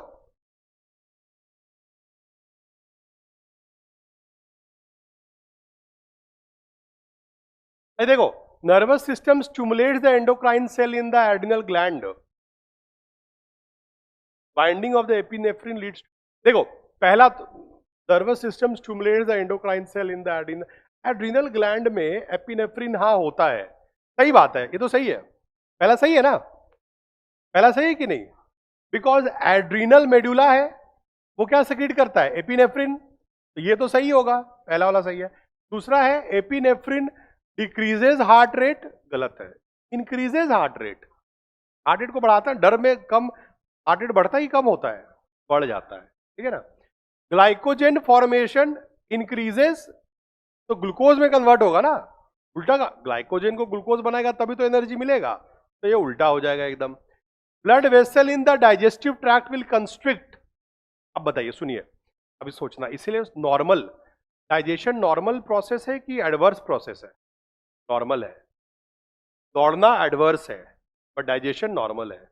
देखो, nervous system stimulates the endocrine cell in the adrenal gland, binding of the epinephrine leads. देखो, पहला nervous system stimulates the endocrine cell in the adrenal gland में एपिनेफ्रिन हाँ होता है, सही बात है, ये तो सही है। पहला सही है ना? पहला सही है कि नहीं? बिकॉज एड्रिनल मेडुला है, वो क्या सेक्रेट करता है? एपिनेफ्रिन। तो ये तो सही होगा, पहला वाला सही है। दूसरा है एपिनेफ्रिन डिक्रीजेज हार्ट रेट, गलत है, increases heart rate. Heart rate को बढ़ाता है, डर में कम, हार्ट रेट बढ़ता ही कम होता है, बढ़ जाता है, ठीक है ना। ग्लाइकोजेन फॉर्मेशन इंक्रीजेस, तो ग्लूकोज में कन्वर्ट होगा ना, उल्टा का ग्लाइकोजेन को ग्लूकोज बनाएगा तभी तो एनर्जी मिलेगा, तो ये उल्टा हो जाएगा एकदम। Blood vessel in the digestive tract will constrict. अब बताइए, सुनिए, अभी सोचना, इसीलिए नॉर्मल डाइजेशन नॉर्मल प्रोसेस है कि एडवर्स प्रोसेस है? नॉर्मल है। दौड़ना एडवर्स है, पर डाइजेशन नॉर्मल है।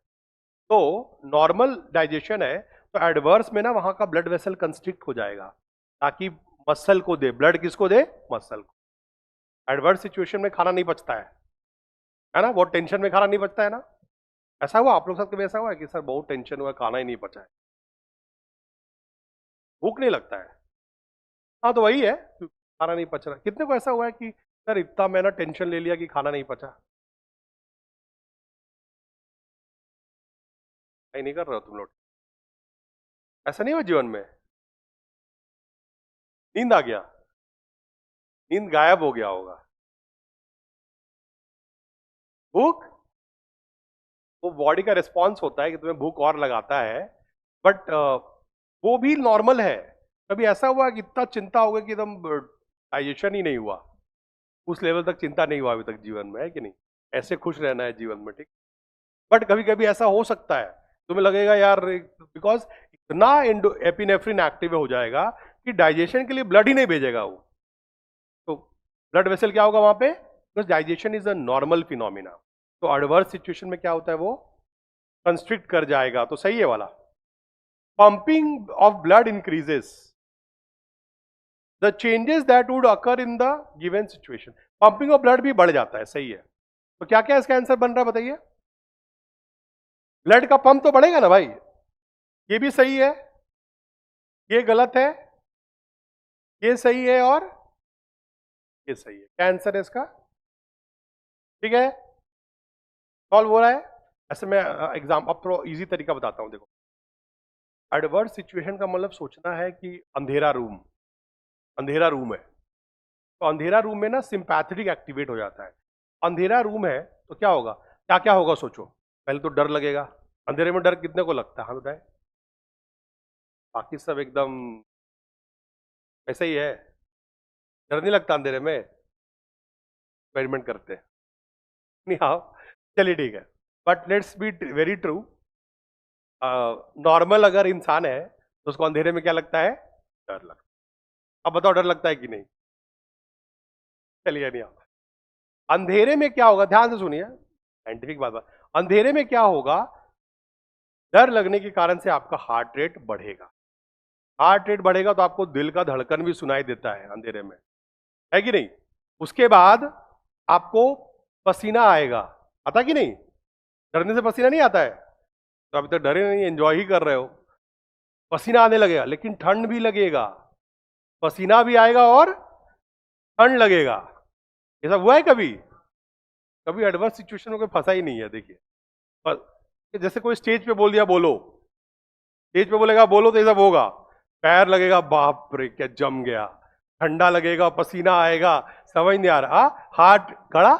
तो नॉर्मल डाइजेशन है, तो एडवर्स में ना वहां का ब्लड वेसल कंस्ट्रिक्ट हो जाएगा, ताकि मसल को दे ब्लड, किसको दे? मसल को। एडवर्स सिचुएशन में खाना नहीं पचता है ना, बहुत टेंशन में खाना नहीं पचता है ना। ऐसा हुआ आप लोग साथ कभी? ऐसा हुआ है कि सर बहुत टेंशन हुआ, खाना ही नहीं पचा है, भूख नहीं लगता है? हाँ, तो वही है, खाना नहीं पच रहा। कितने को ऐसा हुआ है कि सर इतना मैंने टेंशन ले लिया कि खाना नहीं पचा? नहीं कर रहे हो तुम लोग? ऐसा नहीं हुआ जीवन में? नींद आ गया, नींद गायब हो गया होगा। भूख, वो बॉडी का रिस्पॉन्स होता है कि तुम्हें भूख और लगाता है, बट वो भी नॉर्मल है। कभी ऐसा हुआ कि इतना चिंता हो गई कि एकदम डाइजेशन ही नहीं हुआ? उस लेवल तक चिंता नहीं हुआ अभी तक जीवन में, है कि नहीं? ऐसे खुश रहना है जीवन में, ठीक। बट कभी कभी ऐसा हो सकता है, तुम्हें लगेगा यार, बिकॉज इतना एपिनेफ्रिन एक्टिव हो जाएगा कि डाइजेशन के लिए ब्लड ही नहीं भेजेगा वो। तो ब्लड वेसल क्या होगा वहां पे? Because digestion is a normal phenomena. तो एडवर्स सिचुएशन में क्या होता है? वो कंस्ट्रिक्ट कर जाएगा, तो सही है वाला। Pumping of blood increases the changes that would occur in the given situation. Pumping of blood भी बढ़ जाता है, सही है। तो क्या क्या इसका आंसर बन रहा है बताइए? ब्लड का पंप तो बढ़ेगा ना भाई, ये भी सही है, ये गलत है, ये सही है, और ये सही है। क्या आंसर है इसका? ठीक है, सॉल्व हो रहा है। ऐसे मैं एग्जाम अब थोड़ा इजी तरीका बताता हूँ। देखो, एडवर्स सिचुएशन का मतलब सोचना है कि अंधेरा रूम है, तो अंधेरा रूम में ना सिंपैथेटिक एक्टिवेट हो जाता है। अंधेरा रूम है तो क्या होगा, क्या क्या होगा सोचो। पहले तो डर लगेगा। अंधेरे में डर कितने को लगता है, हाँ बताए? बाकी सब एकदम ऐसे ही है। डर नहीं लगता अंधेरे में? एक्सपेरिमेंट करते हैं। नहीं, हाँ, चलिए ठीक है। But let's be very true. Normal अगर इंसान है तो उसको अंधेरे में क्या लगता है? डर लगता है। अब बताओ डर लगता है कि नहीं? चलिए नहीं, अंधेरे में क्या होगा, ध्यान से सुनिए, साइंटिफिक बात। अंधेरे में क्या होगा, डर लगने के कारण से आपका हार्ट रेट बढ़ेगा। हार्ट रेट बढ़ेगा तो आपको दिल का धड़कन भी सुनाई देता है अंधेरे में, है कि नहीं? उसके बाद आपको पसीना आएगा, आता कि नहीं? डरने से पसीना नहीं आता है? तो अभी तक डरे नहीं, एंजॉय ही कर रहे हो। पसीना आने लगेगा, लेकिन ठंड भी लगेगा। पसीना भी आएगा और ठंड लगेगा। ये सब हुआ है कभी? कभी एडवर्स सिचुएशन में कोई फंसा ही नहीं है। देखिए, जैसे कोई स्टेज पे बोल दिया बोलो, स्टेज पे बोलेगा बोलो तो ये सब होगा। पैर लगेगा, बाप रे क्या जम गया। ठंडा लगेगा, पसीना आएगा, समझ नहीं आ रहा, हार्ट खड़ा,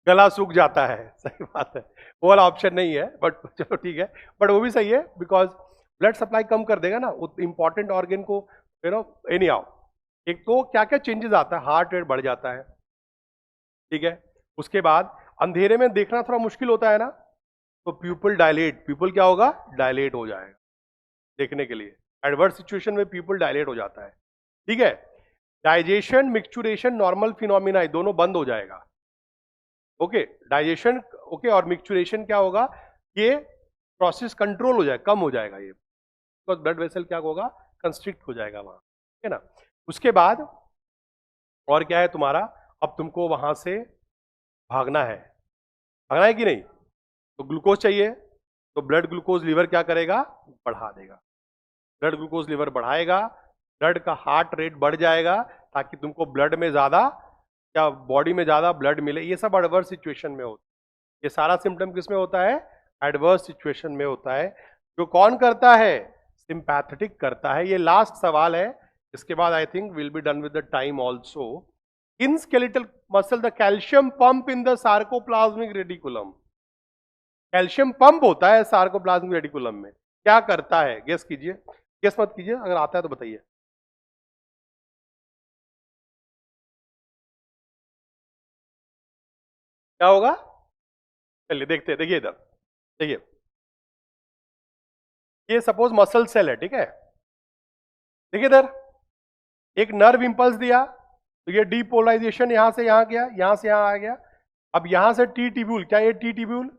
गला सूख जाता है। सही बात है, वो वाला ऑप्शन नहीं है, बट चलो ठीक है। बट वो भी सही है, बिकॉज ब्लड सप्लाई कम कर देगा ना इंपॉर्टेंट ऑर्गन को, यू नो। एनी आओ, एक तो क्या क्या चेंजेस आता है, हार्ट रेट बढ़ जाता है, ठीक है। उसके बाद अंधेरे में देखना थोड़ा मुश्किल होता है ना, तो प्यूपल डायलेट, प्यूपल क्या होगा, डायलेट हो जाएगा देखने के लिए। एडवर्स सिचुएशन में प्यूपल डायलेट हो जाता है, ठीक है। डाइजेशन, मिक्सचुरेशन, नॉर्मल फिनोमिना दोनों बंद हो जाएगा। ओके, डाइजेशन ओके, और मिक्सचुरेशन क्या होगा, ये प्रोसेस कंट्रोल हो जाएगा, कम हो जाएगा ये, तो ब्लड वेसल क्या होगा, कंस्ट्रिक्ट हो जाएगा वहां, ठीक है ना। उसके बाद और क्या है तुम्हारा, अब तुमको वहां से भागना है, भागना है कि नहीं? तो ग्लूकोज चाहिए, तो ब्लड ग्लूकोज लीवर क्या करेगा, बढ़ा देगा। ब्लड ग्लूकोज लीवर बढ़ाएगा, ब्लड का हार्ट रेट बढ़ जाएगा, ताकि तुमको ब्लड में ज्यादा, क्या बॉडी में ज्यादा ब्लड मिले। ये सब एडवर्स सिचुएशन में होता है। ये सारा सिम्टम किस में होता है, एडवर्स सिचुएशन में होता है। जो कौन करता है, सिंपैथेटिक करता है। ये लास्ट सवाल है, इसके बाद I think will be done with the time also. In skeletal muscle the calcium pump in the sarcoplasmic reticulum. Calcium pump होता है सार्कोप्लाज्मिक रेडिकुलम में, क्या करता है, गेस कीजिए। गेस मत कीजिए, अगर आता है तो बताइए। क्या होगा, चलिए देखते हैं। देखिए इधर, देखिए, ये सपोज मसल सेल है, ठीक है। देखिए इधर, एक नर्व इंपल्स दिया, तो ये डीपोलराइजेशन यहां से यहां गया, यहां से यहां आ गया। अब यहां से टी ट्यूब्यूल, क्या ये टी ट्यूब्यूल,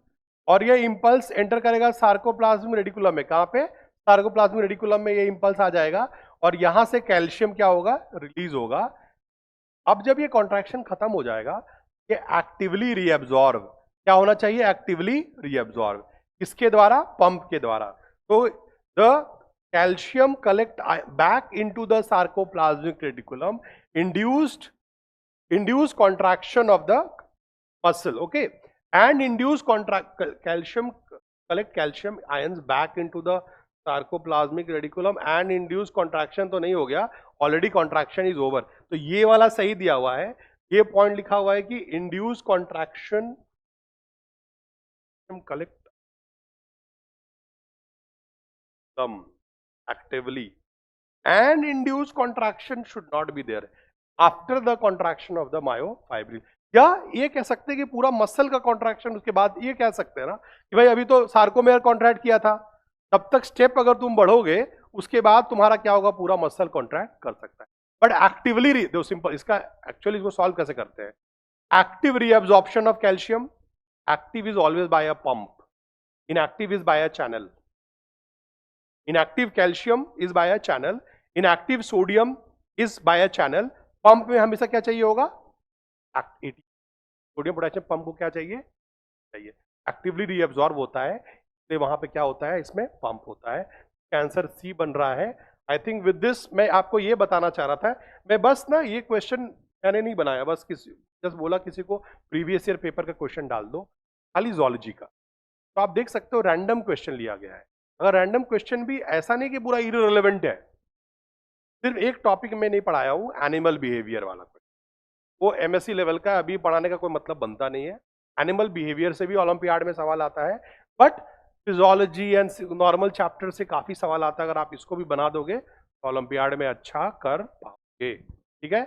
और ये इंपल्स एंटर करेगा सार्कोप्लाज्मिक रेडिकुलम में। कहां पे, सार्कोप्लाज्मिक रेडिकुलम में ये इंपल्स आ जाएगा, और यहां से कैल्शियम क्या होगा, रिलीज होगा। अब जब ये कॉन्ट्रैक्शन खत्म हो जाएगा, ये एक्टिवली रीएब्जॉर्ब, क्या होना चाहिए, एक्टिवली रीएब्जॉर्ब। किसके द्वारा, पंप के द्वारा। तो the calcium collect back into the sarcoplasmic reticulum, induced contraction of the muscle, okay, and induced calcium collect calcium ions back into the sarcoplasmic reticulum and induced contraction तो नहीं हो गया, already contraction is over. तो ये वाला सही दिया हुआ है, ये पॉइंट लिखा हुआ है कि induce contraction collect them actively, and induced contraction should not be there after the contraction of the myofibril। या ये कह सकते हैं कि पूरा मसल का कॉन्ट्रैक्शन उसके बाद, ये कह सकते हैं ना कि भाई अभी तो सार्कोमेयर कॉन्ट्रैक्ट किया था, तब तक स्टेप अगर तुम बढ़ोगे उसके बाद तुम्हारा क्या होगा, पूरा मसल कॉन्ट्रैक्ट कर सकता है। बट एक्टिवली, दो सिंपल इसका एक्चुअली इसको सॉल्व कैसे करते हैं। Active reabsorption of calcium, active is always by a pump, inactive is by a channel. Inactive calcium is by a channel, inactive sodium is by a channel। Pump में हमेशा क्या चाहिए होगा, सोडियम पोटेशियम पंप को क्या चाहिए, actively reabsorb होता है, तो वहां पे क्या होता है, इसमें पंप होता है। कैंसर सी बन रहा है। आई थिंक विद दिस मैं आपको ये बताना चाह रहा था, मैं बस ना ये क्वेश्चन मैंने नहीं बनाया, बस किसी जस्ट बोला किसी को प्रीवियस ईयर पेपर का क्वेश्चन डाल दो खाली जूलॉजी का। तो आप देख सकते हो रैंडम क्वेश्चन लिया गया है। अगर रैंडम क्वेश्चन भी ऐसा नहीं कि पूरा इररिलेवेंट है, सिर्फ एक टॉपिक में नहीं पढ़ाया हूं, एनिमल बिहेवियर वाला क्वेश्चन, वो एमएससी लेवल का, अभी पढ़ाने का कोई मतलब बनता नहीं है। एनिमल बिहेवियर से भी ओलंपियाड में सवाल आता है, but physiology and normal chapter से काफी सवाल आता है। अगर आप इसको भी बना दोगे तो ओलंपियाड में अच्छा कर पाओगे। ठीक है।